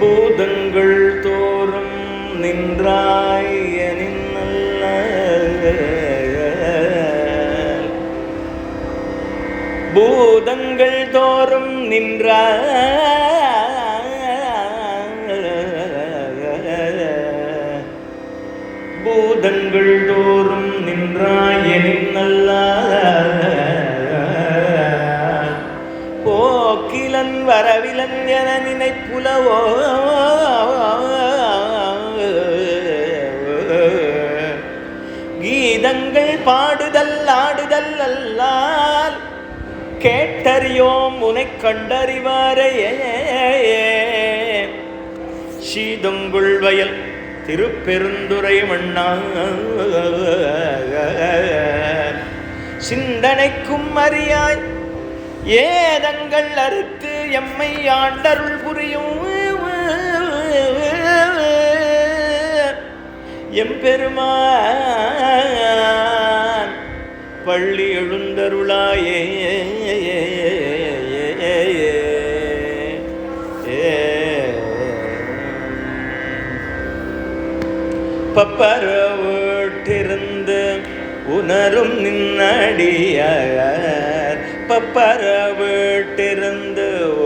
பூதங்கள் தோறும் நின்றாய் எனின்னல்ல, பூதங்கள் தோறும் நின்றாய், பூதங்கள் தோறும் நின்றாய் எனின்னல்ல, போக்கிலன் வரவிலன் என நினைப்புலவோ, கீதங்கள் பாடுதல் ஆடுதல் அல்லால் கேட்டறியோம் உனை கண்டறிவாரையே. சீதங்குள் வயல் திருப்பெருந்துறை மண்ணா, சிந்தனைக்கும் அறியாய் ஏதங்கள் அறுத்து எம்மை ஆண்டருள் புரியும் எம்பெருமான் பள்ளி எழுந்தருளாயே. பப்பரவிட்டிருந்து உணரும் நின்னடியார், பப்பரவிட்டிருந்து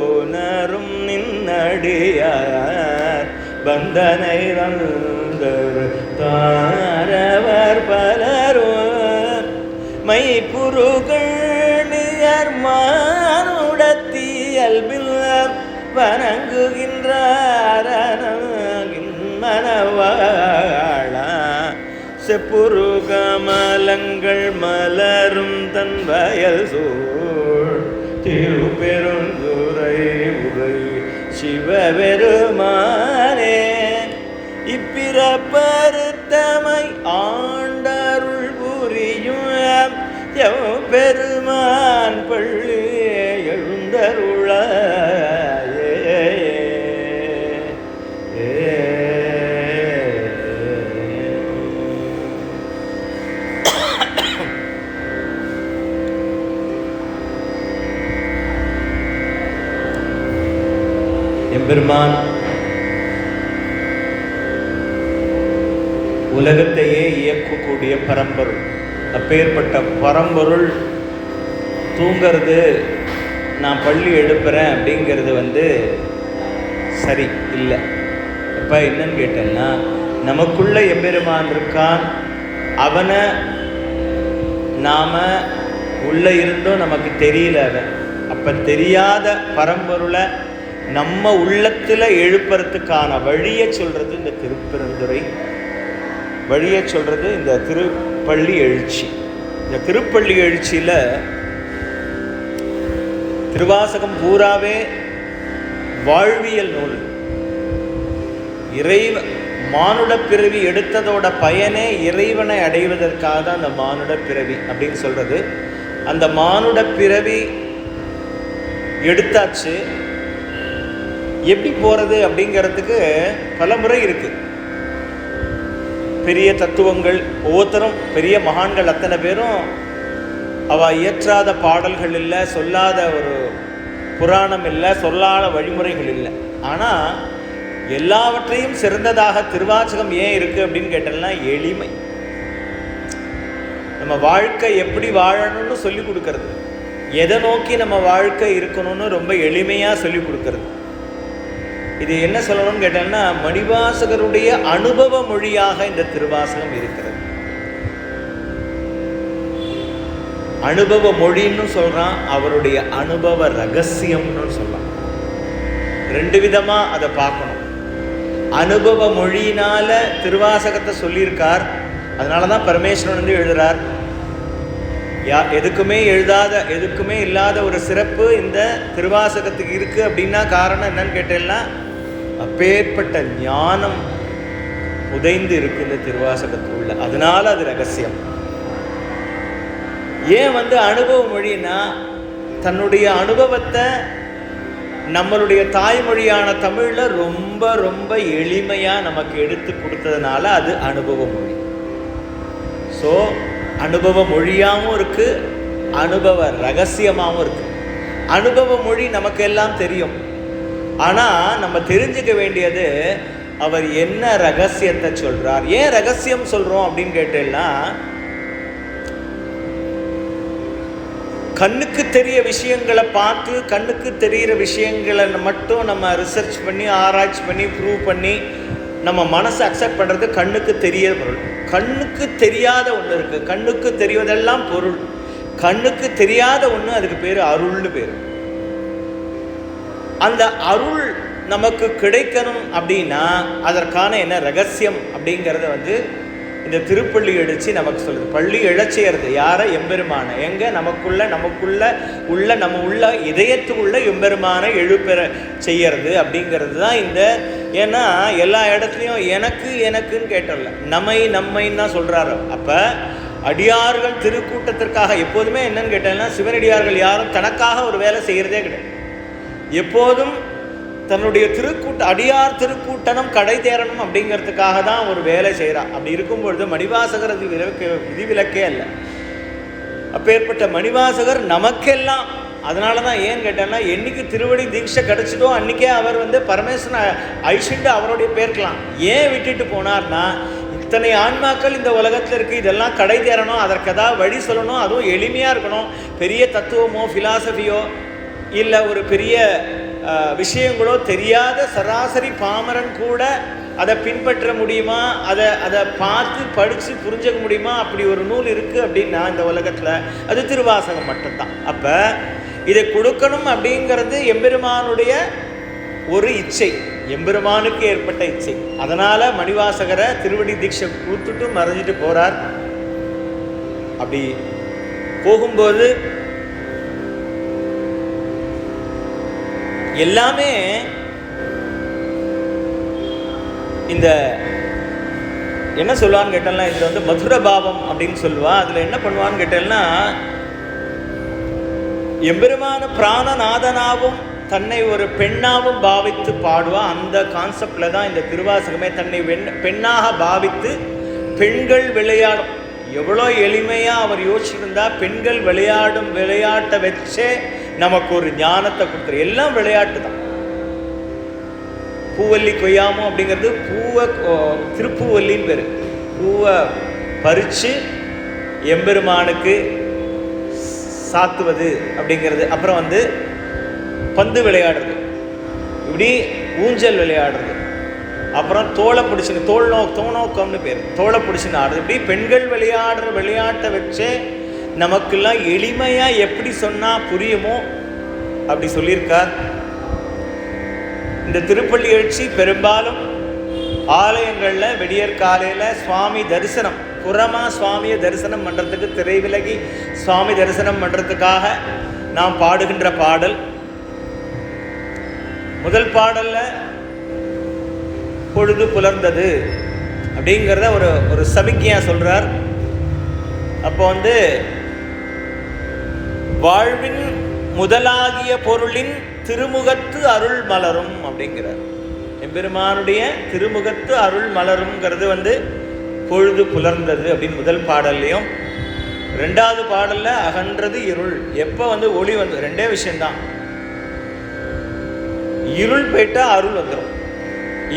உணரும் நின்னடியார், பந்தனை வந்தர் தாரவர் பலரும் மைப்புருகள் மானுடத்தியல்பில் வணங்குகின்றார் மனவாளா. செப்புரு கமலங்கள் மலரும் தன் வயல் சூழ் திருப்பெருந்துறை உரை சிவபெருமானே, இப்பிறப்பருத்தமை ஆண்டருள் புரியும் எம்பெருமான் பள்ளி எழுந்தருளாயே. எம்பெருமான் உலகத்தையே இயக்கக்கூடிய பரம்பொருள். அப்பேற்பட்ட பரம்பொருள் தூங்கிறது, நான் பள்ளி எடுப்புறேன் அப்படிங்கிறது சரி இல்லை. அப்போ என்னன்னு கேட்டேன்னா, நமக்குள்ள எம்பெருமான் இருக்கான், அவனை நாம் உள்ளே இருந்தோம் நமக்கு தெரியல. அவன் அப்போ தெரியாத பரம்பொருளை நம்ம உள்ளத்தில் எழுப்புறதுக்கான வழியை சொல்கிறது இந்த திருப்பெருந்துறை, வழியை சொல்கிறது இந்த திருப்பள்ளி எழுச்சி. இந்த திருப்பள்ளி எழுச்சியில் திருவாசகம் பூராவே வாழ்வியல் நூல். மானுட பிறவி எடுத்ததோட பயனே இறைவனை அடைவதற்காக தான் அந்த மானுட பிறவி அப்படின்னு சொல்றது. அந்த மானுட பிறவி எடுத்தாச்சு, எப்படி போறது அப்படிங்கிறதுக்கு பல முறை இருக்கு. பெரிய தத்துவங்கள் ஒவ்வொருத்தரும், பெரிய மகான்கள் அத்தனை பேரும் அவ இயற்றாத பாடல்கள் இல்லை, சொல்லாத ஒரு புராணம் இல்லை, சொல்லாத வழிமுறைகள் இல்லை. ஆனால் எல்லாவற்றையும் சிறந்ததாக திருவாசகம் ஏன் இருக்குது அப்படின்னு கேட்டோம்னா எளிமை. நம்ம வாழ்க்கை எப்படி வாழணும்னு சொல்லி கொடுக்கறது, எதை நோக்கி நம்ம வாழ்க்கை இருக்கணும்னு ரொம்ப எளிமையாக சொல்லி கொடுக்கறது. இது என்ன சொல்லணும்னு கேட்டோம்னா மணிவாசகருடைய அனுபவ மொழியாக இந்த திருவாசகம் இருக்கிறது. அனுபவ மொழின்னு சொல்றான், அவருடைய அனுபவ ரகசியம்னு சொல்லலாம். ரெண்டு விதமா அதை பார்க்கணும். அனுபவ மொழியினால திருவாசகத்தை சொல்லியிருக்கார், அதனாலதான் பரமேஸ்வரன் எழுதுறார். எதுக்குமே எழுதாத, எதுக்குமே இல்லாத ஒரு சிறப்பு இந்த திருவாசகத்துக்கு இருக்கு. அப்படின்னா காரணம் என்னன்னு கேட்டேன்னா அப்பேற்பட்ட ஞானம் புதைந்து இருக்கு இந்த திருவாசகத்துக்குள்ள, அதனால அது ரகசியம். ஏன் அனுபவ மொழின்னா தன்னுடைய அனுபவத்தை நம்மளுடைய தாய்மொழியான தமிழ்ல ரொம்ப ரொம்ப எளிமையா நமக்கு எடுத்து கொடுத்ததுனால அது அனுபவ மொழி. ஸோ அனுபவ மொழியாகவும் இருக்கு, அனுபவ ரகசியமாகவும் இருக்கு. அனுபவ மொழி நமக்கு எல்லாம் தெரியும். ஆனால் நம்ம தெரிஞ்சுக்க வேண்டியது அவர் என்ன ரகசியத்தை சொல்றார். ஏன் ரகசியம் சொல்றோம் அப்படின்னு கேட்டேன்னா, கண்ணுக்கு தெரிய விஷயங்களை பார்த்து கண்ணுக்கு தெரிகிற விஷயங்களை மட்டும் நம்ம ரிசர்ச் பண்ணி ஆராய்ச்சி பண்ணி ப்ரூவ் பண்ணி நம்ம மனசை அக்செப்ட் பண்ணுறது கண்ணுக்கு தெரிய பொருள். கண்ணுக்கு தெரியாத ஒன்று இருக்குது. கண்ணுக்கு தெரிவதெல்லாம் பொருள். கண்ணுக்கு தெரியாத ஒன்று, அதுக்கு பேர் அருள்னு பேர். அந்த அருள் நமக்கு கிடைக்கணும் அப்படின்னா அதற்கான என்ன ரகசியம் அப்படிங்கிறத இந்த திருப்பள்ளி எழுச்சி நமக்கு சொல்லுது. பள்ளி இழச்சியறது யாரை? எம்பெருமான. எங்கே? நம்ம உள்ள இதயத்துக்குள்ள எம்பெருமானை எழுப்பெற செய்யறது அப்படிங்கிறது தான் இந்த. ஏன்னா எல்லா இடத்துலையும் எனக்குன்னு கேட்டல, நம்மைன்னு தான் சொல்கிறாரு. அப்போ அடியார்கள் திருக்கூட்டத்திற்காக எப்போதுமே என்னன்னு கேட்டேன்னா, சிவனடியார்கள் யாரும் தனக்காக ஒரு வேலை செய்கிறதே கிடையாது. எப்போதும் தன்னுடைய அடியார் திருக்கூட்டணம் கடை தேரணும் அப்படிங்கிறதுக்காக தான் ஒரு வேலை செய்கிறான். அப்படி இருக்கும்பொழுது மணிவாசகர் அது விதிவிலக்கே அல்ல. அப்பேற்பட்ட மணிவாசகர் நமக்கெல்லாம். அதனால தான் ஏன்னு கேட்டேன்னா, என்னைக்கு திருவடி தீட்சை கிடச்சிதோ அன்றைக்கே அவர் பரமேஸ்வரன் ஐஷிண்டு அவருடைய பேர்க்கலாம். ஏன் விட்டுட்டு போனார்னா, இத்தனை ஆன்மாக்கள் இந்த உலகத்தில் இருக்குது, இதெல்லாம் கடை தேரணும், அதற்கு ஏதாவது வழி சொல்லணும், அதுவும் எளிமையாக இருக்கணும். பெரிய தத்துவமோ ஃபிலாசபியோ இல்லை ஒரு பெரிய விஷயங்களோ தெரியாத சராசரி பாமரன் கூட அதை பின்பற்ற முடியுமா, அதை பார்த்து படித்து புரிஞ்சுக்க முடியுமா? அப்படி ஒரு நூல் இருக்குது அப்படின்னா இந்த உலகத்தில் அது திருவாசகம் மட்டும்தான். அப்போ இதை கொடுக்கணும் அப்படிங்கிறது எம்பெருமானுடைய ஒரு இச்சை, எம்பெருமானுக்கு ஏற்பட்ட இச்சை. அதனால் மணிவாசகரை திருவடி தீட்சை கொடுத்துட்டு மறைஞ்சிட்டு போகிறார். அப்படி போகும்போது எல்லாமே இந்த என்ன சொல்லுவான்னு கேட்டேன்னா, இதில் மதுர பாவம் அப்படின்னு சொல்லுவா. அதில் என்ன பண்ணுவான்னு கேட்டேன்னா, எம்பெருமான பிராணநாதனாவும் தன்னை ஒரு பெண்ணாவும் பாவித்து பாடுவா. அந்த கான்செப்டில் தான் இந்த திருவாசகமே. தன்னை பெண்ணாக பாவித்து பெண்கள் விளையாடும். எவ்வளோ எளிமையாக அவர் யோசிச்சிருந்தா, பெண்கள் விளையாடும் விளையாட்டை வச்சே நமக்கு ஒரு ஞானத்தை கொடுத்துரு. எல்லாம் விளையாட்டு தான். பூவல்லி கொய்யாமோ அப்படிங்கிறது திருப்பூவல்லின்னு பேர். பூவை பறித்து எம்பெருமானுக்கு சாத்துவது அப்படிங்கிறது. அப்புறம் பந்து விளையாடுறது, இப்படி ஊஞ்சல் விளையாடுறது, அப்புறம் தோளை பிடிச்சின்னு தோணோக்கம்னு பேர், தோளை பிடிச்சின்னு ஆடுறது. இப்படி பெண்கள் விளையாடுற விளையாட்டை வச்சே நமக்கெல்லாம் எளிமையாக எப்படி சொன்னால் புரியுமோ அப்படி சொல்லியிருக்கார். இந்த திருப்பள்ளி எழுச்சி பெரும்பாலும் ஆலயங்களில் விடியற் காலையில் சுவாமி தரிசனம், புறமாக சுவாமியை தரிசனம் பண்ணுறதுக்கு, திரை விலகி சுவாமி தரிசனம் பண்ணுறதுக்காக நாம் பாடுகின்ற பாடல். முதல் பாடலில் பொழுது புலர்ந்தது அப்படிங்கிறத ஒரு சமிக்கையாக சொல்கிறார். அப்போ வாழ்வின் முதலாகிய பொருளின் திருமுகத்து அருள் மலரும் அப்படிங்கிறார். எம்பெருமானுடைய திருமுகத்து அருள் மலருங்கிறது பொழுது புலர்ந்தது அப்படின்னு முதல் பாடல்லையும். ரெண்டாவது பாடல்ல அகன்றது இருள். எப்போ ஒளி ரெண்டே விஷயம்தான். இருள் போயிட்டா அருள் வந்துடும்.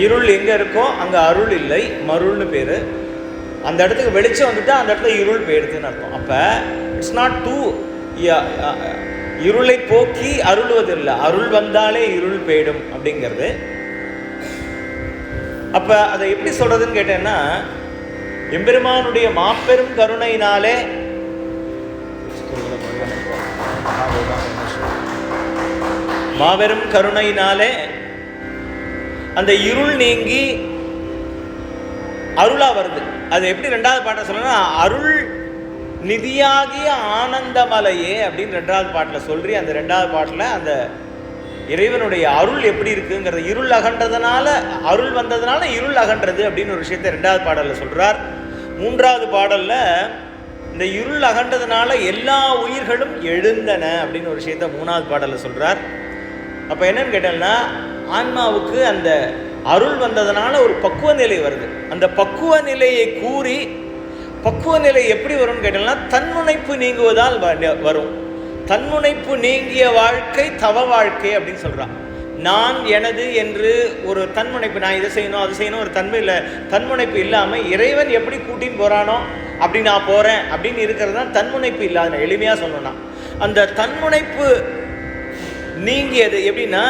இருள் எங்கே இருக்கோ அங்கே அருள் இல்லை, மருள்னு பேர். அந்த இடத்துக்கு வெளிச்சம் வந்துட்டா அந்த இடத்துல இருள் போயிடுதுன்னு அர்த்தம். அப்போ இட்ஸ் நாட் டூ இருளை போக்கி அருள்வதில்லை, அருள் வந்தாலே இருள் போயிடும் அப்படிங்கிறது. அப்போ அதை எப்படி சொல்றதுன்னு கேட்டேன்னா, எம்பெருமானுடைய மாபெரும் கருணையினாலே மாபெரும் கருணையினாலே அந்த இருள் நீங்கி அருளா வருது. அது எப்படி ரெண்டாவது பாட்டை சொல்லணும்னா, அருள் நிதியாகிய ஆனந்தமலையே அப்படின்னு ரெண்டாவது பாட்டில் சொல்றி. அந்த ரெண்டாவது பாட்டில் அந்த இறைவனுடைய அருள் எப்படி இருக்குங்கிறது, இருள் அகன்றதுனால அருள் வந்ததுனால இருள் அகன்றது அப்படின்னு ஒரு விஷயத்தை ரெண்டாவது பாடலில் சொல்றார். மூன்றாவது பாடலில் இந்த இருள் அகன்றதுனால எல்லா உயிர்களும் எழுந்தன அப்படின்னு ஒரு விஷயத்த மூணாவது பாடலில் சொல்றார். அப்போ என்னன்னு கேட்டோம்னா, ஆன்மாவுக்கு அந்த அருள் வந்ததுனால ஒரு பக்குவ நிலை வருது. அந்த பக்குவ நிலையை கூறி, பக்குவ நிலை எப்படி வரும்னு கேட்டோம்னா, தன்முனைப்பு நீங்குவதால் வரும். தன்முனைப்பு நீங்கிய வாழ்க்கை தவ வாழ்க்கை அப்படின்னு சொல்றான். நான் எனது என்று ஒரு தன்முனைப்பு, நான் இதை செய்யணும் அது செய்யணும் ஒரு தன்முனைப்பு இல்லாமல் இறைவன் எப்படி கூட்டின்னு போகிறானோ அப்படி நான் போகிறேன் அப்படின்னு இருக்கிறது தான் தன்முனைப்பு இல்லாத. எளிமையாக சொல்லணும்னா அந்த தன்முனைப்பு நீங்கியது எப்படின்னா,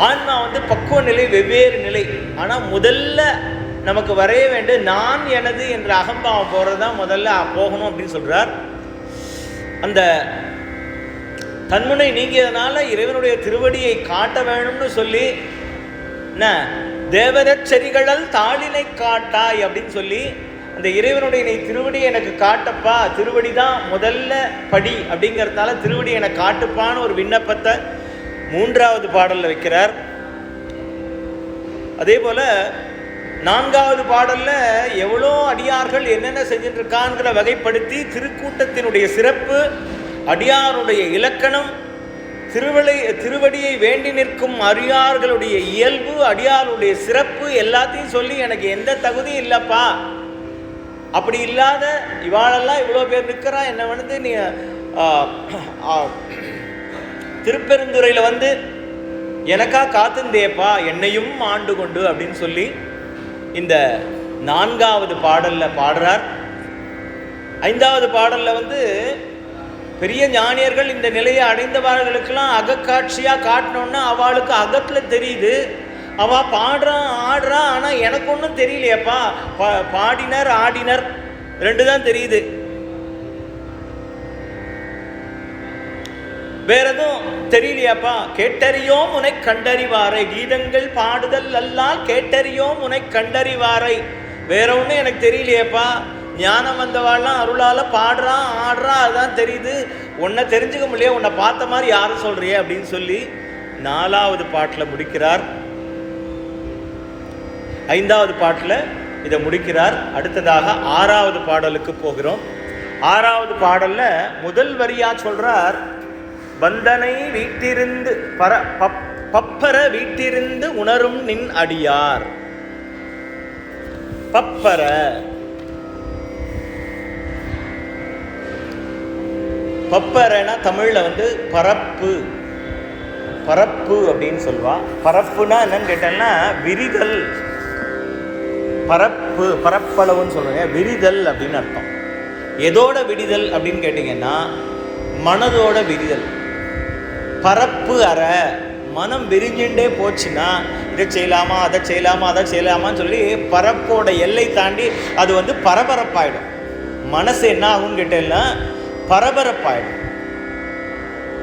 ஆன்மா பக்குவ நிலை வெவ்வேறு நிலை. ஆனால் முதல்ல நமக்கு வரைய வேண்டும் நான் எனது என்ற அகம்பாவம் போகிறது தான் முதல்ல போகணும் அப்படின்னு சொல்கிறார். அந்த தன்முனை நீங்கியதுனால இறைவனுடைய திருவடியை காட்ட வேணும்னு சொல்லி என்ன தேவதச்சரிகளல் தாளினை காட்டாய் அப்படின்னு சொல்லி அந்த இறைவனுடைய நீ திருவடி எனக்கு காட்டப்பா, திருவடி தான் முதல்ல படி அப்படிங்கிறதுனால திருவடி எனக்கு காட்டுப்பான்னு ஒரு விண்ணப்பத்தை 3வது பாடலில் வைக்கிறார். அதே போல் 4வது பாடலில் எவ்வளோ அடியார்கள் என்னென்ன செஞ்சுட்டு இருக்காங்கிற வகைப்படுத்தி திருக்கூட்டத்தினுடைய சிறப்பு, அடியாருடைய இலக்கணம், திருவடியை வேண்டி நிற்கும் அடியார்களுடைய இயல்பு, அடியாருடைய சிறப்பு எல்லாத்தையும் சொல்லி எனக்கு எந்த தகுதியும் இல்லைப்பா, அப்படி இல்லாத இவாளெல்லாம் இவ்வளோ பேர் நிற்கிறா, என்ன நீ திருப்பெருந்துறையில் எனக்கா காத்துந்தேப்பா என்னையும் ஆண்டு கொண்டு அப்படின்னு சொல்லி இந்த 4வது பாடலில் பாடுறார். 5வது பாடலில் பெரிய ஞானியர்கள் இந்த நிலையை அடைந்தவர்களுக்கெல்லாம் அகக்காட்சியாக காட்டினோன்னா அவளுக்கு அகத்தில் தெரியுது, அவள் பாடுறான் ஆடுறா, ஆனால் எனக்கு ஒன்றும் தெரியலையப்பா, பாடினர் ஆடினர் 2 தான் தெரியுது, வேற எதுவும் தெரியலையாப்பா. கேட்டறியோம் உனை கண்டறிவாரை, கீதங்கள் பாடுதல் அல்லால் கேட்டறியோம் உனை கண்டறிவாரை, வேற ஒன்றும் எனக்கு தெரியலையேப்பா. ஞானம் வந்தவாள்லாம் அருளால் பாடுறான் ஆடுறான் அதுதான் தெரியுது, உன்னை தெரிஞ்சுக்க முடியாது, உன்னை பார்த்த மாதிரி யாரும் சொல்றியே அப்படின்னு சொல்லி 4வது பாட்டில் முடிக்கிறார். 5வது பாட்டில் இதை முடிக்கிறார். அடுத்ததாக 6வது பாடலுக்கு போகிறோம். 6வது பாடலில் முதல் வரியா சொல்றார், பந்தனை வீட்டிருந்து பப்பர வீட்டிருந்து உணரும் நின் அடியார். பப்பர பப்பரனா தமிழ்ல பரப்பு, பரப்பு அப்படின்னு சொல்லுவா. பரப்புனா என்னன்னு கேட்டேன்னா விரிதல், பரப்பு பரப்பளவுன்னு சொல்றேன், விரிதல் அப்படின்னு அர்த்தம். எதோட விரிதல் அப்படின்னு கேட்டீங்கன்னா மனதோட விரிதல். பரப்பு அற, மனம் விரிஞ்சுட்டே போச்சுன்னா இதை செய்யலாமா அதை செய்யலாமா அதை செய்யலாமான்னு சொல்லி பரப்போட எல்லை தாண்டி அது பரபரப்பாயிடும். மனசு என்ன ஆகும்னு கேட்டேன்னா பரபரப்பாயிடும்.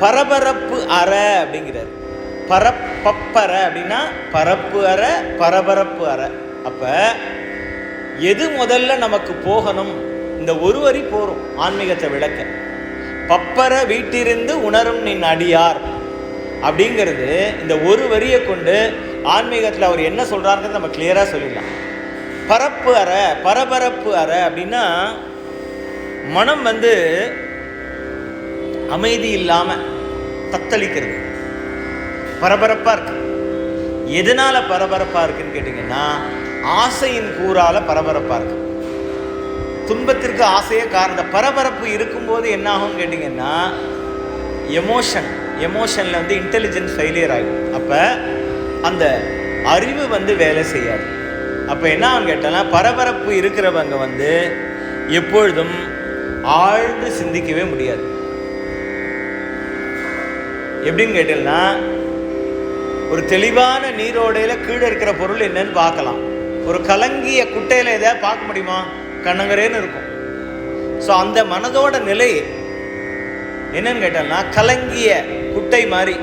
பரபரப்பு அற அப்படிங்கிறார். பப்பர அப்படின்னா பரப்பு அற, பரபரப்பு அற. அப்ப எது முதல்ல நமக்கு போகணும்? இந்த ஒரு வரி போறோம் ஆன்மீகத்தை விளக்க. பப்பர வீட்டிருந்து உணரும் நின் அடியார் அப்படிங்கிறது இந்த ஒரு வரியை கொண்டு ஆன்மீகத்தில் அவர் என்ன சொல்றாருங்கிறது நம்ம கிளியரா சொல்லிடலாம். பரப்பு அற, பரபரப்பு அற அப்படின்னா மனம் அமைதி இல்லாம தத்தளிக்கிறது, பரபரப்பா இருக்கு. எதனால பரபரப்பா இருக்குன்னு கேட்டீங்கன்னா ஆசையின் கூறால பரபரப்பா இருக்கு. துன்பத்திற்கு ஆசையே காரணம். பரபரப்பு இருக்கும்போது என்ன ஆகும்னு கேட்டிங்கன்னா எமோஷனில் இன்டெலிஜென்ஸ் ஃபெயிலியர் ஆகிடும். அப்போ அந்த அறிவு வேலை செய்யாது. அப்போ என்ன ஆகும்னு கேட்டால் பரபரப்பு இருக்கிறவங்க எப்பொழுதும் ஆழ்ந்து சிந்திக்கவே முடியாது. எப்படின்னு கேட்டீங்கன்னா ஒரு தெளிவான நீரோடையில் கீழே இருக்கிற பொருள் என்னன்னு பார்க்கலாம். ஒரு கலங்கிய குட்டையில் எதாவது பார்க்க முடியுமா? கண்ணங்கரேன்னு இருக்கும். ஸோ அந்த மனதோட நிலை என்னன்னு கேட்டோம்னா கலங்கிய குட்டை மாதிரி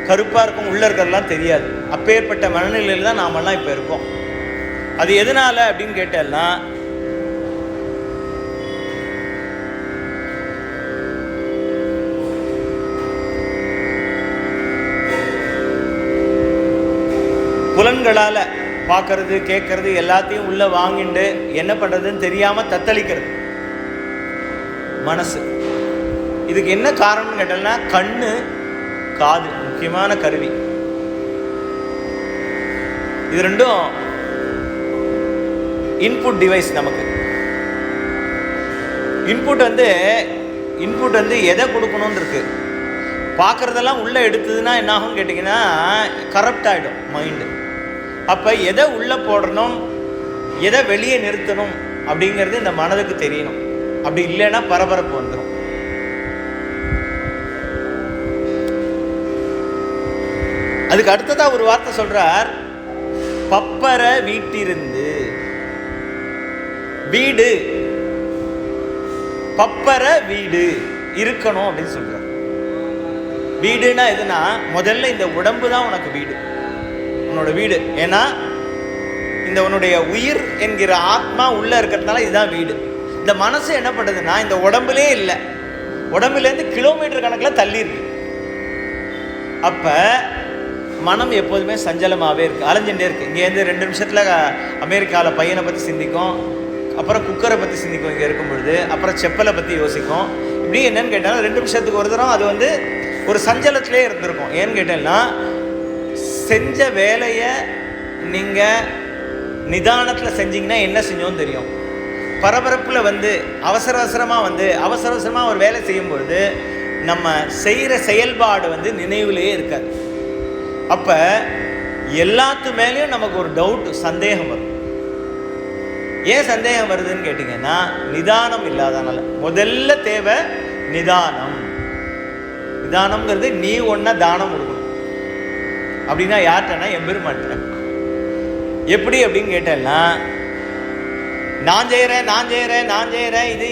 கருப்பாக இருக்கும், உள்ள இருக்கிறதெல்லாம் தெரியாது. அப்பேற்பட்ட மனநிலையில் தான் நாமெல்லாம் இப்போ இருக்கோம். அது எதனால அப்படின்னு கேட்டோம்னா புலன்களால் பார்க்கறது கேட்கறது எல்லாத்தையும் உள்ள வாங்கிட்டு என்ன பண்ணுறதுன்னு தெரியாமல் தத்தளிக்கிறது மனசு. இதுக்கு என்ன காரணம்னு கேட்டோம்னா கண்ணு காது முக்கியமான கருவி. இது ரெண்டும் இன்புட் டிவைஸ். நமக்கு இன்புட் எதை கொடுக்கணும்னு இருக்கு. பார்க்குறதெல்லாம் உள்ளே எடுத்ததுன்னா என்ன ஆகும்னு கேட்டிங்கன்னா கரப்ட் ஆகிடும் மைண்டு. அப்போ எதை உள்ளே போடணும், எதை வெளியே நிறுத்தணும் அப்படிங்கிறது இந்த மனதுக்கு தெரியணும். அப்படி இல்லைன்னா பரபரப்பு வந்துடும். அதுக்கு அடுத்ததாக ஒரு வார்த்தை சொல்கிறார், பப்பர வீட்டிருந்து. வீடு, பப்பர வீடு இருக்கணும் அப்படின்னு சொல்கிறார். வீடுனா எதுனா, முதல்ல இந்த உடம்பு தான் உனக்கு வீடு, உன்னோட வீடு. ஏன்னா இந்த உன்னுடைய உயிர் என்கிற ஆத்மா உள்ளே இருக்கிறதுனால இதுதான் வீடு. இந்த மனசு என்ன பண்ணுறதுன்னா இந்த உடம்புலே இல்லை, உடம்புலேருந்து கிலோமீட்டர் கணக்கில் தள்ளி இருக்கு. அப்போ மனம் எப்போதுமே சஞ்சலமாகவே இருக்குது, அலைஞ்சுட்டே இருக்குது. இங்கேருந்து 2 நிமிஷத்தில் அமெரிக்காவில் பையனை பற்றி சிந்திக்கும், அப்புறம் குக்கரை பற்றி சிந்திக்கும் இங்கே இருக்கும் பொழுது, அப்புறம் செப்பலை பற்றி யோசிக்கும். இப்படி என்னன்னு கேட்டாலும் 2 நிமிஷத்துக்கு ஒரு தரம் அது வந்து ஒரு சஞ்சலத்திலே இருந்திருக்கும். ஏன்னு கேட்டேன்னா செஞ்ச வேலையை நீங்கள் நிதானத்தில் செஞ்சிங்கன்னா என்ன செஞ்சோன்னு தெரியும். பரபரப்பில் வந்து அவசர அவசரமாக ஒரு வேலை செய்யும்பொழுது நம்ம செய்கிற செயல்பாடு வந்து நினைவிலேயே இருக்காது. அப்போ எல்லாத்து மேலேயும் நமக்கு ஒரு டவுட், சந்தேகம் வரும். ஏன் சந்தேகம் வருதுன்னு கேட்டிங்கன்னா நிதானம் இல்லாதனால. முதல்ல தேவை நிதானம். நிதானம்ங்கிறது நீ ஒன்றா தானம் கொடுக்கணும். அப்படின்னா யார்கிட்டனா எம்பெருமான்ட்ட. எப்படி அப்படின்னு கேட்டேன்னா, நான் செய்கிறேன் இது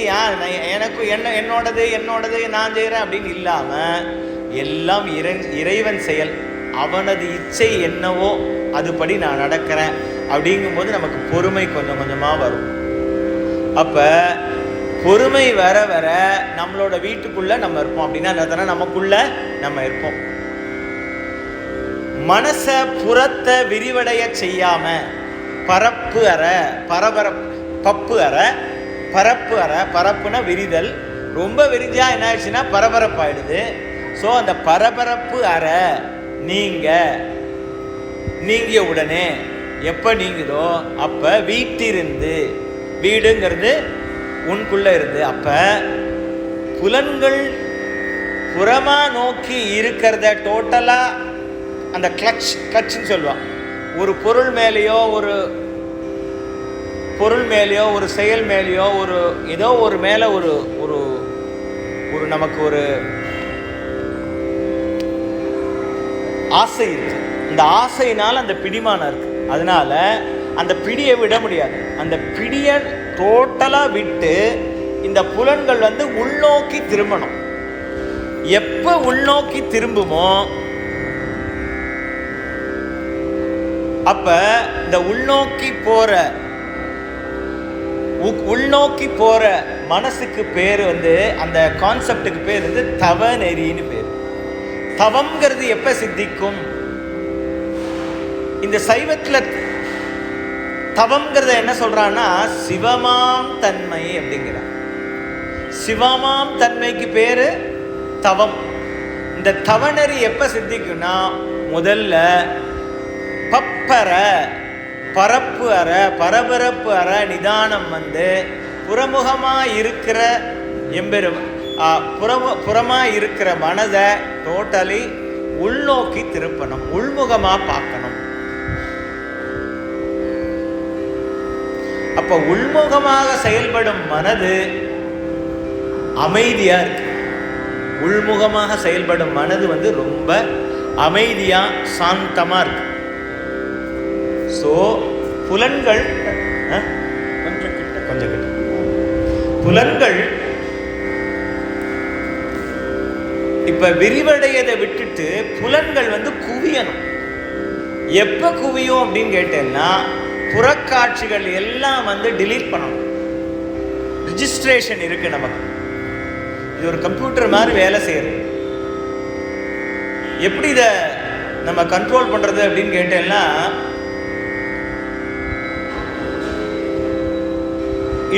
எனக்கு என்னோடது நான் செய்கிறேன் அப்படின்னு இல்லாமல் எல்லாம் இறைவன் செயல், அவனது இச்சை என்னவோ அதுபடி நான் நடக்கிறேன் அப்படிங்கும்போது நமக்கு பொறுமை கொஞ்சம் கொஞ்சமாக வரும். அப்போ பொறுமை வர வர நம்மளோட வீட்டுக்குள்ளே நம்ம இருப்போம். அப்படின்னா நமக்குள்ளே நம்ம இருப்போம். மனசை புறத்தை விரிவடைய செய்யாம பரப்பு அற பப்பு அற பரப்பு அற. பரப்புனா விரிதல். ரொம்ப விரிஞ்சா என்ன ஆயிடுச்சுன்னா பரபரப்பாயிடுது. ஸோ அந்த பரபரப்பு அற நீங்கிய உடனே எப்போ நீங்குதோ அப்போ வீட்டிருந்து, வீடுங்கிறது உனக்குள்ளே இருந்து, அப்போ புலன்கள் புறமா நோக்கி இருக்கிறத டோட்டலாக அந்த கிளச்சுன்னு சொல்லுவான். ஒரு பொருள் மேலேயோ ஒரு செயல் மேலேயோ ஏதோ ஒரு மேலே ஒரு ஒரு நமக்கு ஒரு ஆசை இருக்கு. இந்த ஆசையினால் அந்த பிடிமானம் இருக்கு. அதனால அந்த பிடியை விட முடியாது. அந்த பிடியை டோட்டலாக விட்டு இந்த புலன்கள் வந்து உள்நோக்கி திரும்பணும். எப்போ உள்நோக்கி திரும்புமோ அப்ப இந்த உள்நோக்கி போற மனசுக்கு பேர் வந்து, அந்த கான்செப்டுக்கு பேர் வந்து தவ நெறின்னு பேர். தவம்ங்கிறது எப்ப சித்திக்கும்? இந்த சைவத்துல தவம்ங்கிறத என்ன சொல்றான்னா சிவமாம் தன்மை அப்படிங்கிற. சிவமாம் தன்மைக்கு பேரு தவம். இந்த தவநெறி எப்ப சித்திக்கும்னா முதல்ல பப்பர பரப்பு அற பரபரப்பு அற நிதானம் வந்து புறமுகமா இருக்கிற புறமா இருக்கிற மனதை டோட்டலி உள்நோக்கி திருப்பணும், உள்முகமா பார்க்கணும். அப்ப உள்முகமாக செயல்படும் மனது அமைதியா இருக்கு. உள்முகமாக செயல்படும் மனது வந்து ரொம்ப அமைதியா சாந்தமா இருக்கு. ஸோ புலன்கள் கொஞ்சம் கிட்ட புலன்கள் இப்ப விரிவடையதை விட்டுட்டு புலன்கள் வந்து குவியணும். எப்ப குவியும் அப்படின்னு கேட்டேன்னா புறக்காட்சிகள் எல்லாம் வந்து டிலீட் பண்ணணும். ரிஜிஸ்ட்ரேஷன் இருக்கு நமக்கு. இது ஒரு கம்ப்யூட்டர் மாதிரி வேலை செய்யுது. எப்படி இதை நம்ம கண்ட்ரோல் பண்றது அப்படின்னு கேட்டேன்னா,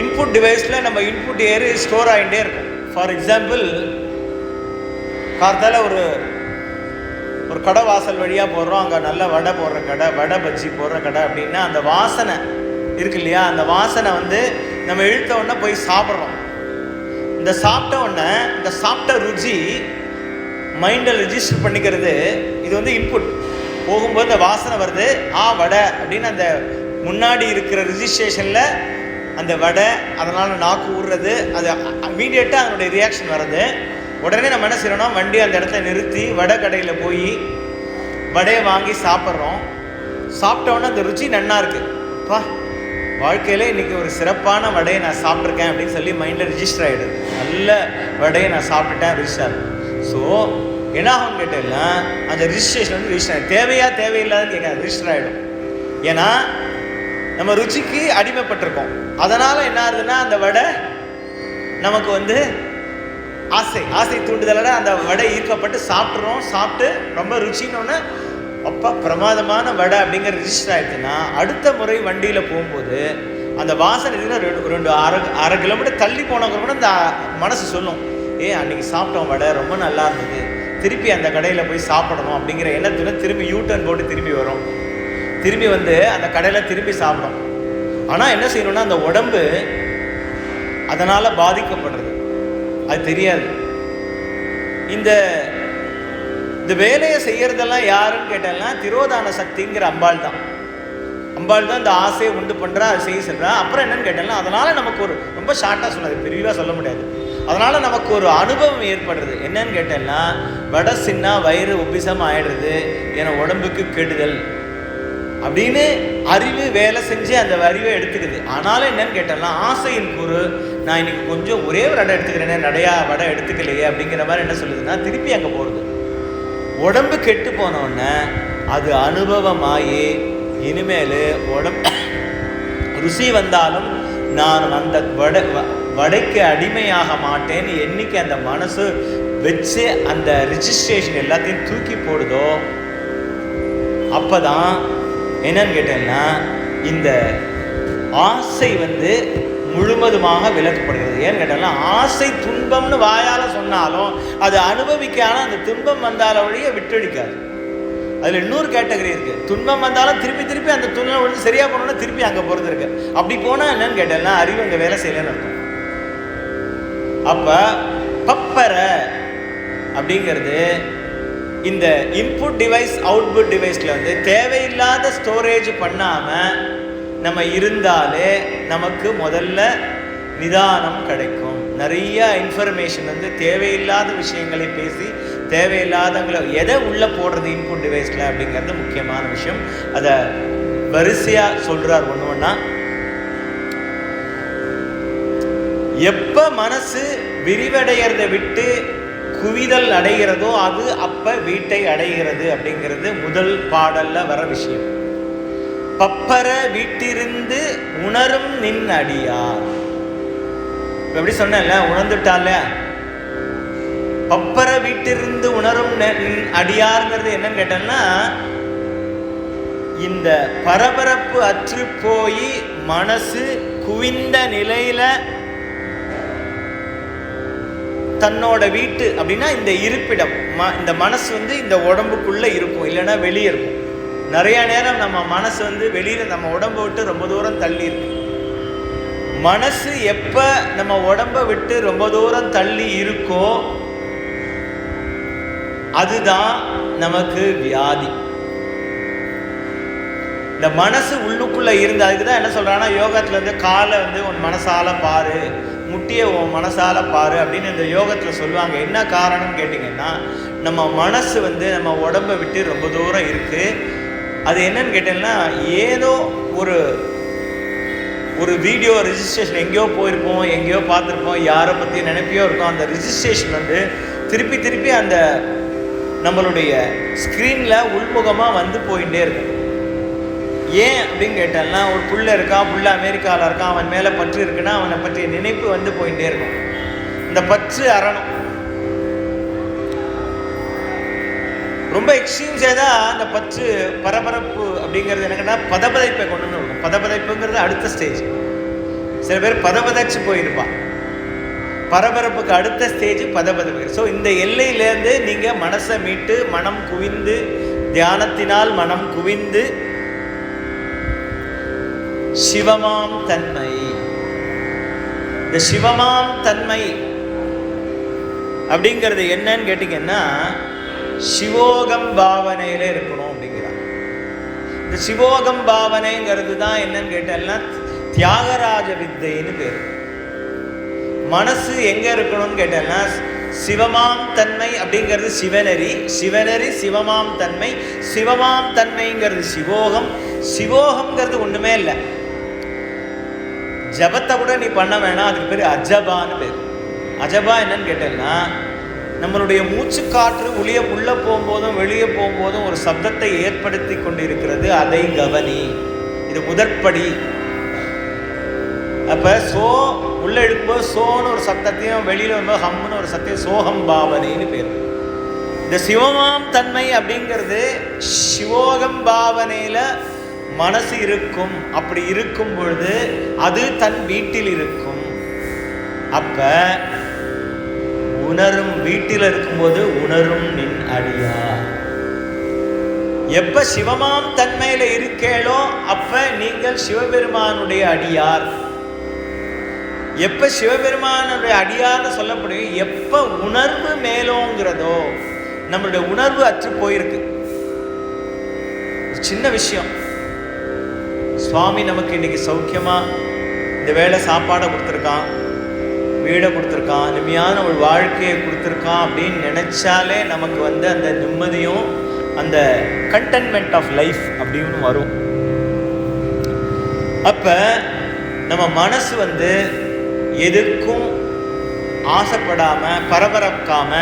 இன்புட் டிவைஸில் நம்ம இன்புட் ஏறி ஸ்டோர் ஆகிட்டே இருக்கும். ஃபார் எக்ஸாம்பிள், கார்த்தால ஒரு கடை வாசல் வழியாக போடுறோம், அங்கே நல்ல வடை போடுற கடை, வடை பஜ்ஜி போடுற கடை அப்படின்னா அந்த வாசனை இருக்கு இல்லையா, அந்த வாசனை வந்து நம்ம இழுத்த உடனே போய் சாப்பிட்றோம். இந்த சாப்பிட்ட உடனே இந்த சாப்பிட்ட ருச்சி மைண்டில் ரிஜிஸ்டர் பண்ணிக்கிறது. இது வந்து இன்புட். போகும்போது அந்த வாசனை வருது, வடை அப்படின்னு அந்த முன்னாடி இருக்கிற ரிஜிஸ்ட்ரேஷனில் அந்த வடை, அதனால் நாக்கு ஊறுறது, அது இமீடியட்டாக அதனுடைய ரியாக்ஷன் வருது. உடனே நம்ம என்ன செய்யறோம்னா வண்டி அந்த இடத்துல நிறுத்தி வடை கடையில் போய் வடையை வாங்கி சாப்பிட்றோம். சாப்பிட்டோன்னே அந்த ருச்சி நன்னா இருக்குப்பா, வாழ்க்கையிலே இன்றைக்கி ஒரு சிறப்பான வடையை நான் சாப்பிட்ருக்கேன் அப்படின்னு சொல்லி மைண்டில் ரிஜிஸ்டர் ஆகிடுது. நல்ல வடையை நான் சாப்பிட்டுட்டேன், ரிஜிஸ்டர். ஸோ என்ன ஆகும்னு கேட்டேன்னா அந்த ரிஜிஸ்ட்ரேஷன் வந்து ரிஜிஸ்டர் ஆகிடும். தேவையில்லாதன்னு கேட்காது, ரிஜிஸ்டர் ஆகிடும். ஏன்னா நம்ம ருச்சிக்கு அடிமைப்பட்டிருக்கோம். அதனால் என்ன ஆகுதுன்னா அந்த வடை நமக்கு வந்து ஆசை தூண்டுதலோட அந்த வடை ஈர்க்கப்பட்டு சாப்பிட்றோம். சாப்பிட்டு ரொம்ப ருச்சின்னு அப்பா பிரமாதமான வடை அப்படிங்கிற ரிஜிஸ்டர் ஆகிடுச்சுன்னா அடுத்த முறை வண்டியில் போகும்போது அந்த வாசனை ரெண்டு அரை கிலோமீட்டர் தள்ளி போனவங்க கூட அந்த மனசு சொல்லும், அன்றைக்கி சாப்பிட்டோம் வடை ரொம்ப நல்லா இருந்தது, திருப்பி அந்த கடையில் போய் சாப்பிடணும் அப்படிங்கிற எண்ணத்துடன் திரும்பி யூட்டர்ன் போட்டு திரும்பி வரும். திரும்பி வந்து அந்த கடையில் திரும்பி சாப்பிடும். ஆனால் என்ன செய்யணும்னா அந்த உடம்பு அதனால் பாதிக்கப்படுறது, அது தெரியாது. இந்த வேலையை செய்யறதெல்லாம் யாருன்னு கேட்டால்னா திரோதான சக்திங்கிற அம்பாள் தான். இந்த ஆசையை உண்டு பண்ணுறா, அதை செய்ய சொல்கிறா. அப்புறம் என்னன்னு கேட்டால்னா அதனால் நமக்கு ஒரு ரொம்ப ஷார்ட்டாக சொல்லாது, பெரியவாக சொல்ல முடியாது. அதனால் நமக்கு ஒரு அனுபவம் ஏற்படுறது. என்னன்னு கேட்டேன்னா வடை சின்ன வயிறு உபிசம் ஆயிடுறது, என உடம்புக்கு கெடுதல் அப்படின்னு அறிவு வேலை செஞ்சு அந்த அறிவை எடுத்துக்குது. ஆனாலும் என்னன்னு கேட்டோம்னா ஆசையின் கூறு, நான் இன்னைக்கு கொஞ்சம் ஒரே ஒரு வடை எடுத்துக்கிறேனே, நிறையா வடை எடுத்துக்கலையே அப்படிங்கிற மாதிரி என்ன சொல்லுதுன்னா திருப்பி அங்கே போகிறது. உடம்பு கெட்டு போனோடனே அது அனுபவமாகி இனிமேல் உடம்பு ருசி வந்தாலும் நான் அந்த வடைக்கு அடிமையாக மாட்டேன்னு என்னைக்கு அந்த மனசு வச்சு அந்த ரிஜிஸ்ட்ரேஷன் எல்லாத்தையும் தூக்கி போடுதோ அப்போதான் என்னன்னு கேட்டேன்னா இந்த ஆசை வந்து முழுவதுமாக விலக்கப்படுகிறது. ஏன்னு கேட்டாலும் ஆசை துன்பம்னு வாயால் சொன்னாலும் அது அனுபவிக்கான அந்த துன்பம் வந்தால வழியை விட்டொழிக்காது. அதில் இன்னொரு கேட்டகரி இருக்குது. துன்பம் வந்தாலும் திருப்பி அந்த துன்பம் வந்து சரியாக போனோன்னா திருப்பி அங்கே போகிறது இருக்கு. அப்படி போனால் என்னன்னு கேட்டேன்னா அறிவு அங்கே வேலை செய்யலன்னு இருக்கும். அப்போ பப்பரை அப்படிங்கிறது இந்த இன்புட் டிவைஸ் அவுட்புட் டிவைஸில் வந்து தேவையில்லாத ஸ்டோரேஜ் பண்ணாமல் நம்ம இருந்தாலே நமக்கு முதல்ல நிதானம் கிடைக்கும். நிறைய இன்ஃபர்மேஷன் வந்து தேவையில்லாத விஷயங்களை பேசி தேவையில்லாதவங்களை எதை உள்ளே போடுறது இன்புட் டிவைஸில் அப்படிங்கிறது முக்கியமான விஷயம். அதை வரிசையாக சொல்கிறார் ஒன்று ஒன்றா. எப்போ மனசு விரிவடைகிறத விட்டு குவிதல் அடைகிறதோ அது அப்போ வீட்டை அடைகிறது அப்படிங்கிறது முதல் பாடலில் வர விஷயம். பப்பர வீட்டிருந்து உணரும் நின் அடியார். எப்படி சொன்னேன்ல, உணர்ந்துட்டால. பப்பர வீட்டிருந்து உணரும் அடியார்ங்கிறது என்னன்னு கேட்டோம்னா இந்த பரபரப்பு அற்று போய் மனசு குவிந்த நிலையில தன்னோட வீட்டு அப்படின்னா இந்த இருப்பிடம், இந்த மனசு வந்து இந்த உடம்புக்குள்ள இருக்கும், இல்லைன்னா வெளியே இருக்கும். நிறைய நேரம் நம்ம மனசு வந்து வெளியில நம்ம உடம்பை விட்டு ரொம்ப தூரம் தள்ளி இருக்கு. மனசு எப்ப நம்ம உடம்பை விட்டு ரொம்ப தூரம் தள்ளி இருக்கோ அதுதான் நமக்கு வியாதி. இந்த மனசு உள்ளுக்குள்ள இருந்து, அதுக்கு தான் என்ன சொல்றான்னா யோகத்துல இருந்து காலை வந்து உன் மனசால பாரு, முட்டியை உன் மனசால பாரு அப்படின்னு இந்த யோகத்துல சொல்லுவாங்க. என்ன காரணம்னு கேட்டிங்கன்னா நம்ம மனசு வந்து நம்ம உடம்பை விட்டு ரொம்ப தூரம் இருக்கு. அது என்னன்னு கேட்டீங்கன்னா ஏதோ ஒரு வீடியோ ரிஜிஸ்ட்ரேஷன் எங்கேயோ போயிருப்போம், எங்கேயோ பார்த்துருப்போம், யாரை பற்றி நினைப்பியோ இருக்கும். அந்த ரிஜிஸ்ட்ரேஷன் வந்து திருப்பி அந்த நம்மளுடைய ஸ்க்ரீனில் உள்முகமாக வந்து போயிட்டே இருக்கும். ஏன் அப்படின்னு கேட்டால்னா ஒரு புள்ள இருக்கான், புள்ள அமெரிக்காவில் இருக்கான், அவன் மேலே பற்று இருக்குன்னா அவனை பற்றிய நினைப்பு வந்து போயிட்டே இருக்கும். இந்த பற்று அறணும். ரொம்ப எக்ஸ்ட்ரீம்ஸே தான் அந்த பற்று பரபரப்பு அப்படிங்கிறது என்னன்னா பதபதைப்பை கொண்டு வந்து இருக்கும். பதபதைப்புங்கிறது அடுத்த ஸ்டேஜ். சில பேர் பதபதைச்சு போயிருப்பான். பரபரப்புக்கு அடுத்த ஸ்டேஜ் பதபதைப்பு. ஸோ இந்த எல்லையிலேருந்து நீங்கள் மனசை மீட்டு மனம் குவிந்து தியானத்தினால் மனம் குவிந்து சிவமாம் தன்மை, இந்த சிவமாம் தன்மை அப்படிங்கிறது என்னன்னு கேட்டிங்கன்னா சிவோகம் பாவனையில இருக்கணும் அப்படிங்கிறார். இந்த சிவோகம் பாவனைங்கிறது தான் என்னன்னு கேட்டேன்னா தியாகராஜ வித்தைன்னு பேர். மனசு எங்க இருக்கணும்னு கேட்டேன்னா சிவமாம் தன்மை அப்படிங்கிறது சிவநெறி, சிவநெறி சிவமாம் தன்மை, சிவமாம் தன்மைங்கிறது சிவோகம், சிவோகம்ங்கிறது ஒண்ணுமே இல்லை. ஜபத்தை கூட நீ பண்ண வேணாம், அதுக்கு பேர் அஜபான்னு பேர். அஜபா என்னன்னு கேட்டேன்னா நம்மளுடைய மூச்சு காற்று உள்ள போகும்போதும் வெளியே போகும்போதும் ஒரு சப்தத்தை ஏற்படுத்தி கொண்டு இருக்கிறது, அதை கவனி. இது முதற்படி. அப்ப சோ உள்ள எடுக்கும்போது சோன்னு ஒரு சப்தத்தையும் வெளியில வரும்போது ஹம்னு ஒரு சத்தியம், சோகம் பாவனைன்னு பேர். இந்த சிவமாம் தன்மை அப்படிங்கிறது சிவோகம் பாவனையில மனசு இருக்கும். அப்படி இருக்கும் பொழுது அது தன் வீட்டில் இருக்கும். அப்ப உணரும், வீட்டில் இருக்கும்போது உணரும் நின் அடியார். எப்ப சிவமாம் தன்மையில இருக்கேளோ அப்ப நீங்கள் சிவபெருமானுடைய அடியார். எப்ப சிவபெருமானுடைய அடியார்னு சொல்லப்படுது எப்ப உணர்வு மேலோங்கிறதோ, நம்மளுடைய உணர்வு அற்று போயிருக்கு. சின்ன விஷயம், சுவாமி நமக்கு இன்னைக்கு சௌக்கியமா இந்த வேளை சாப்பாடை கொடுத்துருக்கான், வீடை கொடுத்துருக்கான், இனிமையான ஒரு வாழ்க்கையை கொடுத்துருக்கான் அப்படின்னு நினைச்சாலே நமக்கு அந்த நிம்மதியும் அந்த கண்டென்ட்மெண்ட் ஆஃப் லைஃப் அப்படின்னு வரும். அப்ப நம்ம மனசு எதுக்கும் ஆசைப்படாம பரபரக்காம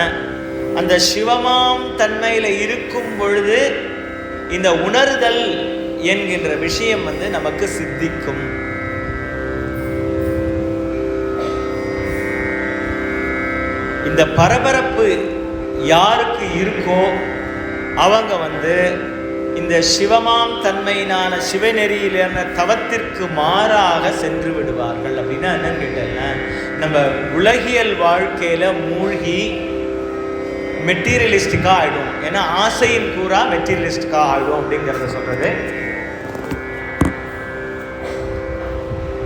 அந்த சிவமாம் தன்மையில இருக்கும் பொழுது இந்த உணர்தல் என்கின்ற விஷயம் நமக்கு சித்திக்கும். இந்த பரபரப்பு யாருக்கு இருக்கோ அவங்க இந்த சிவமாம் தன்மையினான சிவநெறியிலான தவத்திற்கு மாறாக சென்று விடுவார்கள். அப்படின்னா என்னன்னு கேட்டேன்னா நம்ம உலகியல் வாழ்க்கையில மூழ்கி மெட்டீரியலிஸ்டிக்கா ஆயிடும். ஏன்னா ஆசையின் கூறா மெட்டீரியலிஸ்டிக்கா ஆயிடும் அப்படிங்கிறத சொல்றது.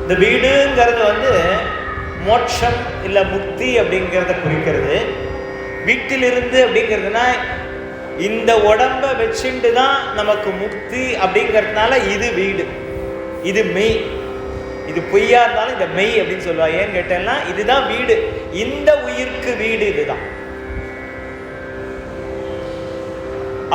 இந்த வீடுங்கிறது மோட்சம் இல்ல முக்தி அப்படிங்கிறத குறிக்கிறது. வீட்டிலிருந்து அப்படிங்கிறதுனா இந்த உடம்ப வச்சுட்டு தான் நமக்கு முக்தி அப்படிங்கிறதுனால இது வீடு, இது மெய். இது பொய்யா இருந்தாலும் இந்த மெய் அப்படின்னு சொல்லுவாங்க. ஏன்னு கேட்டேன்னா இதுதான் வீடு, இந்த உயிருக்கு வீடு இதுதான்.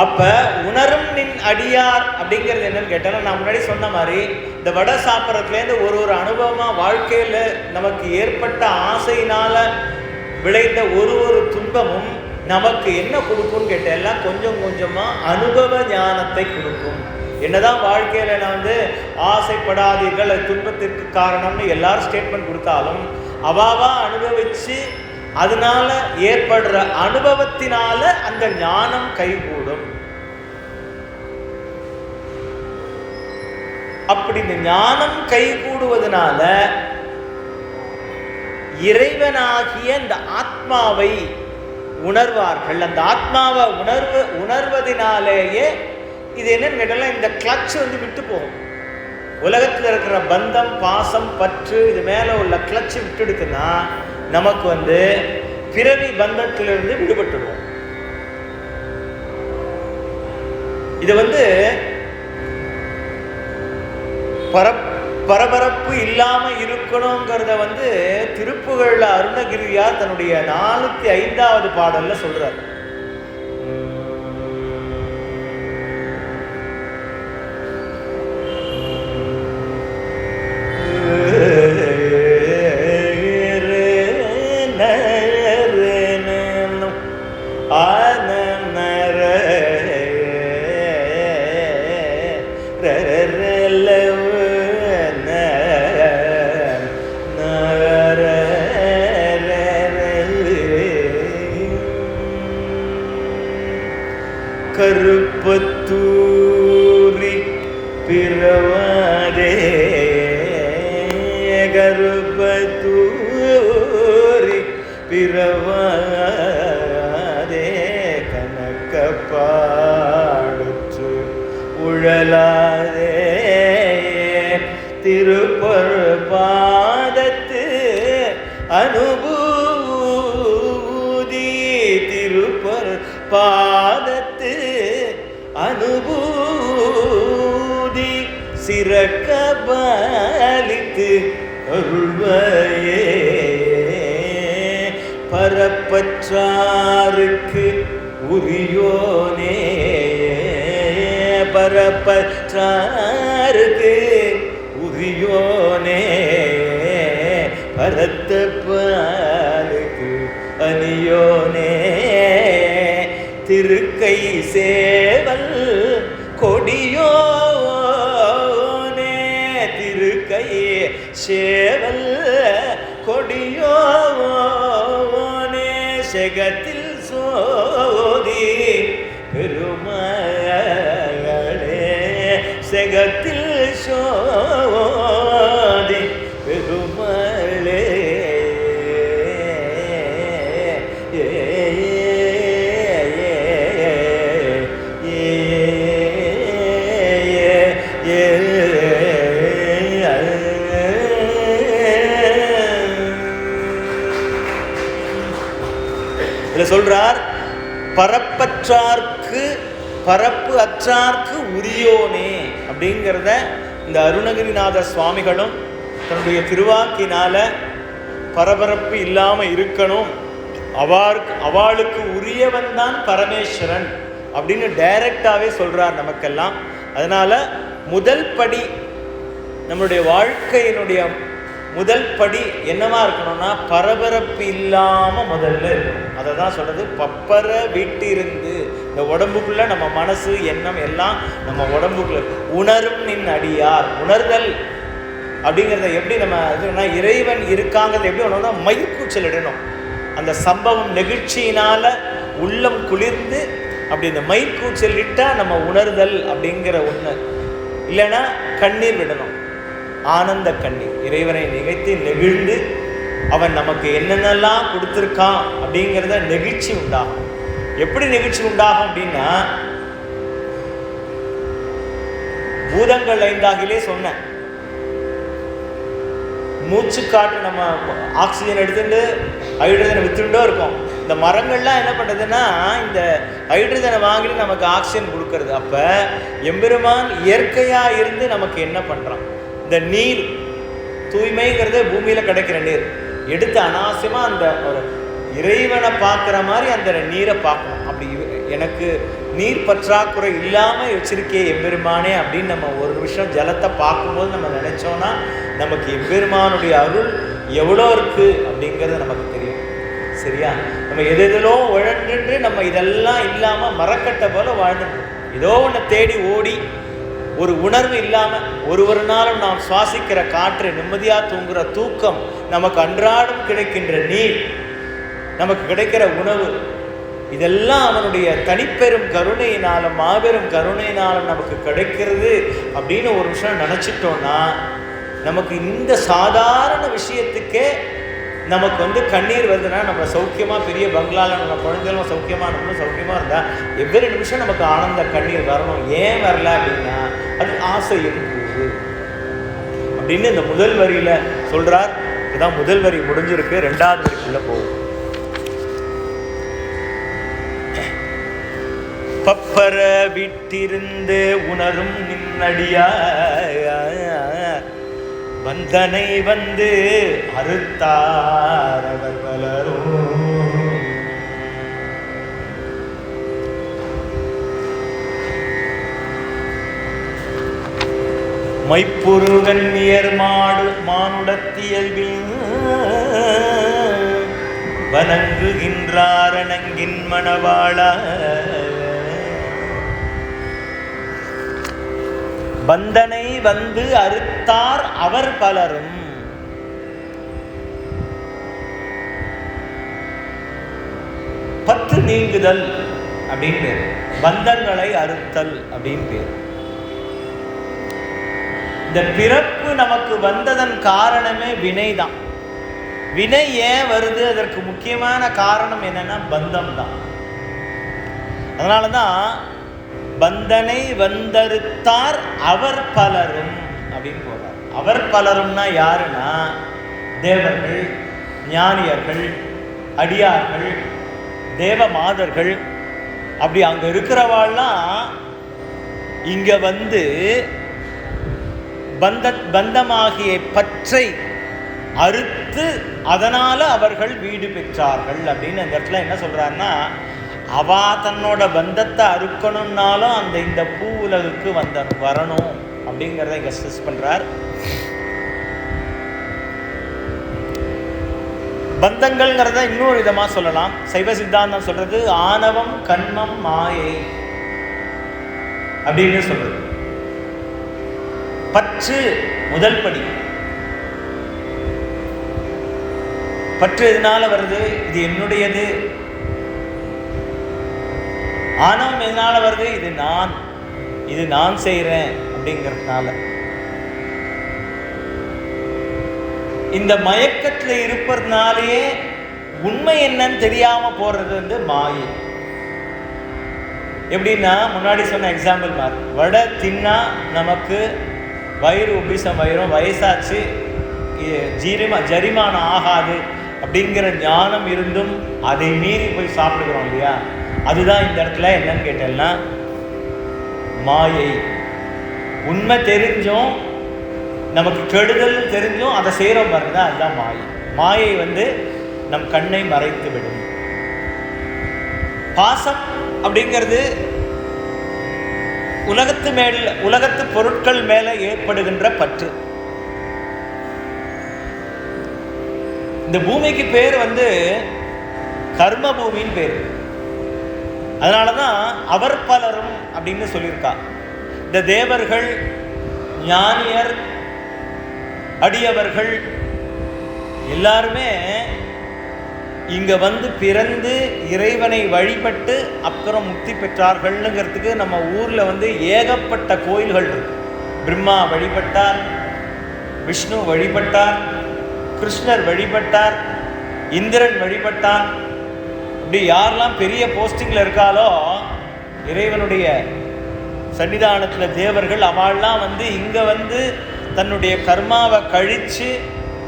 அப்ப உணரும் நின் அடியார் அப்படிங்கிறது என்னன்னு கேட்டாலும் நான் முன்னாடி சொன்ன மாதிரி இந்த வடை சாப்பிட்றதுலேருந்து ஒரு அனுபவமா வாழ்க்கையில நமக்கு ஏற்பட்ட ஆசையினால விளைந்த ஒரு துன்பமும் நமக்கு என்ன கொடுக்கும்னு கேட்டெல்லாம் கொஞ்சம் கொஞ்சமா அனுபவ ஞானத்தை கொடுக்கும். என்னதான் வாழ்க்கையில நான் ஆசைப்படாதீர்கள் அது துன்பத்திற்கு காரணம்னு எல்லாரும் ஸ்டேட்மெண்ட் கொடுத்தாலும் அவாவா அனுபவிச்சு அதனால ஏற்படுற அனுபவத்தினால அந்த ஞானம் கைகூடும். அப்படி இந்த ஞானம் கைகூடுவதனால இறைவனாகிய இந்த ஆத்மாவை உணர்வார்கள். அந்த ஆத்மாவை உணர்வதனாலேயே இது என்னன்னு கேட்டாலும் இந்த கிளட்ச் விட்டு போகும். உலகத்தில் இருக்கிற பந்தம் பாசம் பற்று இது மேல உள்ள கிளட்ச் விட்டுடுக்குன்னா நமக்கு பிறவி பந்தத்திலிருந்து விடுபட்டுடுவோம். இது பரபரப்பு இல்லாம இருக்கணுங்கிறத திருப்புகழ்ல அருணகிரியார் தன்னுடைய 405வது பாடல்ல சொல்றார். கருப்பத்தூரி பிறவாதே கருப்பத்தூரி பிறவாதே கணக்கப்பாடுற்று உழலாதே திருப்பொரு பாதத்து அனுபூதி பாதத்து அனுபூதி சிறக்க பாலித்து அருள்வையே பரப்பற்றாருக்கு உரியோனே பரப்பற்றாருக்கு உரியோனே பரத்த பாலுக்கு அணியோனே திருக்கை சேவல் கொடியோனே திருக்கை சேவல் கொடியோனே செகத்தில் சோதி பெருமகளே செகத்தில் சோதி பெருமளே சொல்றார் பரப்பற்றார்க்கு பரப்பு அற்றார்க்கு உரியோனே அப்படிங்கிறத இந்த அருணகிரிநாத சுவாமிகளும் தன்னுடைய திருவாக்கினால பரபரப்பு இல்லாம இருக்கணும், அவளுக்கு உரியவன் தான் பரமேஸ்வரன் அப்படின்னு டைரக்டாவே சொல்றார் நமக்கெல்லாம். அதனால முதல் படி நம்மளுடைய வாழ்க்கையினுடைய முதல் படி என்னவா இருக்கணும்னா பரபரப்பு இல்லாம முதல்ல இருக்கணும். அதை தான் சொல்றது பப்பர வீட்டிருந்து. இந்த உடம்புக்குள்ள நம்ம மனசு எண்ணம் எல்லாம் நம்ம உடம்புக்குள்ள உணரும் நின் அடியார். உணர்தல் அப்படிங்கிறத எப்படி நம்ம இறைவன் இருக்காங்கிறத எப்படி உணர்ந்தா மயிர்கூச்சல் இடணும். அந்த சம்பவம் நெகிழ்ச்சியினால உள்ளம் குளிர்ந்து அப்படி இந்த மயிர்கூச்சல் இட்டா நம்ம உணர்தல் அப்படிங்கிற ஒண்ணு. இல்லைன்னா கண்ணீர் விடணும், ஆனந்த கண்ணீர். இறைவனை நிகழ்த்தி நெகிழ்ந்து அவன் நமக்கு என்னென்னலாம் கொடுத்துருக்கான் அப்படிங்கிறத நெகிழ்ச்சி உண்டாகும். எப்படி நெகிழ்ச்சி உண்டாகும் அப்படின்னா பூதங்கள் ஐந்தாகிலே சொன்னேன். மூச்சு காற்று நம்ம ஆக்சிஜன் எடுத்துட்டு ஹைட்ரஜனை வித்துட்டோ இருக்கோம். இந்த மரங்கள்லாம் என்ன பண்ணுறதுன்னா இந்த ஹைட்ரஜனை வாங்கிட்டு நமக்கு ஆக்சிஜன் கொடுக்கறது. அப்போ எம்பெருமான் இயற்கையாக இருந்து நமக்கு என்ன பண்ணுறான்? இந்த நீர் தூய்மைங்கிறது பூமியில் கிடைக்கிற நீர் எடுத்து அனாவசியமாக அந்த ஒரு இறைவனை பார்க்குற மாதிரி அந்த நீரை பார்க்கணும். அப்படி எனக்கு நீர் பற்றாக்குறை இல்லாமல் வச்சிருக்கே எம்பெருமானே அப்படின்னு நம்ம ஒரு விஷயம் ஜலத்தை பார்க்கும்போது நம்ம நினச்சோன்னா நமக்கு எம்பெருமானுடைய அருள் எவ்வளோ இருக்குது அப்படிங்கிறது நமக்கு தெரியும். சரியா? நம்ம எதெதிலோ உழன்று நம்ம இதெல்லாம் இல்லாமல் மரக்கட்டை போல வாழ்ந்துட்டு ஏதோ ஒன்று தேடி ஓடி ஒரு உணர்வு இல்லாமல் ஒரு நாளும் நாம் சுவாசிக்கிற காற்று, நிம்மதியாக தூங்குகிற தூக்கம், நமக்கு அன்றாடம் கிடைக்கின்ற நீர், நமக்கு கிடைக்கிற உணவு, இதெல்லாம் அவனுடைய தனிப்பெரும் கருணையினாலும் மாபெரும் கருணையினாலும் நமக்கு கிடைக்கிறது அப்படின்னு ஒரு விஷயம் நினச்சிட்டோன்னா நமக்கு இந்த சாதாரண விஷயத்துக்கே நமக்கு கண்ணீர் வருதுன்னா நம்ம சௌக்கியமாக பெரிய பங்களாவில் நம்ம குழந்தைகளும் சௌக்கியமாக நம்மளும் சௌக்கியமாக இருந்தால் எவ்வளவு நிமிஷம் நமக்கு ஆனந்த கண்ணீர் வரணும். ஏன் வரல அப்படின்னா அது ஆசையின் கூறு அப்படின்னு இந்த முதல் வரியில் சொல்கிறார். இதுதான் முதல் வரி முடிஞ்சிருக்கு. ரெண்டாவது வரிக்குள்ளே போகும். பப்பர விட்டிருந்து உணரும் நின்னடியார் வந்தனை வந்து அறுத்தார் அவர் பலரும். மைப்புருகன் நியர் மானுடத்தியல்பில் வணங்குகின்றார் அணங்கின் மணவாளா. பந்தனை வந்து அறுத்தார் அவர் பலரும். பற்று நீங்குதல் அப்படின்னு பேர், பந்தங்களை அறுத்தல் அப்படின்னு பேர். இந்த பிறப்பு நமக்கு வந்ததன் காரணமே வினைதான். வினை ஏன் வருது? அதற்கு முக்கியமான காரணம் என்னன்னா பந்தம் தான். அதனாலதான் பந்தனை வந்தறுத்தார் அவர் பலரும் அப்படின்னு போறார். அவர் பலரும்னா யாருன்னா தேவர்கள், ஞானியர்கள், அடியார்கள், தேவ மாதர்கள், அப்படி அங்க இருக்கிறவாள்லாம் இங்க வந்து பந்தமாகிய பற்றை அறுத்து அதனால அவர்கள் வீடு பெற்றார்கள் அப்படின்னு அந்த இடத்துல என்ன சொல்றாருன்னா, அவா தன்னோட பந்தத்தை அறுக்கணும்னாலும் அந்த இந்த பூ உலகுக்கு வரணும் அப்படிங்கிறத இங்க ஸ்ட்ரெஸ் பண்றார். பந்தங்கள்ங்கிறத இன்னொரு விதமா சொல்லலாம். சைவ சித்தாந்தம் சொல்றது ஆணவம் கண்மம் மாயை அப்படின்னு சொல்றது. பற்று முதல் படி. பற்று எதனால வருது? இது என்னுடையது. ஆணவம் எதனால வருது? இது நான் செய்கிறேன் அப்படிங்கிறதுனால. இந்த மயக்கத்துல இருப்பதுனாலேயே உண்மை என்னன்னு தெரியாம போறது வந்து மாயை. எப்படின்னா, முன்னாடி சொன்ன எக்ஸாம்பிள் மாதிரி, வடை தின்னா நமக்கு வயிறு உபிசம் வயிறும், வயசாச்சு ஜரிமானம் ஆகாது அப்படிங்கிற ஞானம் இருந்தும் அதை மீறி போய் சாப்பிடுகிறோம் இல்லையா? அதுதான் இந்த இடத்துல என்னன்னு கேட்டேன்னா மாயை. உண்மை தெரிஞ்சும் நமக்கு கெடுதல் தெரிஞ்சும் அதை செய்கிறோம் பாருங்க, அதுதான் மாயை. மாயை வந்து நம் கண்ணை மறைத்து விடும். பாசம் அப்படிங்கிறது உலகத்து பொருட்கள் மேல ஏற்படுகின்ற பற்று. இந்த பூமிக்கு பேர் வந்து கர்ம பூமின்னு பேர். அதனாலதான் அவர் பலரும் அப்படின்னு சொல்லியிருக்கா. இந்த தேவர்கள், ஞானியர், அடியவர்கள் எல்லாருமே இங்க வந்து பிறந்து இறைவனை வழிபட்டு அப்புறம் முக்தி பெற்றார்கள்ங்கிறதுக்கு நம்ம ஊர்ல வந்து ஏகப்பட்ட கோயில்கள் இருக்கு. பிரம்மா வழிபட்டார், விஷ்ணு வழிபட்டார், கிருஷ்ணர் வழிபட்டார், இந்திரன் வழிபட்டார். இப்படி யாரெல்லாம் பெரிய போஸ்டிங்ல இருக்காலோ இறைவனுடைய சன்னிதானத்தில் தேவர்கள், அவள்லாம் வந்து இங்க வந்து தன்னுடைய கர்மாவை கழிச்சு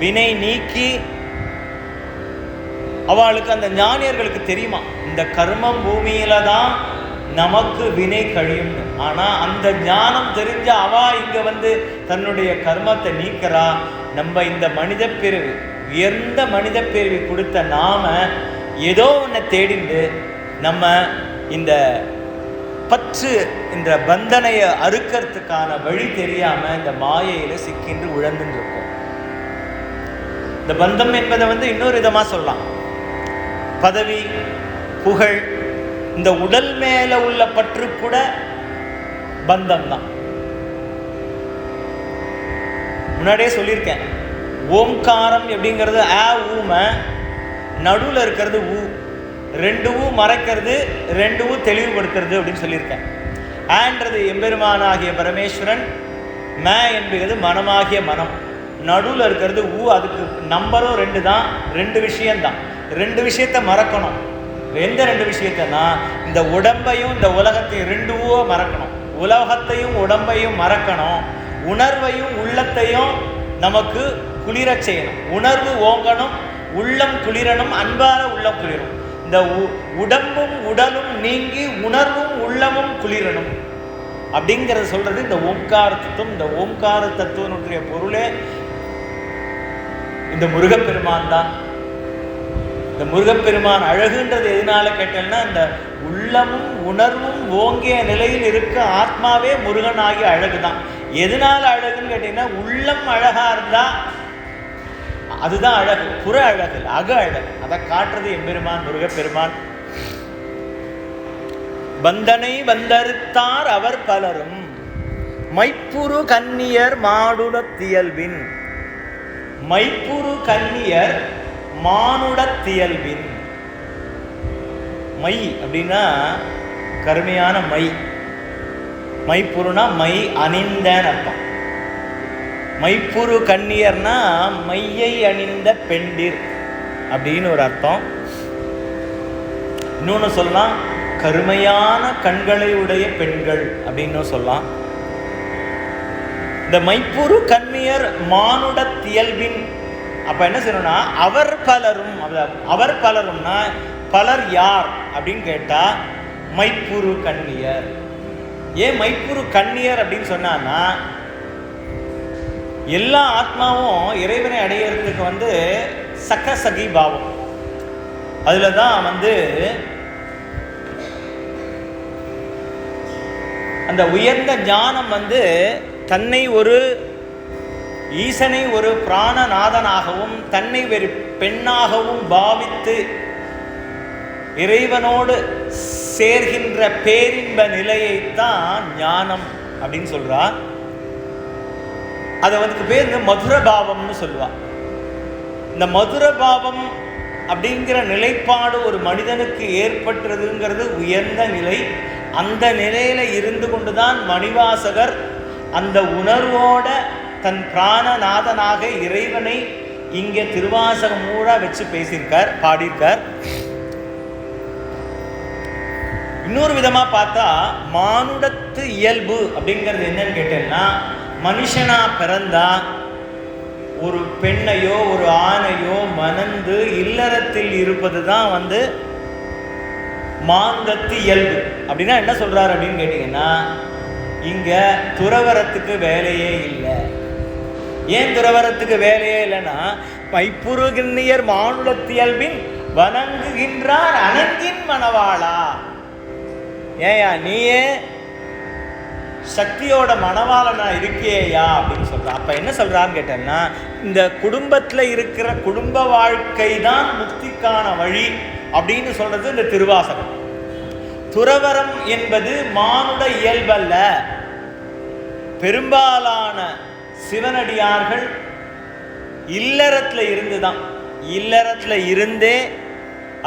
வினை நீக்கி, அவளுக்கு அந்த ஞானியர்களுக்கு தெரியுமா இந்த கர்மம் பூமியில தான் நமக்கு வினை கழியும். ஆனா அந்த ஞானம் தெரிஞ்ச அவா இங்க வந்து தன்னுடைய கர்மத்தை நீக்கிறா. நம்ம இந்த மனித பிறவி, உயர்ந்த மனித பிறவி கொடுத்த நாம ஏதோ ஒன்றை தேடிண்டு நம்ம இந்த பற்று, இந்த பந்தனையை அறுக்கிறதுக்கான வழி தெரியாம இந்த மாயையில சிக்கின்று உழந்துன்னு இருக்கோம். இந்த பந்தம் என்பதை வந்து இன்னொரு விதமா சொல்லலாம். பதவி, புகழ், இந்த உடல் மேல உள்ள பற்று கூட பந்தம் தான். முன்னாடியே சொல்லியிருக்கேன், ஓம்காரம் அப்படிங்கிறது ஊம, நடுவில் இருக்கிறது ஊ, ரெண்டு ஊ மறைக்கிறது, ரெண்டு ஊ தெளிவுபடுத்துறது அப்படின்னு சொல்லியிருக்கேன். ஆன்றது எம்பெருமானாகிய பரமேஸ்வரன், மே என்பது மனமாகிய மனம், நடுவில் இருக்கிறது ஊ. அதுக்கு நம்பரும் ரெண்டு தான், ரெண்டு விஷயம்தான். ரெண்டு விஷயத்தை மறக்கணும். எந்த ரெண்டு விஷயத்தைன்னா, இந்த உடம்பையும் இந்த உலகத்தையும், ரெண்டு ஊவை மறக்கணும். உலகத்தையும் உடம்பையும் மறக்கணும். உணர்வையும் உள்ளத்தையும் நமக்கு குளிர செய்யணும். உணர்வு ஓங்கணும், உள்ளம் குளிரணும், அன்பான உள்ளம் குளிரும். இந்த உடம்பும் உடலும் நீங்கி உணர்வும் உள்ளமும் குளிரணும் அப்படிங்கிறத சொல்றது இந்த ஓம்கார தத்துவம். இந்த ஓம்கார தத்துவனுடைய பொருளே இந்த முருகப்பெருமான் தான். இந்த முருகப்பெருமான் அழகுன்றது எதனால கேட்டேன்னா, இந்த உள்ளமும் உணர்வும் ஓங்கிய நிலையில் இருக்க ஆத்மாவே முருகன் ஆகிய அழகுதான். எதனால அழகுன்னு கேட்டீங்கன்னா, உள்ளம் அழகா இருந்தா அதுதான் அழகு, புற அழகு, அக அழகு. அதை காட்டுறது எம்பெருமான் முருகப்பெருமான். பந்தனை வந்தறுத்தார் அவர் பலரும், மைப்புரு கன்னியர் மானுடத்தியல்பின். மைப்புரு கன்னியர் மானுடத்தியல்பின். மை அப்படின்னா கருமையான மை. மைப்புருனா மை அணிந்தன்னு அர்த்தம். மைப்புரு கன்னியர்னா மையை அணிந்த பெண்டிர் அப்படின்னு ஒரு அர்த்தம். இன்னொன்று சொல்லலாம், கருமையான கண்களை உடைய பெண்கள் அப்படின்னு சொல்லலாம். இந்த மைப்புரு கன்னியர் மானுடத்தியல்பின். அப்ப என்ன செய்யணும்னா, அவர் பலரும். அவர் பலரும்னா பலர் யார் அப்படின்னு கேட்டா, மைப்புரு கண்ணியர். ஏன் மைப்புரு கண்ணியர் அப்படின்னு சொன்னான்னா, எல்லா ஆத்மாவும் இறைவனை அடையிறதுக்கு சகசகி பாவம். அதில் தான் அந்த உயர்ந்த ஞானம் தன்னை ஒரு ஈசனை ஒரு பிராணநாதனாகவும் தன்னை ஒரு பெண்ணாகவும் பாவித்து இறைவனோடு சேர்கின்ற பேரின்ப நிலையைத்தான் ஞானம் அப்படின்னு சொல்றா. அதை பேர் மதுர பாவம்னு சொல்லுவா. இந்த மதுர பாவம் அப்படிங்கிற நிலைப்பாடு ஒரு மனிதனுக்கு ஏற்பட்டுறதுங்கிறது உயர்ந்த நிலை. அந்த நிலையில இருந்து கொண்டுதான் மணிவாசகர் அந்த உணர்வோட தன் பிராணநாதனாக இறைவனை இங்கே திருவாசகம் மூடா வச்சு பேசியிருக்கார், பாடியிருக்கார். இன்னொரு விதமா பார்த்தா மானுடத்து இயல்பு அப்படிங்கிறது என்னன்னு கேட்டேன்னா, மனுஷனா பிறந்தா ஒரு பெண்ணையோ ஒரு ஆணையோ மணந்து இல்லறத்தில் இருப்பது தான் மானுடத்து இயல்பு. அப்படின்னா என்ன சொல்றாரு அப்படின்னு கேட்டீங்கன்னா, இங்க துறவரத்துக்கு வேலையே இல்லை. ஏன் துறவரத்துக்கு வேலையே இல்லைன்னா, மைப்புரு கண்ணியர் மானுடத்து இயல்பின் வணங்குகின்றார் அனங்கின் மணவாளா. ஏயா நீயே சக்தியோட மணவாளனா இருக்கியா அப்படின்னு சொல்றான். அப்ப என்ன சொல்றான்னு கேட்டேன்னா, இந்த குடும்பத்துல இருக்கிற குடும்ப வாழ்க்கை தான் முக்திக்கான வழி அப்படின்னு சொல்றது இந்த திருவாசகம். துறவரம் என்பது மானுட இயல்பல்ல. பெரும்பாலான சிவனடியார்கள் இல்லறத்துல இருந்துதான், இல்லறத்துல இருந்தே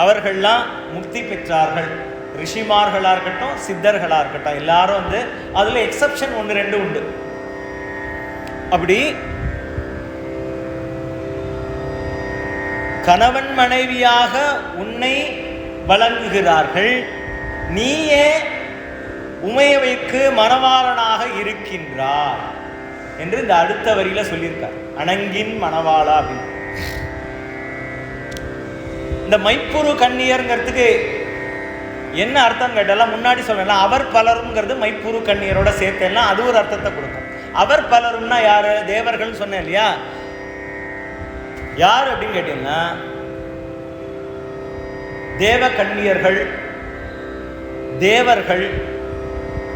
அவர்கள்லாம் முக்தி பெற்றார்கள். ரிஷிமார்களா இருக்கட்டும், சித்தர்களா இருக்கட்டும், எல்லாரும் அதுல எக்ஸப்ஷன் 1-2 உண்டு. அப்படி கணவன் மனைவியாக உன்னை வழங்குகிறார்கள், நீயே உமையவைக்கு மணவாளனாக இருக்கின்றார் என்று இந்த அடுத்த வரியில சொல்லியிருக்கார். அணங்கின் மணவாளா அப்படின்னு. இந்த மைப்புரு கண்ணியர்ங்கிறதுக்கு என்ன அர்த்தம் கேட்டாலும் முன்னாடி சொல்லலாம். அவர் பலருங்கிறது மைப்புரு கண்ணியரோட சேர்த்தெல்லாம் அது ஒரு அர்த்தத்தை கொடுக்கும். அவர் பலரும்னா யாரு? தேவர்கள் சொன்னேன் இல்லையா. யார் அப்படின்னு கேட்டீங்கன்னா, தேவ கண்ணியர்கள், தேவர்கள்,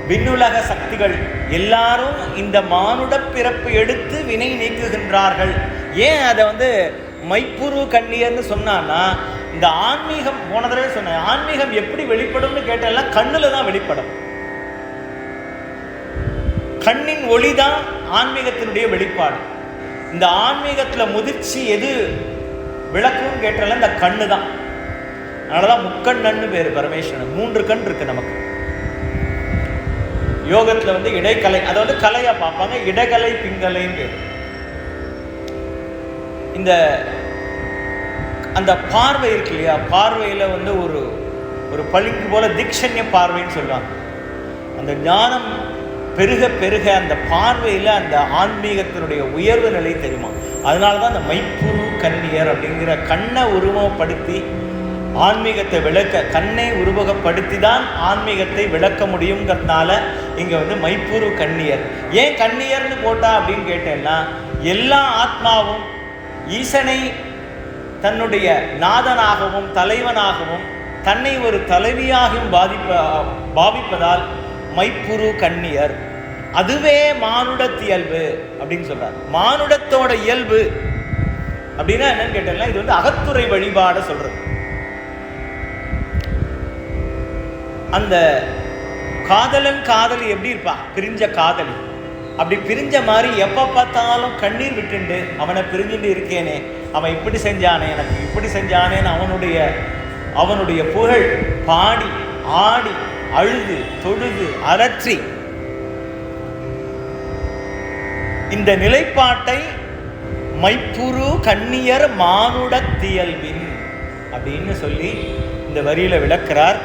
விண்ணுலக சக்திகள் எல்லாரும் இந்த மானுட பிறப்பு எடுத்து வினை நீக்குகின்றார்கள். ஏன் அதை மைப்புரு கண்ணியர்னு சொன்னான்னா, இந்த ஆன்மீகம் போன தடவை சொன்னேன், ஆன்மீகம் எப்படி வெளிப்படும்னு கேட்டெல்லாம் கண்ணுல தான் வெளிப்படும். கண்ணின் ஒளி தான் ஆன்மீகத்தினுடைய வெளிப்பாடு. இந்த ஆன்மீகத்துல முதிர்ச்சி எது விளக்கும்னு கேட்டால இந்த கண்ணு தான். அதனாலதான் முக்கண்ணன்னு பேரு பரமேஸ்வரன். 3 கண் இருக்கு நமக்கு. யோகத்துல இடைக்கலை, அதை கலையா பார்ப்பாங்க. இடகலை பிங்கலைன்னு பேரு. இந்த அந்த பார்வை இருக்கு இல்லையா, பார்வையில ஒரு பளிங்கு போல தீக்ஷண்ய பார்வைன்னு சொல்லுவாங்க. அந்த ஞானம் பெருக பெருக அந்த பார்வையில அந்த ஆன்மீகத்தினுடைய உயர்வு நிலை தெரியுமா. அதனாலதான் அந்த மைப்புரு கண்ணியர் அப்படிங்கிற கண்ணை உருவகப்படுத்தி ஆன்மீகத்தை விளக்க, கண்ணை உருவகப்படுத்தி தான் ஆன்மீகத்தை விளக்க முடியுங்கிறதுனால இங்க மைப்புரு கண்ணியர். ஏன் கண்ணியர்னு போட்டா அப்படின்னு கேட்டேன்னா, எல்லா ஆத்மாவும் ஈசனை தன்னுடைய நாதனாகவும் தலைவனாகவும் தன்னை ஒரு தலைவியாகவும் பாவிப்பதால் மைப்புரு கண்ணியர். அதுவே மானுடத்து இயல்பு அப்படின்னு சொல்றார். மானுடத்தோட இயல்பு அப்படின்னா என்னன்னு கேட்டீங்கன்னா, இது அகத்துறை வழிபாட சொல்றது. அந்த காதலன் காதலி எப்படி இருப்பா, பிரிஞ்ச காதலி. அப்படி பிரிஞ்ச மாதிரி எப்போ பார்த்தாலும் கண்ணீர் விட்டுண்டு அவனை பிரிஞ்சுட்டு இருக்கேனே, அவன் இப்படி செஞ்சானே, எனக்கு இப்படி செஞ்சானேன்னு அவனுடைய புகழ் பாடி ஆடி அழுது தொழுது அரற்றி இந்த நிலைப்பாட்டை மைப்புரு கண்ணியர் மானுடத்தியல்பின் அப்படின்னு சொல்லி இந்த வரியில விளக்கிறார்.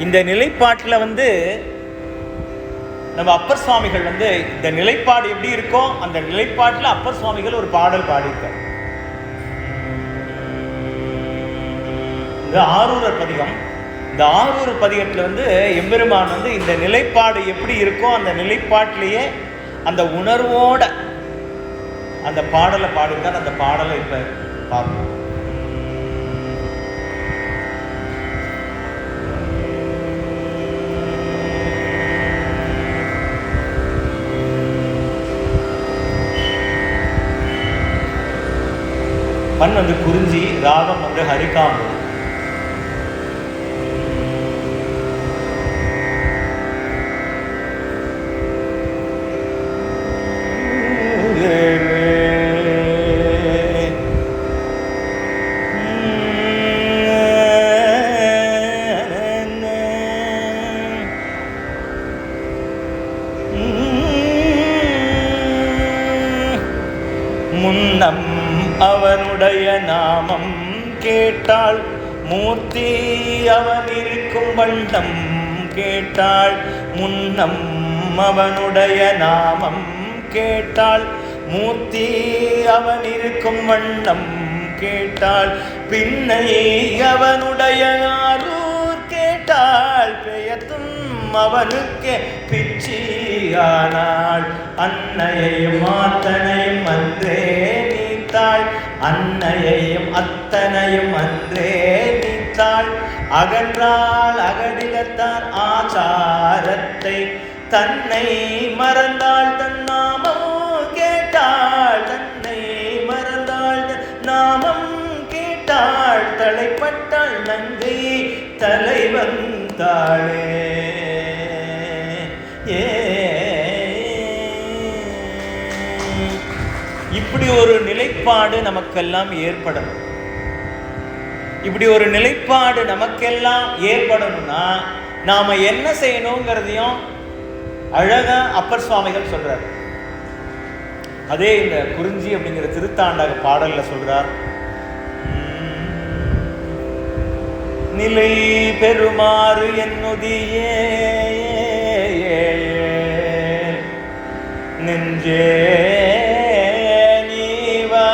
இந்த நிலைப்பாட்டில் நம்ம அப்பர் சுவாமிகள் இந்த நிலைப்பாடு எப்படி இருக்கோ அந்த நிலைப்பாட்டில் அப்பர் சுவாமிகள் ஒரு பாடல் பாடியிருக்கார். இந்த ஆரூரர் பதிகம். இந்த இந்த ஆரூர் பதிகத்தில் எம்பெருமான் இந்த நிலைப்பாடு எப்படி இருக்கோ அந்த நிலைப்பாட்டிலேயே அந்த உணர்வோட அந்த பாடலை பாடித்தான். அந்த பாடலை இப்ப பார்ப்போம். மண் குறிஞ்சி, ராகம் ஹரிகாம்பு. முன்னம் அவனுடைய நாமம் கேட்டாள் மூர்த்தி அவன் இருக்கும் வண்ணம் கேட்டாள். முன்னம் அவனுடைய நாமம் கேட்டாள் மூர்த்தி அவன் இருக்கும் வண்ணம் கேட்டாள். பின்னை அவனுடைய ஆரூர் கேட்டாள் பெயத்தும் அவனுக்கே பிச்சியானாள். அன்னையையும் அத்தனையும் அன்றே நீத்தாள். அன்னையையும் அத்தனையும் அன்றே நீத்தாள். அகன்றாள் அகடிலத்தார் ஆச்சாரத்தை தன்னை மறந்தாள். தன் நாமம் கேட்டாள் தன்னை மறந்தாள். நாமம் கேட்டாள் தலைப்பட்டாள் நங்கை தலை வந்தாளே. இப்படி ஒரு நிலைப்பாடு நமக்கெல்லாம் ஏற்படணும். இப்படி ஒரு நிலைப்பாடு நமக்கெல்லாம் ஏற்படணும்னா நாம என்ன செய்யணுங்கிறதையும் அழகா அப்பர் சுவாமிகள் சொல்றார். அதே இந்த குறிஞ்சி அப்படிங்கிற திருத்தாண்டக பாடல்ல சொல்றார். நிலை பெருமாறு என்னுதியே நெஞ்சே நீவா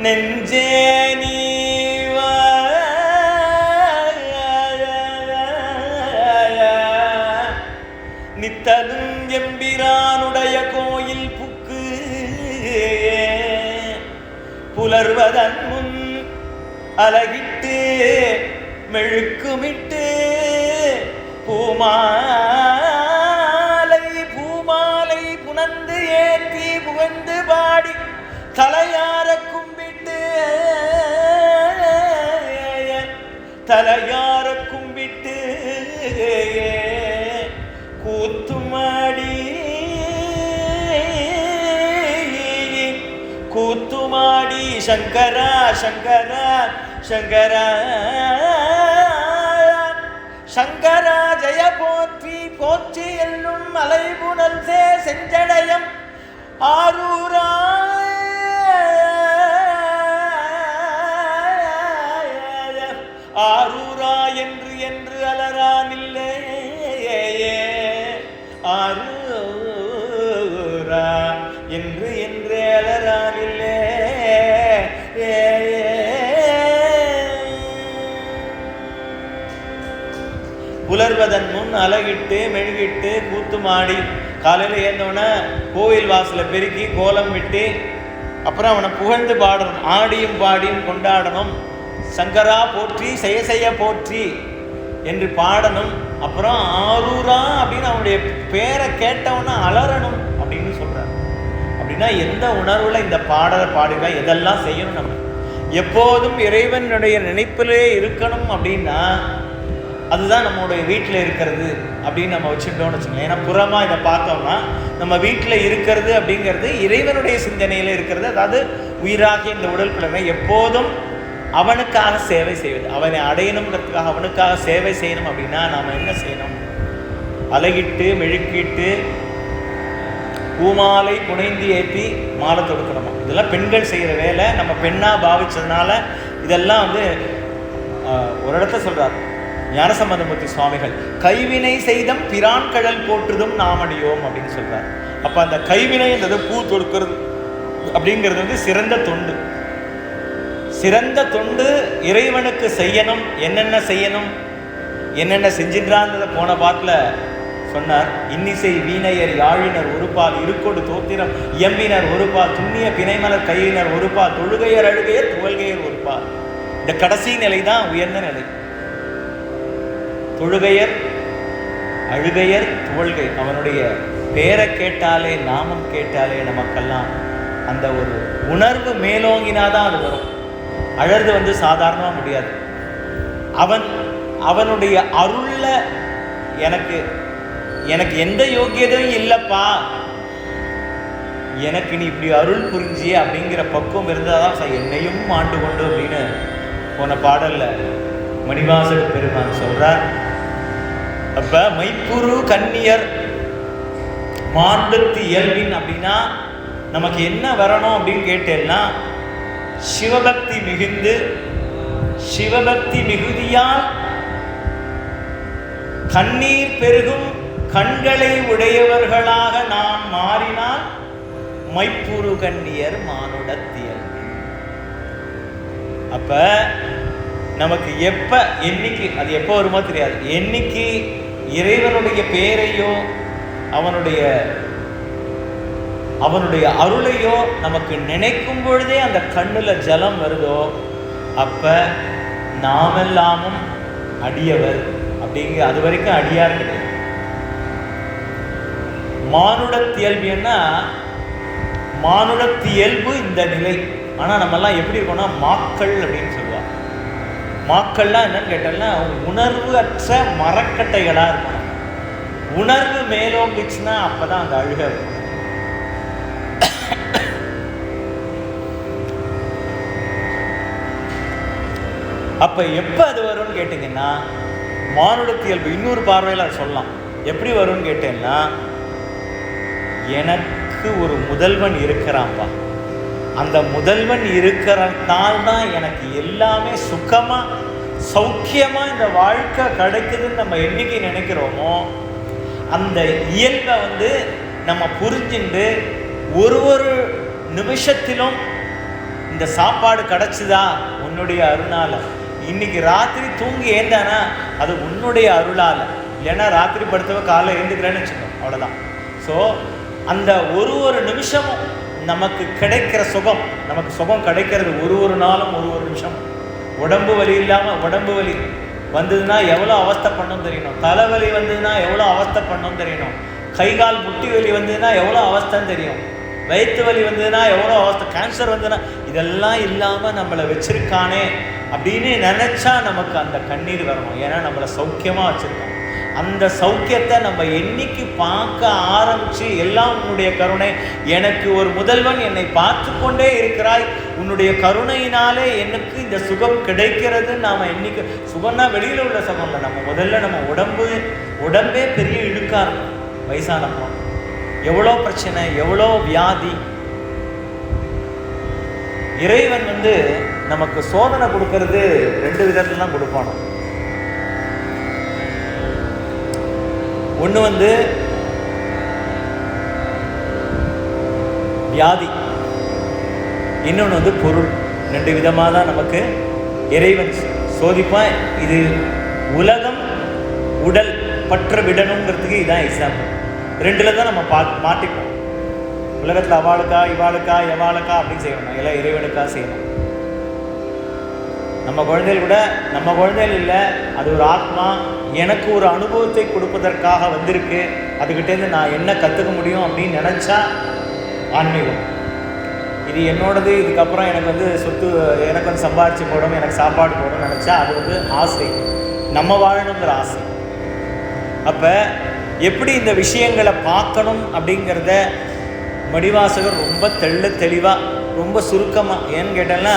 நெஞ்சே நீவா நித்தலும் எம்பிரானுடைய கோயில் புக்கு புலர்வதன் முன் அலகிட்டு மெழுக்குமிட்டு பூமாலை பூமாலை புனந்து ஏற்றி புகழ்ந்து பாடி தலையார கும்பிட்டு தலையார கும்பிட்டு கூத்துமாடி கூத்துமாடி சங்கரா சங்கரா சங்கரா சங்கரா ஜெய போற்றி போற்றி என்னும் மலைபுணல் சே செஞ்சடையம் ஆரூரா ஆரூரா என்று என்று அலரானில்லே ஆரூரா என்று என்று அலரானில்லே. புலர்வதன் முன் அலகிட்டு மெழுகிட்டு கூத்துமாடி காலையில் ஏந்தவன கோவில் வாசலை பெருக்கி கோலம் விட்டு அப்புறம் அவனை புகழ்ந்து பாடணும். ஆடியும் பாடியும் கொண்டாடணும். சங்கரா போற்றி செய்ய செய்ய போற்றி என்று பாடணும். அப்புறம் ஆரூரா அப்படின்னு அவனுடைய பேரை கேட்டவன அலறணும் அப்படின்னு சொல்றாரு. அப்படின்னா எந்த உணர்வுல இந்த பாடலை பாடுக எதெல்லாம் செய்யணும்? நம்ம எப்போதும் இறைவனுடைய நினைப்பிலே இருக்கணும். அப்படின்னா அதுதான் நம்மளுடைய வீட்டில் இருக்கிறது அப்படின்னு நம்ம வச்சுட்டோம்னு வச்சுக்கோங்க. ஏன்னா புறமா இதை பார்த்தோம்னா நம்ம வீட்டில் இருக்கிறது அப்படிங்கிறது இறைவனுடைய சிந்தனையில் இருக்கிறது. அதாவது உயிராகிய இந்த உடல் பிள்ளைமை எப்போதும் அவனுக்காக சேவை செய்வது, அவனை அடையணுங்கிறதுக்காக அவனுக்காக சேவை செய்யணும். அப்படின்னா நாம் என்ன செய்யணும்? அலகிட்டு மெழுக்கிட்டு பூமாலை புனைந்து ஏற்றி மாலை தொடுக்கணுமா. இதெல்லாம் பெண்கள் செய்கிற வேலை. நம்ம பெண்ணாக பாவிச்சதுனால இதெல்லாம் ஒரு இடத்த சொல்கிறார் ஞானசம்பந்தமூர்த்தி சுவாமிகள். கைவினை செய்தம் பிரான் கடல் போற்றுதும் நாமடியோம் அப்படின்னு சொல்றார். அப்ப அந்த கைவினை பூ தொடுக்கிறது அப்படிங்கிறது சிறந்த தொண்டு. சிறந்த தொண்டு இறைவனுக்கு செய்யணும். என்னென்ன செய்யணும், என்னென்ன செஞ்சின்றான்றத போன பாட்டில் சொன்னார். இன்னிசை வீணையர் யாழினர் ஒருபால், இருக்கொடு தோத்திரம் இயம்பினர் ஒருபால், துண்ணிய பிணைமலர் கையினர் ஒருபால், தொழுகையர் அழுகையர் துவல்கையர் ஒருபால். இந்த கடைசி நிலை தான் உயர்ந்த நிலை. தொழுகையர் அழுகையர் துவல்கை. அவனுடைய பேரை கேட்டாலே, நாமம் கேட்டாலே நமக்கெல்லாம் அந்த ஒரு உணர்வு மேலோங்கினாதான் அது வரும். அழறது சாதாரணமாக முடியாது. அவனுடைய அருள்ல எனக்கு எந்த யோகியதையும் இல்லைப்பா, எனக்கு நீ இப்படி அருள் புரிஞ்சி அப்படிங்கிற பக்குவம் இருந்தாதான் என்னையும் ஆண்டு கொண்டு அப்படின்னு போன பாடல்ல மணிவாசக பெருமான் சொல்றார். அப்ப மைப்புரு கன்னியர் மாண்டத்து இயல்பின் அப்படின்னா நமக்கு என்ன வரணும் அப்படின்னு கேட்டேன்னா, சிவபக்தி மிகுந்து சிவபக்தி மிகுதியால் கண்ணீர் பெருகும் கண்களை உடையவர்களாக நாம் மாறினால் மைப்புரு கண்ணியர் மானுடத்தியல். அப்ப நமக்கு என்னைக்கு அது எப்போ வருமோ தெரியாது. என்னைக்கு இறைவனுடைய பேரையோ அவனுடைய அருளையோ நமக்கு நினைக்கும் பொழுதே அந்த கண்ணுல ஜலம் வருதோ, அப்ப நாமெல்லாமும் அடியவர் அப்படிங்கிற, அது வரைக்கும் அடியார் கிடையாது. மானுடத்தியல்புன்னா மானுடத்தியல்பு இந்த நிலை. ஆனா நம்ம எல்லாம் எப்படி இருக்கோம்னா மாக்கள் அப்படின்னு சொல்லுவாங்க. மாக்கள்லாம் என்னன்னு கேட்டோம்னா உணர்வு அற்ற மரக்கட்டைகளா இருக்கணும். உணர்வு மேலோங்கிச்சுன்னா அப்பதான் அந்த அழுக இருக்கும். அப்ப எப்ப அது வரும்னு கேட்டீங்கன்னா, மானுடத்தியல்பு இன்னொரு பார்வையில் அது சொல்லலாம். எப்படி வரும்னு கேட்டேன்னா, எனக்கு ஒரு முதல்வன் இருக்கிறான்ப்பா, அந்த முதல்வன் இருக்கிறதால் தான் எனக்கு எல்லாமே சுகமா சௌக்கியமா இந்த வாழ்க்கை கிடைக்குதுன்னு நம்ம என்னைக்கு நினைக்கிறோமோ, அந்த இயல்பை நம்ம புரிஞ்சுட்டு ஒரு நிமிஷத்திலும் இந்த சாப்பாடு கிடைச்சுதா உன்னுடைய அருளால, இன்னைக்கு ராத்திரி தூங்கி ஏந்தானா அது உன்னுடைய அருளால, இல்லைன்னா ராத்திரி படுத்தவ காலைல எழுந்துக்கிறேன்னு வச்சுக்கோ, அவ்வளோதான். ஸோ அந்த ஒரு நிமிஷமும் நமக்கு கிடைக்கிற சுகம், நமக்கு சுகம் கிடைக்கிறது ஒரு நாளும் ஒரு நிமிஷம். உடம்பு வலி இல்லாமல், உடம்பு வலி வந்ததுன்னா எவ்வளோ அவஸ்தை பண்ணணும் தெரியணும், தலைவலி வந்ததுன்னா எவ்வளோ அவஸ்தை பண்ணணும் தெரியணும், கை கால் முட்டி வலி வந்ததுன்னா எவ்வளோ அவஸ்தைன்னு தெரியும், வயிற்று வலி வந்ததுன்னா எவ்வளோ அவஸ்தை, கேன்சர் வந்ததுன்னா இதெல்லாம் இல்லாமல் நம்மளை வச்சிருக்கானே அப்படின்னு நினச்சா நமக்கு அந்த கண்ணீர் வரணும். ஏன்னா நம்மளை சௌக்கியமாக வச்சுருக்கோம். அந்த சௌக்கியத்தை நம்ம என்னைக்கு பார்க்க ஆரம்பித்து, எல்லாம் உன்னுடைய கருணை, எனக்கு ஒரு முதல்வன் என்னை பார்த்து கொண்டே இருக்கிறாய், உன்னுடைய கருணையினாலே எனக்கு இந்த சுகம் கிடைக்கிறது. நாம் என்னைக்கு சுகம்னா வெளியில் உள்ள சுகம் இல்லை, நம்ம முதல்ல நம்ம உடம்பே பெரிய இழுக்காக இருக்கும். வயசானப்போ எவ்வளோ பிரச்சனை, எவ்வளோ வியாதி. இறைவன் நமக்கு சோதனை கொடுக்கறது 2 விதத்துல தான் கொடுப்பானோ. ஒன்று வியாதி, இன்னொன்று பொருள். 2 விதமாக தான் நமக்கு இறைவன் சோதிப்பான். இது உலகம் உடல் பற்ற விடணுங்கிறதுக்கு இதான் எக்ஸாம்பிள். 2ல் தான் நம்ம மாட்டிப்போம். உலகத்தில் அவாளுக்கா இவாளுக்கா எவாளுக்கா அப்படின்னு செய்யணும், எல்லாம் இறைவனுக்கா செய்யணும். நம்ம குழந்தைகள் கூட நம்ம குழந்தைகள் இல்லை, அது ஒரு ஆத்மா எனக்கு ஒரு அனுபவத்தை கொடுப்பதற்காக வந்திருக்கு, அதுக்கிட்டேருந்து நான் என்ன கற்றுக்க முடியும் அப்படின்னு நினச்சா ஆன்மீகம். இது என்னோடது, இதுக்கப்புறம் எனக்கு சொத்து, எனக்கு சம்பாரிச்சு போடணும், எனக்கு சாப்பாடு போடணும்னு நினச்சா அது ஆசை, நம்ம வாழணுங்கிற ஆசை. அப்போ எப்படி இந்த விஷயங்களை பார்க்கணும் அப்படிங்கிறத மணிவாசகர் ரொம்ப தெளிவாக ரொம்ப சுருக்கமாக, ஏன்னு கேட்டேன்னா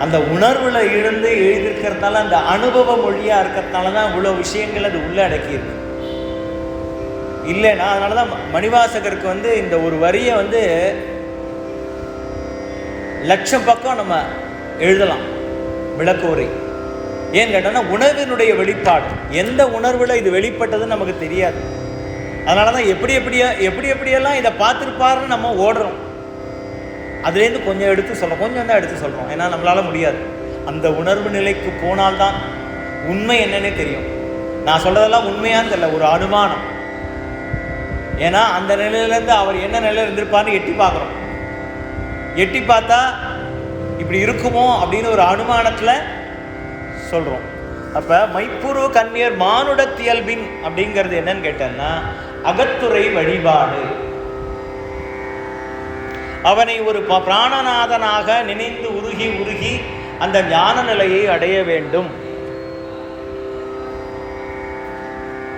அந்த உணர்வில் இருந்து எழுதியிருக்கிறதுனால, அந்த அனுபவ மொழியாக இருக்கிறதுனால தான் இவ்வளோ விஷயங்கள் அது உள்ளே அடக்கியிருக்கு. இல்லைன்னா அதனால தான் மணிவாசகருக்கு இந்த ஒரு வரியை 1,00,000 பக்கம் நம்ம எழுதலாம் விளக்குரை. ஏன்னு கேட்டோம்னா உணர்வினுடைய வெளிப்பாடு, எந்த உணர்வில் இது வெளிப்பட்டதுன்னு நமக்கு தெரியாது. அதனால தான் எப்படியெல்லாம் இதை பார்த்துருப்பாருன்னு நம்ம ஓடுறோம். அதுலேருந்து கொஞ்சம் எடுத்து சொல்கிறோம், கொஞ்சம் தான் எடுத்து சொல்கிறோம். ஏன்னா நம்மளால் முடியாது. அந்த உணர்வு நிலைக்கு போனால்தான் உண்மை என்னன்னே தெரியும். நான் சொல்கிறதெல்லாம் உண்மையான்னு தெரியல, ஒரு அனுமானம். ஏன்னா அந்த நிலையிலேருந்து அவர் என்ன நிலையில் இருந்திருப்பார்னு எட்டி பார்க்குறோம். எட்டி பார்த்தா இப்படி இருக்குமோ அப்படின்னு ஒரு அனுமானத்தில் சொல்கிறோம். அப்போ மைப்புரு கன்னியர் மானுடத்தியல்பின் அப்படிங்கிறது என்னன்னு கேட்டேன்னா அகத்துறை வழிபாடு. அவனை ஒரு பிராணநாதனாக நினைந்து உருகி உருகி அந்த ஞான நிலையை அடைய வேண்டும்.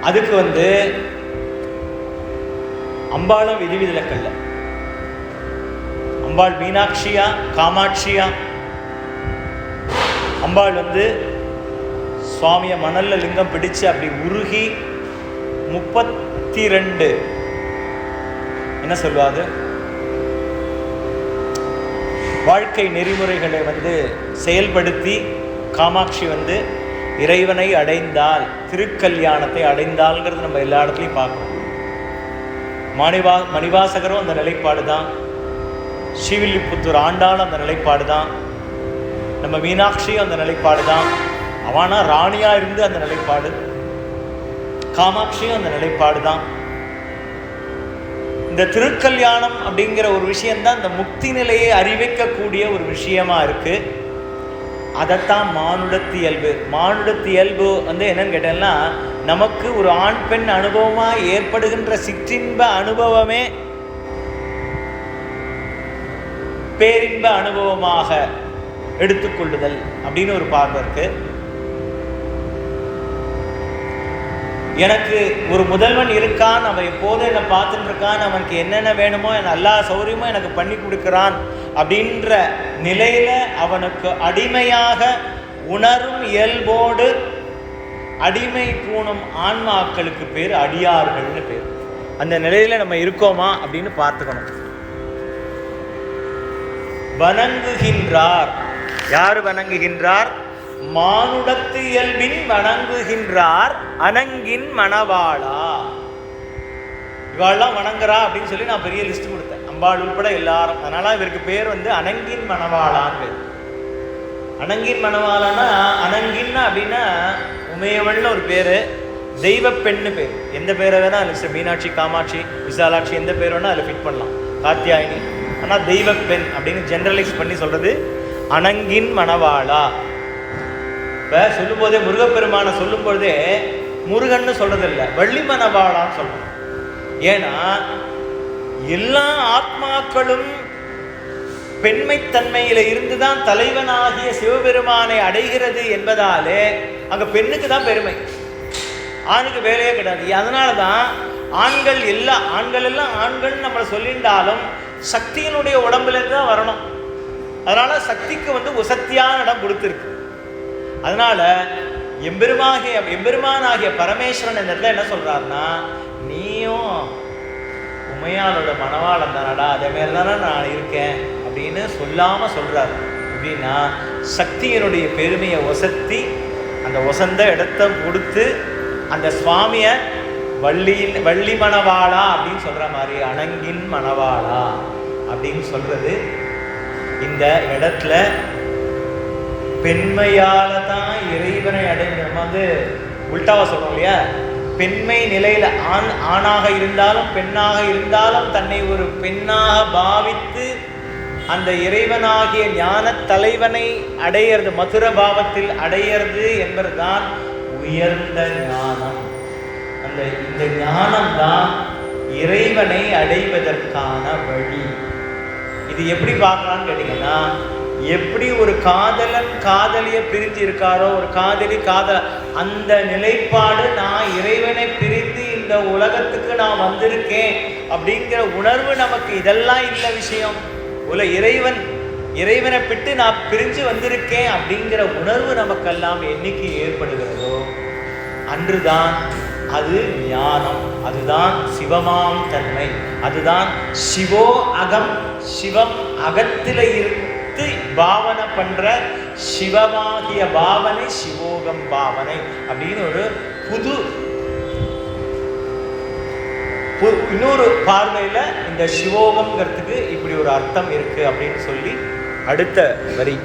அதுக்கு அம்பாளும் விதிவிலக்கல்ல. அம்பாள் மீனாட்சியா காமாட்சியா? அம்பாள் சுவாமியை மணல்ல லிங்கம் பிடிச்சு அப்படி உருகி 32 என்ன சொல்வாது வாழ்க்கை நெறிமுறைகளை செயல்படுத்தி காமாட்சி இறைவனை அடைந்தால், திருக்கல்யாணத்தை அடைந்தால்ங்கிறது நம்ம எல்லா இடத்துலையும் பார்க்கணும். மணிவாசகரும் அந்த நிலைப்பாடு தான், ஸ்ரீவில்லிபுத்தூர் ஆண்டாலும் அந்த நிலைப்பாடு தான், நம்ம மீனாட்சியும் அந்த நிலைப்பாடு தான். அவனா ராணியா இருந்து அந்த நிலைப்பாடு, காமாட்சியும் அந்த நிலைப்பாடு தான். இந்த திருக்கல்யாணம் அப்படிங்கிற ஒரு விஷயம்தான் இந்த முக்தி நிலையை அறிவிக்கக்கூடிய ஒரு விஷயமா இருக்கு. அதைத்தான் மானுடத்தியல்பு. மானுடத்தியல்பு என்னன்னு கேட்டேன்னா, நமக்கு ஒரு ஆண் பெண் அனுபவமாக ஏற்படுகின்ற சிற்றின்ப அனுபவமே பேரின்ப அனுபவமாக எடுத்துக்கொள்ளுதல் அப்படின்னு ஒரு பார்வை இருக்கு. எனக்கு ஒரு முதல்வன் இருக்கான், அவன் எப்போதும் என்னை பார்த்துட்டு இருக்கான், அவனுக்கு என்னென்ன வேணுமோ எல்லா சௌகரியமும் எனக்கு பண்ணி கொடுக்குறான் அப்படின்ற நிலையில அவனுக்கு அடிமையாக உணரும் இயல்போடு அடிமை பூணும் ஆன்மாக்களுக்கு பேர் அடியார்கள்னு பேர். அந்த நிலையில நம்ம இருக்கோமா அப்படின்னு பார்த்துக்கணும். வணங்குகின்றார். யார் வணங்குகின்றார்? மானுடத்து இயல்பின் வணங்குகின்றார் அனங்கின் மணவாளா. இவாள்லாம் வணங்குறா அப்படின்னு சொல்லி நான் பெரிய லிஸ்ட் கொடுத்தேன், அம்பாள் உட்பட எல்லாரும். அதனால இவருக்கு பேர் அனங்கின் மணவாளான்னு பேர். அனங்கின் மணவாளானா, அனங்கின்னா அப்படின்னா உமையவள்னு ஒரு பேரு, தெய்வ பெண்ணு பேர். எந்த பேரை வேணா அதில் மீனாட்சி, காமாட்சி, விசாலாட்சி எந்த பேர் வேணா அதில் ஃபிட் பண்ணலாம், காத்தியாயினி. ஆனால் தெய்வ பெண் அப்படின்னு ஜென்ரலைஸ் பண்ணி சொல்றது அனங்கின் மணவாளா. இப்போ சொல்லும் போதே முருகப்பெருமானை சொல்லும் பொழுதே முருகன்னு சொல்றதில்லை, வள்ளி மணவாளான்னு சொல்லணும். ஏன்னா எல்லா ஆத்மாக்களும் பெண்மைத்தன்மையில இருந்துதான் தலைவனாகிய சிவபெருமானை அடைகிறது என்பதாலே அங்க பெண்ணுக்கு தான் பெருமை, ஆணுக்கு வேலையே கிடையாது. அதனாலதான் ஆண்கள் எல்லாம் ஆண்கள் நம்மளை சொல்லிட்டாலும் சக்தியினுடைய உடம்புல இருந்து தான் வரணும். அதனால சக்திக்கு உசத்தியான இடம் கொடுத்துருக்கு. அதனால எம்பெருமானாகிய பரமேஸ்வரன் இந்த இடத்துல என்ன சொல்றாருன்னா, நீயும் உமையாளோட மணவாளன் தானடா, அதே மாதிரி தானே நான் இருக்கேன் அப்படின்னு சொல்லாம சொல்றாரு. அப்படின்னா சக்தியினுடைய பெருமையை ஒசத்தி அந்த ஒசந்த இடத்த கொடுத்து அந்த சுவாமிய வள்ளி மணவாளா அப்படின்னு சொல்ற மாதிரி அனங்கின் மணவாளா அப்படின்னு சொல்றது. இந்த இடத்துல பெண்மையால தான் இறைவனை அடைந்து நம்ம உல்டாவா சொல்றோம் இல்லையா, பெண்மை நிலையில ஆணாக இருந்தாலும் பெண்ணாக இருந்தாலும் தன்னை ஒரு பெண்ணாக பாவித்து அந்த இறைவனாகிய ஞான தலைவனை அடையிறது, மதுர பாவத்தில் அடையிறது என்பதுதான் உயர்ந்த ஞானம். இந்த ஞானம் தான் இறைவனை அடைவதற்கான வழி. இது எப்படி பார்க்கலான்னு கேட்டீங்கன்னா, எப்படி ஒரு காதலன் காதலிய பிரிஞ்சு இருக்காரோ, ஒரு காதலி அந்த நிலைப்பாடு, நான் இறைவனை பிரிந்து இந்த உலகத்துக்கு நான் வந்திருக்கேன் அப்படிங்கிற உணர்வு நமக்கு இதெல்லாம் இல்லை விஷயம். இறைவனை விட்டு நான் பிரிஞ்சு வந்திருக்கேன் அப்படிங்கிற உணர்வு நமக்கெல்லாம் என்னைக்கு ஏற்படுகிறதோ அன்றுதான் அது ஞானம், அதுதான் சிவமாம் தன்மை, அதுதான் சிவோ அகம், சிவம் அகத்தில இருந்து பாவனை பண்ற சிவமாகிய பாவனை, சிவோகம் பாவனை அப்படின்னு ஒரு புது இன்னொரு பார்வையில் இந்த சிவோகம்ங்கிறதுக்கு இப்படி ஒரு அர்த்தம் இருக்கு அப்படின்னு சொல்லி அடுத்த வரி.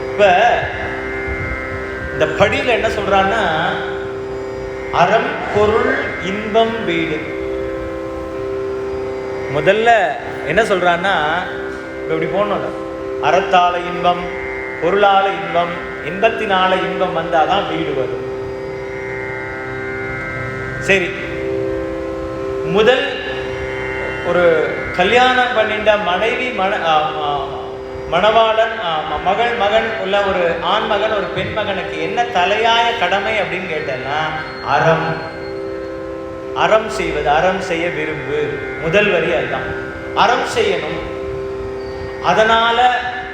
இப்ப இந்த படியில் என்ன சொல்றான்னா, அறம் பொருள் இன்பம் வீடு. முதல்ல என்ன சொல்றான்னா, இப்படி போனோம், அறத்தால இன்பம், பொருளால இன்பம், இன்பத்தினால இன்பம் வந்தாதான் வீடு வரும். சரி, முதல் ஒரு கல்யாணம் பண்ணிட்ட மனைவி மணவாளன் மகன் உள்ள ஒரு ஆண் மகன் ஒரு பெண் மகனுக்கு என்ன தலையாய கடமை அப்படின்னு கேட்டேன்னா, அறம் செய்வது, அறம் செய்ய விரும்பு. முதல் வரி அதுதான், அறம் செய்யணும், அதனால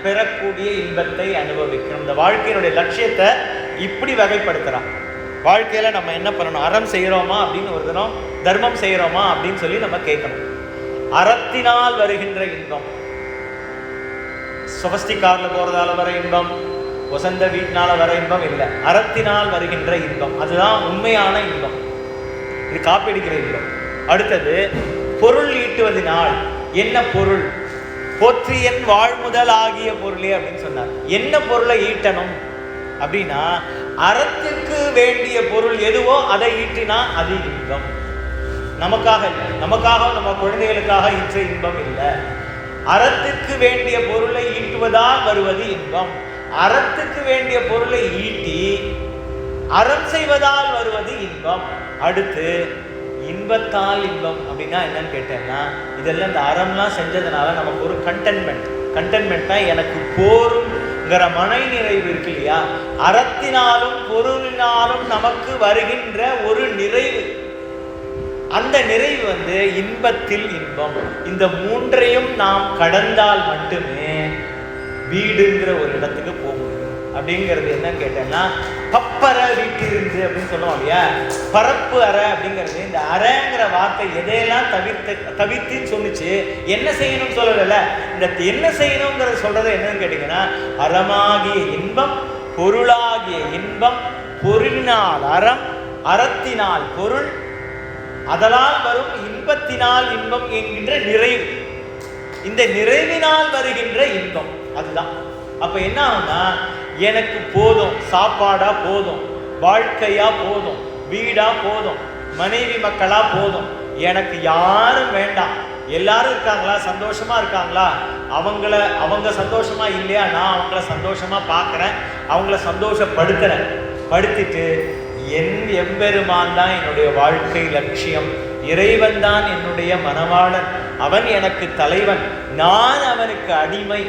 பெறக்கூடிய இன்பத்தை அனுபவிக்கணும். இந்த வாழ்க்கையினுடைய லட்சியத்தை இப்படி வகைப்படுத்துறான். வாழ்க்கையில நம்ம என்ன பண்ணணும், அறம் செய்யறோமா அப்படின்னு ஒரு தினம், தர்மம் செய்யறோமா அப்படின்னு சொல்லி நம்ம கேட்கணும். அறத்தினால் வருகின்ற இன்பம், சொபஸ்டி கார்ல போறதால வர இன்பம், வசந்த வீட்டினால வர இன்பம் இல்லை, அறத்தினால் வருகின்ற இன்பம், அதுதான் உண்மையான இன்பம். இது காப்பீடுகிற இன்பம். அடுத்தது பொருள் ஈட்டுவதனால். என்ன பொருள்? போற்றியன் வாழ்முதல் ஆகிய பொருளே அப்படின்னு சொன்னார். என்ன பொருளை ஈட்டணும் அப்படின்னா, அறத்துக்கு வேண்டிய பொருள் எதுவோ அதை ஈட்டினா அது இன்பம். நமக்காக இல்லை, நமக்காக நம்ம குழந்தைகளுக்காக ஈற்ற இன்பம் இல்லை. அறத்துக்கு வேண்டிய பொருளை ஈட்டுவதால் வருவது இன்பம். அறத்துக்கு வேண்டிய பொருளை ஈட்டி அறம் செய்வதால் வருவது இன்பம். அடுத்து இன்பத்தால் இன்பம் அப்படின்னா என்னன்னு கேட்டேன்னா, இதெல்லாம் இந்த அறம்லாம் செஞ்சதுனால நமக்கு ஒரு கண்டென்மெண்ட்னா எனக்கு போருங்கிற மனை நிறைவு இருக்கு இல்லையா, அறத்தினாலும் பொருளினாலும் நமக்கு வருகின்ற ஒரு நிறைவு. அந்த நிறைவு இன்பத்தில் இன்பம். இந்த மூன்றையும் நாம் கடந்தால் மட்டுமே வீடுங்கிற ஒரு இடத்துக்கு போக முடியும். அப்படிங்கிறது என்னன்னு கேட்டேன்னா, பப்பற வீட்டிலிருந்து அப்படின்னு சொல்லுவோம் இல்லையா, பரப்பு அறை அப்படிங்கிறது. இந்த அறைங்கிற வார்த்தை எதையெல்லாம் தவிர்த்துன்னு சொன்னிச்சு, என்ன செய்யணும்னு சொல்லல. இந்த என்ன செய்யணுங்கிறத சொல்றது என்னன்னு கேட்டீங்கன்னா, அறமாகிய இன்பம், பொருளாகிய இன்பம், பொருளினால் அறம், அறத்தினால் பொருள், அதனால் வரும் இன்பத்தினால் இன்பம் என்கின்ற நிறைவு. இந்த நிறைவினால் வருகின்ற இன்பம் அதுதான். அப்ப என்ன ஆகும்னா, எனக்கு போதும், சாப்பாடா போதும், வாழ்க்கையா போதும், வீடா போதும், மனைவி மக்களா போதும், எனக்கு யாரும் வேண்டாம். எல்லாரும் இருக்காங்களா, சந்தோஷமா இருக்காங்களா, அவங்க சந்தோஷமா இல்லையா, நான் அவங்கள சந்தோஷமா பார்க்குறேன், அவங்கள சந்தோஷப்படுத்துறேன். படுத்திட்டு என் எம்பெருமான் தான் என்னுடைய வாழ்க்கை லட்சியம், இறைவன் தான் என்னுடைய மணவாளன், அவன் எனக்கு தலைவன், நான் அவனுக்கு அடிமை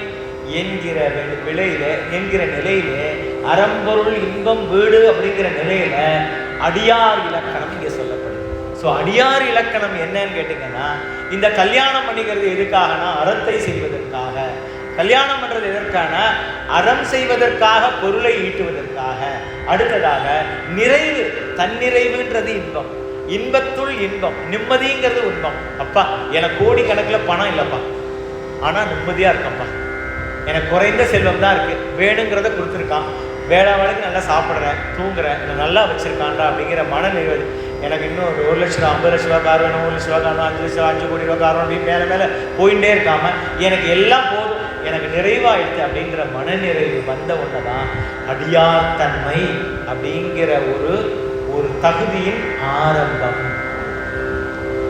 என்கிற நிலையிலே அறம்பொருள் இன்பம் வீடு அப்படிங்கிற நிலையில அடியார் இலக்கணம் இங்கே சொல்லப்படுது. ஸோ அடியார் இலக்கணம் என்னன்னு கேட்டீங்கன்னா, இந்த கல்யாணம் பண்ணிக்கிறது எதுக்காகனா அறத்தை செய்வதற்காக. கல்யாணம் பண்றது எதற்கான? அறம் செய்வதற்காக, பொருளை ஈட்டுவதற்காக. அடுத்ததாக நிறைவு, தன்னிறைவுன்றது இன்பம், இன்பத்துள் இன்பம், நிம்மதிங்கிறது இன்பம். அப்பா எனக்கு கோடி கணக்கில் பணம் இல்லைப்பா, ஆனால் நிம்மதியாக இருக்கப்பா, எனக்கு குறைந்த செல்வம் தான் இருக்குது, வேணுங்கிறத கொடுத்துருக்கான், வேலை வேலைக்கு நல்லா சாப்பிட்றேன், தூங்குறேன், என்னை நல்லா வச்சுருக்கான்டா அப்படிங்கிற மன நிறைவு. எனக்கு இன்னும் ஒரு 1 லட்ச ரூபா, 50 லட்ச ரூபா கார் வேணும், 1 லட்ச ரூபா காரணம், 5 லட்ச ரூபா, 5 கோடி ரூபா காரணம் அப்படின்னு மேலே மேலே போயிட்டே இருக்காமல் எனக்கு எல்லாம் போதும், எனக்கு நிறைவாயிடுது அப்படிங்கிற மனநிறைவு வந்த ஒன்று தான் அடியார் தன்மை அப்படிங்கிற ஒரு தகுதியின் ஆரம்பம்.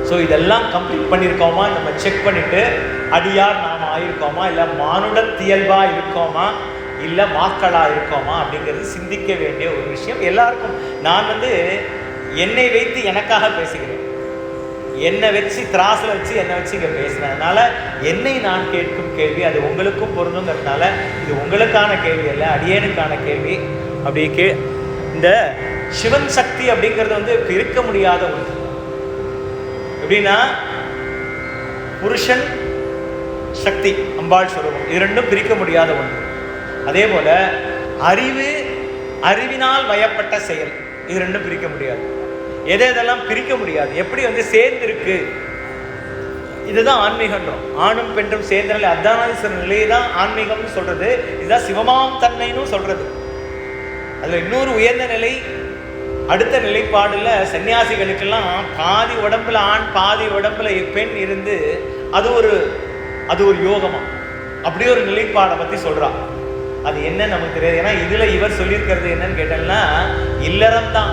ஸோ இதெல்லாம் கம்ப்ளீட் பண்ணியிருக்கோமா நம்ம செக் பண்ணிட்டு, அடியார் நாம் ஆயிருக்கோமா, இல்லை மானுடத்தியல்பா இருக்கோமா, இல்லை மாக்களா இருக்கோமா அப்படிங்கிறது சிந்திக்க வேண்டிய ஒரு விஷயம் எல்லாருக்கும். நான் என்னை வைத்து எனக்காக பேசுகிறேன், என்னை வச்சு திராசில் வச்சு என்னை வச்சு இங்கே பேசுகிறேன். அதனால் என்னை நான் கேட்கும் கேள்வி அது உங்களுக்கும் பொருந்துங்கிறதுனால இது உங்களுக்கான கேள்வி அல்ல, அடியேனுக்கான கேள்வி. அப்படி இந்த சிவன் சக்தி அப்படிங்கிறது இருக்க முடியாத ஒன்று. எப்படின்னா, புருஷன் சக்தி, அம்பாள் ஸ்வரூபம், இது ரெண்டும் பிரிக்க முடியாத ஒன்று. அதே போல அறிவினால் வயப்பட்ட செயல், இது ரெண்டும் பிரிக்க முடியாது. எதெல்லாம் பிரிக்க முடியாது, எப்படி சேர்ந்திருக்கு, இதுதான் ஆன்மீகன்றோம். ஆணும் பெண்ணும் சேர்ந்த நிலை, அர்த்தநாரீஸ்வரர் நிலையை தான் ஆன்மீகம்னு சொல்றது. இதுதான் சிவமாம் தன்மைன்னு சொல்றது. அதுல இன்னொரு உயர்ந்த நிலை அடுத்த நிலைப்பாடுல சன்னியாசிகளுக்கெல்லாம் பாதி உடம்புல ஆண் பாதி உடம்புல பெண் இருந்து அது ஒரு யோகமா, அப்படியே ஒரு நிலைப்பாடை பத்தி சொல்றான். அது என்ன நமக்கு தெரியாது. ஏன்னா இதுல இவர் சொல்லியிருக்கிறது என்னன்னு கேட்டோம்னா, இல்லறம் தான்,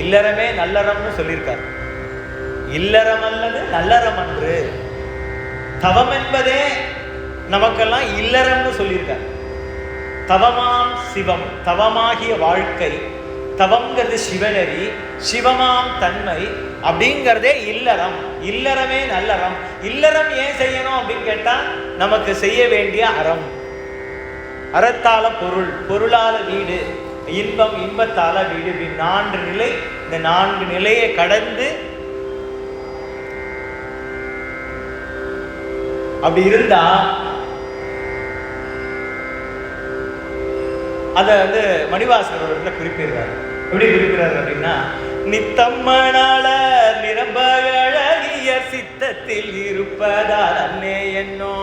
இல்லறமே நல்லறம்னு சொல்லியிருக்காரு. இல்லறம் அல்லது நல்லறம் அன்று, தவம் என்பதே நமக்கெல்லாம் இல்லறம்னு சொல்லியிருக்கார். தவமாம் சிவம், தவமாகிய வாழ்க்கை, தவம்ங்கிறது சிவநெறி, சிவமாம் தன்மை அப்படிங்கிறதே இல்லறம். இல்லறமே நல்லறம். இல்லறம் ஏன் செய்யணும் அப்படின்னு கேட்டா, நமக்கு செய்ய வேண்டிய அறம். அறத்தால பொருள், பொருளால வீடு, இன்பம், இன்பத்தால வீடு, 4 நிலை. இந்த 4 நிலையை கடந்து அப்படி இருந்தா அத வந்து மணிவாசகர் இடத்துல குறிப்பிடுறாரு. எப்படி குறிப்பிடுறாரு அப்படின்னா, நித்தம்மனால நிரம்ப அழகிய சித்தத்தில் இருப்பதால் அன்னே என்னோ,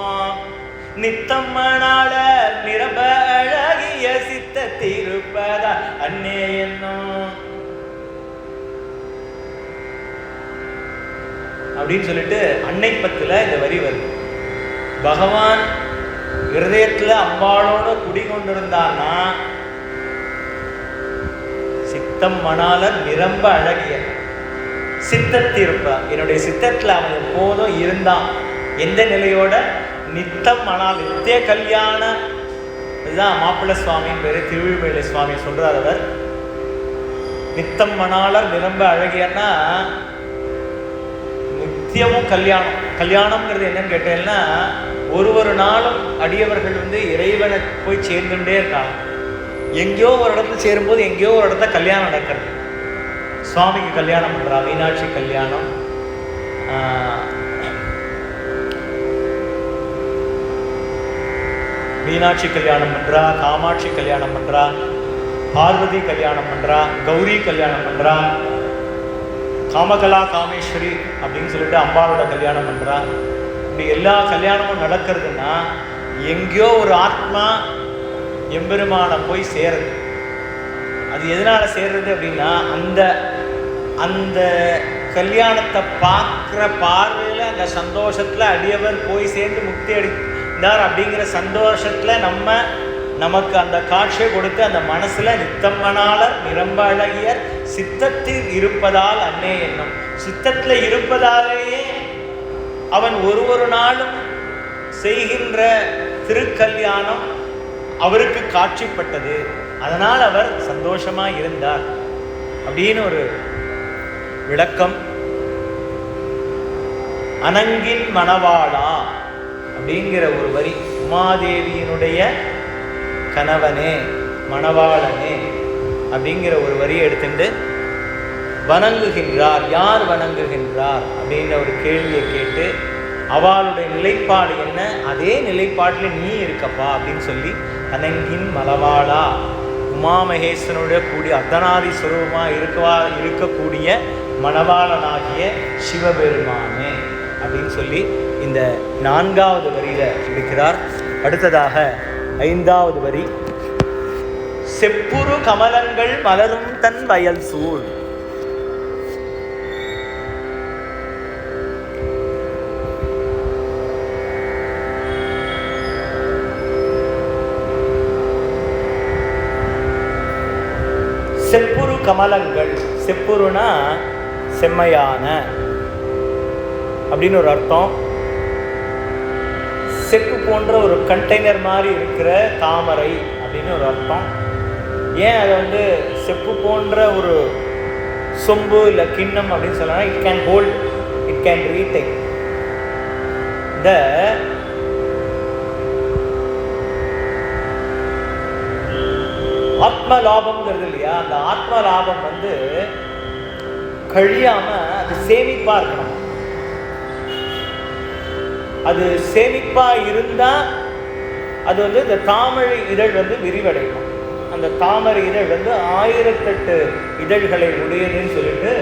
நித்தம்மனால நிரம்ப அழகிய சித்தத்தில் இருப்பதால் அன்னே என்னோ அப்படின்னு சொல்லிட்டு அன்னை பத்துல இந்த வரி வருது. பகவான் இருதயத்துல அம்பாளோட குடிகொண்டிருந்தான்னா சித்தம் மணால நிரம்ப அழகிய சித்தத்திருப்பா, என்னுடைய சித்தத்துல அவன் எப்போதும் இருந்தான். எந்த நிலையோட? நித்தம் மணால், நித்திய கல்யாண. இதுதான் மாப்பிள்ளை சுவாமியின் பேரு, திருவிழிமலை சுவாமி சொல்றார். அவர் நித்தம் மணால நிரம்ப அழகியன்னா நித்தியமும் கல்யாணம். கல்யாணம்ங்கிறது என்னன்னு கேட்டேன்னா, ஒரு நாளும் அடியவர்கள் வந்து இறைவனை போய் சேர்ந்துட்டே இருக்காங்க. எங்கேயோ ஒரு இடத்துல சேரும்போது எங்கேயோ ஒரு இடத்துல கல்யாணம் நடக்கிறது. சுவாமிக்கு கல்யாணம் பண்றா, மீனாட்சி கல்யாணம், மீனாட்சி கல்யாணம் பண்றா, காமாட்சி கல்யாணம் பண்றா, பார்வதி கல்யாணம் பண்றா, கௌரி கல்யாணம் பண்றா, காமகலா காமேஸ்வரி அப்படின்னு சொல்லிட்டு அம்பாளோட கல்யாணம் பண்றா. இப்படி எல்லா கல்யாணமும் நடக்கிறதுனா எங்கேயோ ஒரு ஆத்மா எம்பெருமான போய் சேருது. அது எதனால சேர்றது அப்படின்னா, அந்த கல்யாணத்தை பார்க்குற பார்வையில் அந்த சந்தோஷத்தில் அடியவர் போய் சேர்ந்து முக்தி அடைந்தார் அப்படிங்கிற சந்தோஷத்தில் நமக்கு அந்த காட்சியை கொடுத்து அந்த மனசில் நித்தம்மனாளர் நிரம்ப அழகியர் சித்தத்தில் இருப்பதால் அன்னே எண்ணம். சித்தத்தில் இருப்பதாலேயே அவன் ஒரு நாளும் செய்கின்ற திருக்கல்யாணம் அவருக்கு காட்சிப்பட்டது. அதனால் அவர் சந்தோஷமா இருந்தார் அப்படின்னு ஒரு விளக்கம். அனங்கின் மணவாளா அப்படிங்கிற ஒரு வரி, உமாதேவியினுடைய கணவனே மணவாளனே அப்படிங்கிற ஒரு வரியை எடுத்துட்டு வணங்குகின்றார். யார் வணங்குகின்றார் அப்படின்ற ஒரு கேள்வியை கேட்டு, அவளுடைய நிலைப்பாடு என்ன, அதே நிலைப்பாட்டில் நீ இருக்கப்பா அப்படின்னு சொல்லி, அனங்கின் மலவாளா, உமாமகேஸ்வரனுடைய கூடிய அர்த்தநாதி சுரூபமாக இருக்கக்கூடிய மணவாளனாகிய சிவபெருமானே அப்படின்னு சொல்லி இந்த 4வது வரியில இருக்கிறார். அடுத்ததாக 5வது வரி, செப்புரு கமலங்கள் மலரும் தன் வயல் சூழ். செப்புரு கமலங்கள், செப்புருனா செம்மையான அப்படின்னு ஒரு அர்த்தம். செப்பு போன்ற ஒரு கண்டெய்னர் மாதிரி இருக்கிற தாமரை அப்படின்னு ஒரு அர்த்தம். ஏன் அதை வந்து செப்பு போன்ற ஒரு சொம்பு இல்லை கிண்ணம் அப்படின்னு சொல்லலாம். It can hold, it can retake. இந்த ஆத்ம லாபம்ங்கிறது இல்லையா, அந்த ஆத்ம லாபம் வந்து கழியாம அது சேமிப்பா இருக்கணும். அது சேமிப்பா இருந்தா அது வந்து இந்த தாமரை இதழ் வந்து விரிவடையும். அந்த தாமரை இதழ் வந்து 1008 இதழ்களை உடையதுன்னு சொல்லிட்டு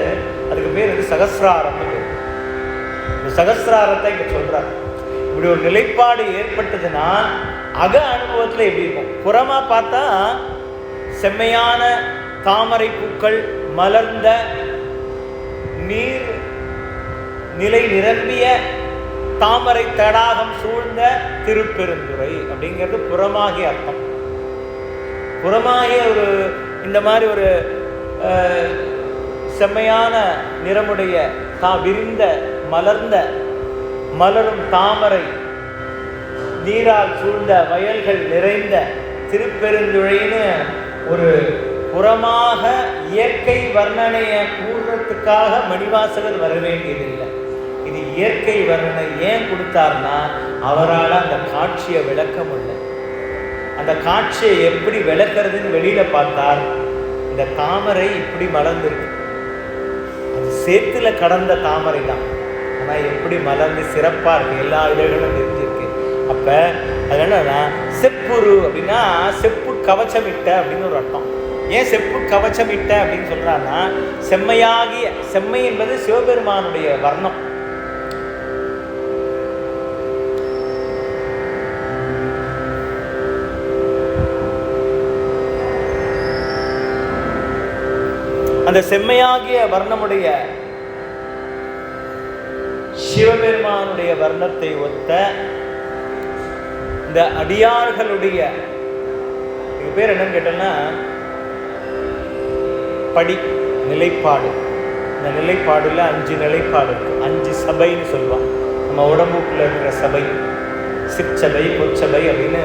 அதுக்கு பேர் வந்து சகசிராரம். இந்த சகசிராரத்தை இங்க சொல்றார். இப்படி ஒரு நிலைப்பாடு ஏற்பட்டதுன்னா அக அனுபவத்துல எப்படி இருக்கும்? புறமா பார்த்தா செம்மையான தாமரை பூக்கள் மலர்ந்த நீர் நிலை நிரம்பிய தாமரை தடாகம் சூழ்ந்த திருப்பெருந்துறை அப்படிங்கிறது புறமாகிய அர்த்தம். புறமாகிய ஒரு இந்த மாதிரி ஒரு செம்மையான நிறமுடைய விரிந்த மலர்ந்த மலரும் தாமரை நீரால் சூழ்ந்த வயல்கள் நிறைந்த திருப்பெருந்துறைன்னு ஒரு புறமாக இயற்கை வர்ணனையை கூறுறதுக்காக மணிவாசகர் வர வேண்டியதில்லை. இது இயற்கை வர்ணனை ஏன் கொடுத்தார்னா, அவரால் அந்த காட்சியை விளக்க முடியல. அந்த காட்சியை எப்படி விளக்குறதுன்னு வெளியில பார்த்தார். இந்த தாமரை இப்படி மலர்ந்துருக்கு, அது சேத்துல கடந்த தாமரை தான், ஆனா எப்படி மலர்ந்து சிறப்பா இருக்கு, எல்லா இடங்களும் தெரிஞ்சிருக்கு. அப்ப அது என்னன்னா செப்புரு அப்படின்னா செப்பு கவச்சமிட்ட அப்படின்னு ஒரு அர்த்தம். ஏன் செப்பு கவச்சமிட்ட அப்படின்னு சொல்றான்னா, செம்மையாகிய, செம்மை என்பது சிவபெருமானுடைய வர்ணம். அந்த செம்மையாகிய வர்ணமுடைய சிவபெருமானுடைய வர்ணத்தை ஒத்த இந்த அடியார்களுடைய பேர் என்னன்னு கேட்டோம்னா படி நிலைப்பாடு. இந்த நிலைப்பாடுல 5 நிலைப்பாடு இருக்கு. 5 சபைன்னு சொல்லுவான். நம்ம உடம்புக்குள்ள இருக்கிற சபை, சிற்சபை, பொற்சபை அப்படின்னு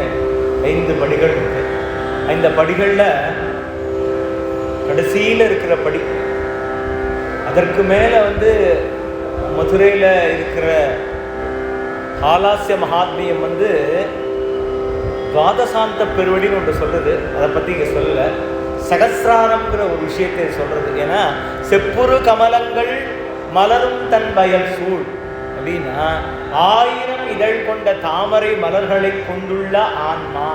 5 படிகள் இருக்கு. இந்த படிகள்ல கடைசியில் இருக்கிற படி, அதற்கு மேலே மதுரையில் இருக்கிற ஆலாசிய மகாத்மியம் துவாதசாந்த பெருவடின்னு ஒன்று சொல்லுது. அதை பற்றி இங்கே சொல்லலை. சகசிராரம்ங்கிற ஒரு விஷயத்தை சொல்றது. ஏன்னா செப்புரு கமலங்கள் மலரும் தன் வயல் சூழ் அப்படின்னா 1000 இதழ் கொண்ட தாமரை மலர்களை கொண்டுள்ள ஆன்மா.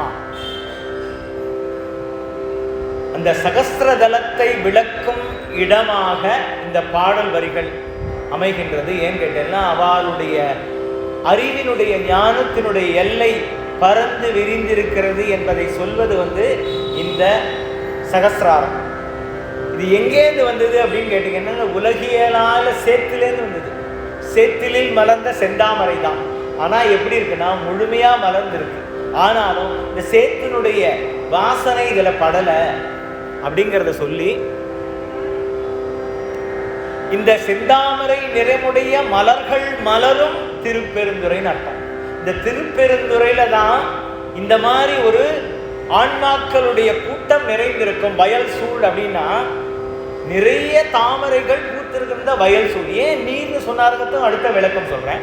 அந்த சகஸ்திரதலத்தை விளக்கும் இடமாக இந்த பாடல் வரிகள் அமைகின்றது. ஏன் கேட்டேன்னா, அவளுடைய அறிவினுடைய ஞானத்தினுடைய எல்லை பறந்து விரிந்திருக்கிறது என்பதை சொல்வது இந்த சகஸ்திராரம். இது எங்கேருந்து வந்தது அப்படின்னு கேட்டீங்கன்னா, உலகியலால சேத்திலேருந்து வந்தது. சேத்திலில் மலர்ந்த செந்தாமரை தான். ஆனால் எப்படி இருக்குன்னா, முழுமையா மலர்ந்திருக்கு. ஆனாலும் இந்த சேத்தினுடைய வாசனை இதுல படலை அப்படிங்கிறத சொல்லி, இந்த செந்தாமரை நிறைமுடைய மலர்கள் மலரும் திருப்பெருந்துறைன்னு அர்த்தம். இந்த திருப்பெருந்துறையில தான் இந்த மாதிரி ஒரு ஆன்மாக்களுடைய கூட்டம் நிறைந்திருக்கும். வயல் சூழ் அப்படின்னா நிறைய தாமரைகள் பூத்திருக்கின்ற வயல் சூழ். ஏன் நீர்னு சொன்னாருக்கும் அடுத்த விளக்கம் சொல்றேன்.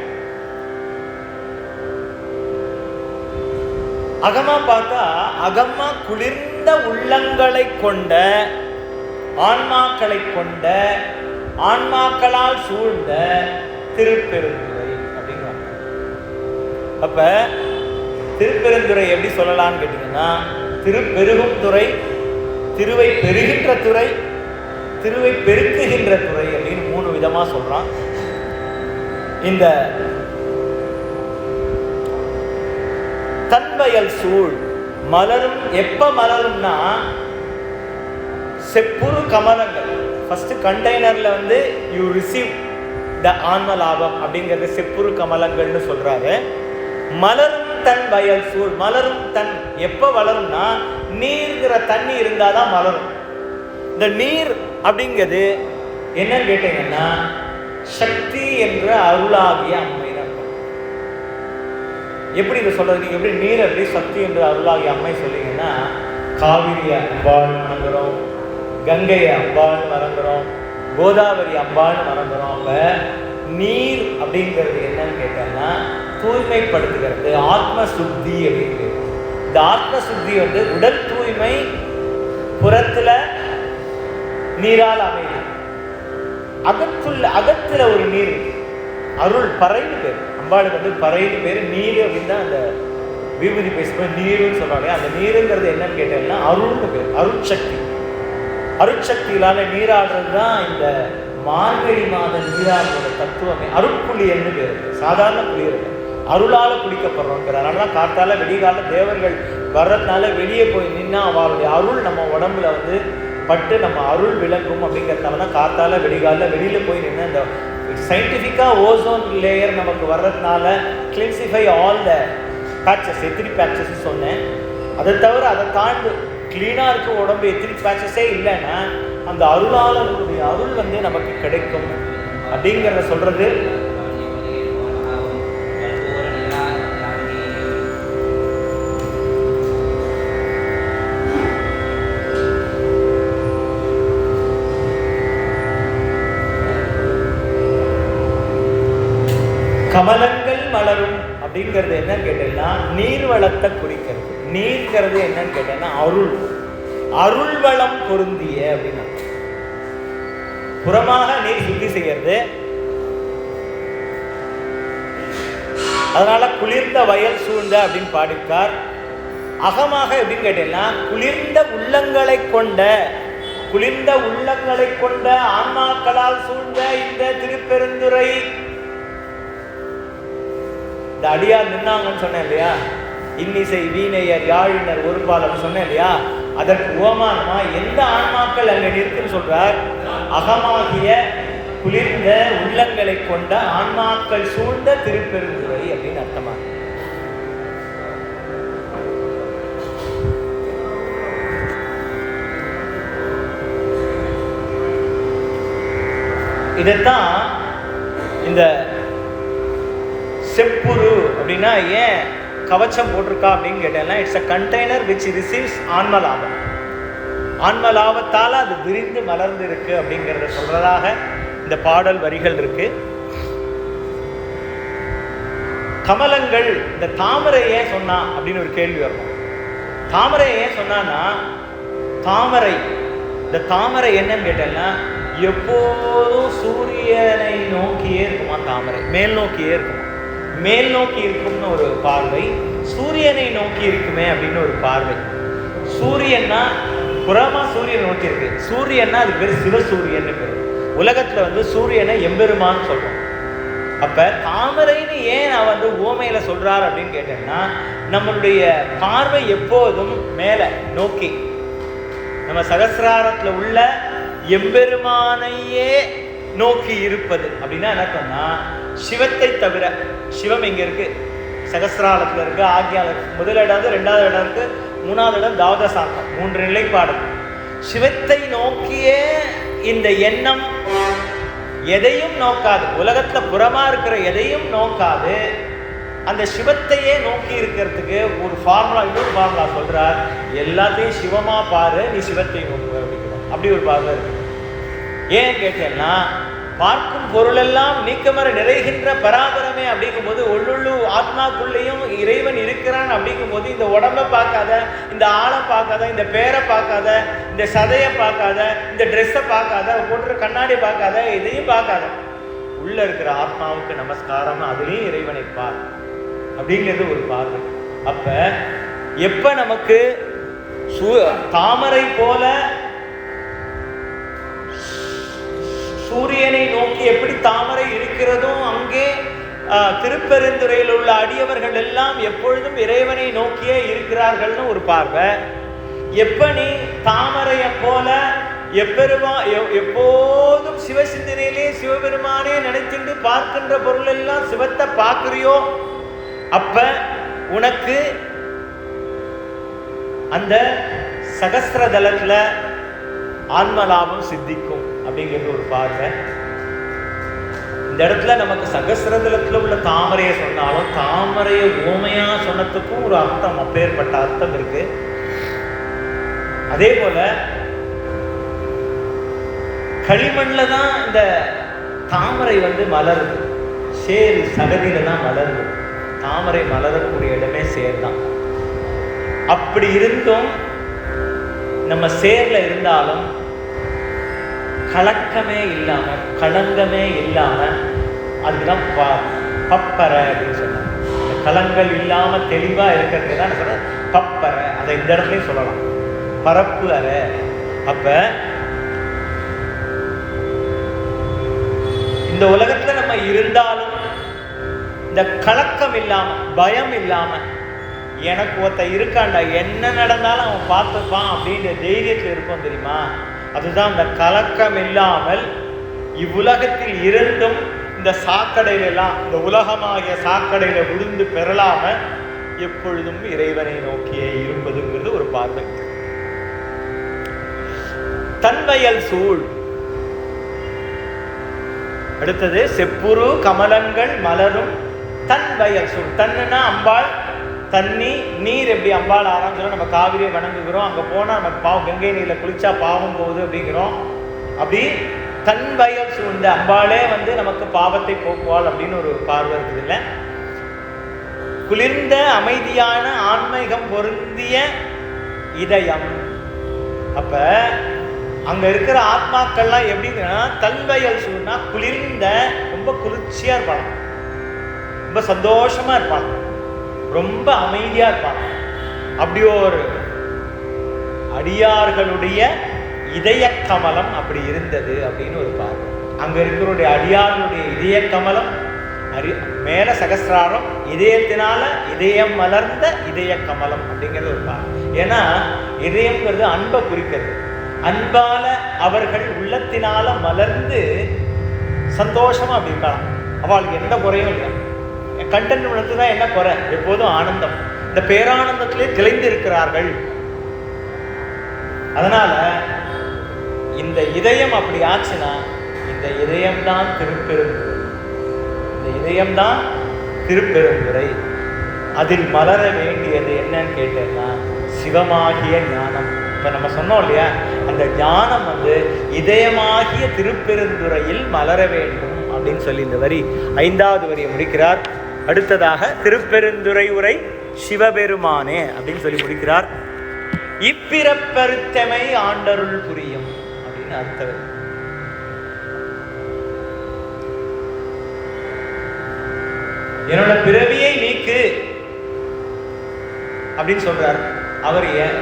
அகமா பார்த்தா, அகமா குளிர்ந்த உள்ளங்களை கொண்ட ஆன்மாக்களை கொண்ட ஆன்மாக்களால் சூழ்ந்த திருப்பெருந்துறை அப்படிங்கிற. அப்ப திருப்பெருந்துறை எப்படி சொல்லலாம்னு கேட்டீங்கன்னா, திருப்பெருகும் துறை, திருவை பெருகின்ற துறை, திருவை பெருக்குகின்ற துறை அப்படின்னு 3 விதமா சொல்றான். இந்த தன்வயல் சூழ் மலரும் எப்ப மலரும்னா, செப்புரு கமலங்கள் ஃபர்ஸ்ட் கண்டெய்னர்ல யூ ரிசீவ் த ஆன்ம லாபம் அப்படிங்கிறது செப்புரு கமலங்கள்னு சொல்றாரு. மலரும் தன் வயல் சூழ், மலரும் தன் எப்ப வளரும்னா, நீர்கிற தண்ணி இருந்தாதான் மலரும். இந்த நீர் அப்படிங்கிறது என்னன்னு கேட்டீங்கன்னா, சக்தி என்ற அருளாகிய அம்மை. எப்படி இதை சொல்றது? நீங்க எப்படி நீர் எப்படி சக்தி என்ற அருளாகிய அம்மை சொல்லிங்கன்னா, காவிரி அம்பாள் மறந்துடும், கங்கை அம்பாள் மறந்துடும், கோதாவரி அம்பாள் மறந்துடும். அப்ப நீர் அப்படிங்கிறது என்னன்னு கேட்டோம்னா, தூய்மைப்படுத்துகிறது, ஆத்ம சுத்தி அப்படிங்கிறது. இந்த ஆத்ம சுத்தி உடல் தூய்மை புறத்துல நீரால் அமைது. அகத்துல ஒரு நீர், அருள் பறைன்னு பேர். அம்பாளுக்கு பறைன்னு பேர். நீர் அப்படின்னு தான் அந்த விபூதி பேசும்போது நீருன்னு சொல்றாங்க. அந்த நீருங்கிறது என்னன்னு கேட்டீங்கன்னா, அருள்னு பேர். அருட்சக்தி. அருட்சக்தியிலான நீராடுறது தான் இந்த மார்கழி மாத நீராடுறோட தத்துவமே. அருட்குளியல்னு பேர். சாதாரண குளியல் அருளால குளிக்கப்படுறோங்கிற. அதனாலதான் காத்தால விடிகால தேவர்கள் வர்றதுனால வெளியே போய் நின்னா அவளுடைய அருள் நம்ம உடம்புல பட்டு நம்ம அருள் விளங்கும் அப்படிங்கிறதுனால தான் காத்தால வெடிகாலில் வெளியில் போய் நின்று அந்த சயின்டிஃபிக்காக ஓசோன் லேயர் நமக்கு வர்றதுனால கிளின்சிஃபை ஆல் த பேட்சஸ், எத்திரி பேட்சஸ் சொன்னேன். அதை தவிர அதை தாண்டி க்ளீனாக இருக்கும் உடம்பு, எத்திரி பேட்சஸே இல்லைன்னா அந்த அருளாளர்களுடைய அருள் வந்து நமக்கு கிடைக்கும் அப்படிங்கிறத சொல்கிறது. கமலங்கள் மலரும் அப்படிங்கிறது என்னன்னு கேட்டீங்கன்னா நீர் வளத்தை குறிக்கிறது. நீர்ங்கிறது என்னன்னு கேட்டீங்கன்னா அருள், அருள் வளம் பொருந்திய அப்படின்னு. புறமாக நீர் சுத்தி செய்யறது, அதனால குளிர்ந்த வயல் சூழ்ந்த அப்படின்னு பாடிருக்கார். அகமாக எப்படின்னு கேட்டீங்கன்னா குளிர்ந்த உள்ளங்களை கொண்ட, குளிர்ந்த உள்ளங்களை கொண்ட ஆன்மாக்களால் சூழ்ந்த இந்த திருப்பெருந்துறை. இந்த அடியார் நின்னாங்கன்னு சொன்னேன் இல்லையா, இன்னிசை வீணையர் யாழினர் ஒரு பாலம் சொன்னேன் இல்லையா, அதற்கு ஓமானமா எந்த ஆன்மாக்கள் அங்கே நிற்குன்னு சொல்றார். அகமாகிய குளிர்ந்த உள்ளங்களை கொண்ட ஆன்மாக்கள் சூழ்ந்த திருப்பெருந்துறை அப்படின்னு அர்த்தமா. இதைத்தான் இந்த செப்புரு அப்படின்னா ஏன் கவச்சம் போட்டிருக்கா அப்படின்னு கேட்டேன்னா, it's a container which receives ஆன்மலாபம். ஆன்மலாபத்தால் அது விரிந்து மலர்ந்து இருக்கு அப்படிங்கிறத சொல்றதாக இந்த பாடல் வரிகள் இருக்கு. கமலங்கள், இந்த தாமரை ஏன் சொன்னா அப்படின்னு ஒரு கேள்வி வரணும். தாமரை ஏன் சொன்னான்னா, தாமரை, இந்த தாமரை என்னன்னு கேட்டேன்னா எப்போதும் சூரியனை நோக்கியே இருக்குமா. தாமரை மேல் நோக்கியே இருக்குமா. மேல் நோக்கி இருக்கும்னு ஒரு பார்வை, சூரியனை நோக்கி இருக்குமே அப்படின்னு ஒரு பார்வை. சூரியன்னா புறமா சூரியன் நோக்கி இருக்கு, சூரியன்னா அது பேர் சிவசூரியன் பேர். உலகத்துல வந்து சூரியனை எம்பெருமான்னு சொல்றோம். அப்ப தாமரைன்னு ஏன் நான் வந்து ஓமையில சொல்றாரு அப்படின்னு கேட்டேன்னா, நம்மளுடைய பார்வை எப்போதும் மேல நோக்கி, நம்ம சகசிராரத்துல உள்ள எம்பெருமானையே நோக்கி இருப்பது அப்படின்னா என்ன சொன்னா, சிவத்தை தவிர, சிவம் எங்க இருக்கு, சகசிராலத்துல இருக்கு, ஆக்ஞால இருக்கு, முதல் இடம், ரெண்டாவது இடம் இருக்கு, மூணாவது இடம் தாவதசாந்தம், 3 நிலைப்பாடு. சிவத்தை நோக்கியே இந்த எண்ணம் எதையும் நோக்காது, உலகத்துல புறமா இருக்கிற எதையும் நோக்காது, அந்த சிவத்தையே நோக்கி இருக்கிறதுக்கு ஒரு ஃபார்முலா, இன்னொரு ஃபார்முலா சொல்றார். எல்லாத்தையும் சிவமா பாரு, நீ சிவத்தை நோக்கு அப்படிங்கிற அப்படி ஒரு பார்வை இருக்கு. ஏன் கேட்டேன்னா, பார்க்கும் பொருளெல்லாம் நீக்கமர நிறைகின்ற பராபரமே அப்படிங்கும்போது உள்ளுள்ளு ஆத்மாக்குள்ளேயும் இறைவன் இருக்கிறான் அப்படிங்கும்போது இந்த உடம்பை பார்க்காத, இந்த ஆளை பார்க்காத, இந்த பேரை பார்க்காத, இந்த சதையை பார்க்காத, இந்த ட்ரெஸ்ஸை பார்க்காத, போட்டுற கண்ணாடி பார்க்காத, இதையும் பார்க்காத, உள்ள இருக்கிற ஆத்மாவுக்கு நமஸ்காரம், அதுலேயும் இறைவனை பார் அப்படிங்கிறது ஒரு பார்வை. அப்ப எப்ப நமக்கு தாமரை போல சூரியனை நோக்கி எப்படி தாமரை இருக்கிறதோ, அங்கே திருப்பெருந்துறையில் உள்ள அடியவர்கள் எல்லாம் எப்பொழுதும் இறைவனை நோக்கியே இருக்கிறார்கள்னு ஒரு பார்வை. எப்ப நீ தாமரைய போல எப்போதும் சிவசிந்தனையிலே சிவபெருமானே நினைச்சுட்டு பார்க்கின்ற பொருள் எல்லாம் சிவத்தை பார்க்கிறியோ, அப்ப உனக்கு அந்த சகஸ்ரதலத்துல ஆன்மலாபம் சித்திக்கும் அப்படிங்கிறது ஒரு பார்வை. இந்த இடத்துல நமக்கு சகஸ்ரதலத்துல உள்ள தாமரையை சொன்னாலும் தாமரையை ஓமையா சொன்னதுக்கும் ஒரு அர்த்தம், அப்பேற்பட்ட அர்த்தம் இருக்கு. அதே போல களிமண்ல தான் இந்த தாமரை வந்து மலருது, சேரு சகதியில தான் மலருது. தாமரை மலரக்கூடிய இடமே சேர் தான். அப்படி இருந்தும் நம்ம சேர்ல இருந்தாலும் கலக்கமே இல்லாம, களங்கமே இல்லாம, அதுதான் பப்பரை அப்படின்னு சொன்னாங்க. இந்த கலங்கள் இல்லாம தெளிவா இருக்கிறது தான் சொல்ற பப்பரை. அதை இந்த இடத்துலயும் சொல்லலாம், பரப்பு அறை. அப்ப இந்த உலகத்துல நம்ம இருந்தாலும் இந்த கலக்கம் இல்லாம, பயம் இல்லாம, எனக்கு ஒருத்த இருக்காண்டா, என்ன நடந்தாலும் அவன் பார்த்துப்பான் அப்படின்ற தைரியத்தில் இருப்போம் தெரியுமா. அதுதான் அந்த கலக்கம் இல்லாமல் இவ்வுலகத்தில் இருந்தும் இந்த சாக்கடையில எல்லாம், இந்த உலகமாகிய சாக்கடையில விழுந்து பெறலாம எப்பொழுதும் இறைவனை நோக்கியே இருப்பதுங்கிறது ஒரு பார்வை. தன்வயல் சூழ். அடுத்தது செப்புரு கமலங்கள் மலரும் தன்வயல் சூழ். தன்னுனா அம்பாள், தண்ணி, நீர். எப்படி அம்பாள் ஆரம்பிச்சோம், நம்ம காவிரியை வணங்குகிறோம், அங்க போனா நமக்கு பாவம், கங்கை நீர்ல குளிச்சா பாவம் போகுது அப்படிங்கிறோம். அப்படி தன்வயல் சூழ்ந்த அம்பாளே நமக்கு பாவத்தை போக்குவாள் அப்படின்னு ஒரு பார்வை இருக்குது இல்லை. குளிர்ந்த அமைதியான ஆன்மீகம் பொருந்திய இதயம். அப்ப அங்க இருக்கிற ஆத்மாக்கள்லாம் எப்படின்னா தன்வயல் சூழ்னா குளிர்ந்த, ரொம்ப குளிர்ச்சியா இருப்பாங்க, ரொம்ப சந்தோஷமா இருப்பாங்க, ரொம்ப அமைதியா இருப்பாங்க. அப்படி ஒரு அடியார்களுடைய இதய கமலம் அப்படி இருந்தது அப்படின்னு ஒரு பார்வை. அங்க இருக்கிற அடியார்களுடைய இதய கமலம் மேல சகசிராரம், இதயத்தினால இதயம் மலர்ந்த இதய கமலம் அப்படிங்கிறது ஒரு பார்வை. ஏன்னா இதயம்ங்கிறது அன்பை குறிக்கிறது. அன்பால அவர்கள் உள்ளத்தினால மலர்ந்து சந்தோஷமா அப்படி இருக்கலாம். அவளுக்கு எந்த குறையும் இல்லை. கண்டென்ட் தான் என்ன குறை? எப்போதும் ஆனந்தம். இந்த பேரானந்தத்திலே திளைந்து இருக்கிறார்கள். அதனால இந்த இதயம் அப்படி ஆச்சுன்னா இந்த இதயம்தான் திருப்பெருந்துறை. இந்த இதயம்தான் திருப்பெருந்துறை. அதில் மலர வேண்டியது என்னன்னு கேட்டேன்னா சிவமாகிய ஞானம். இப்ப நம்ம சொன்னோம் இல்லையா, அந்த ஞானம் இதயமாகிய திருப்பெருந்துறையில் மலர வேண்டும் அப்படின்னு சொல்லி இந்த வரி 5வது வரியை முடிக்கிறார். அடுத்ததாக திருப்பெருந்துறை உரை சிவபெருமானே அப்படின்னு சொல்லி முடிக்கிறார். இப்பிறப்பருத்தமை ஆண்டருள் புரியும் அப்படின்னு அடுத்த வரி. என்னோட பிறவியை நீக்கு அப்படின்னு சொல்றார். அவர் ஏன்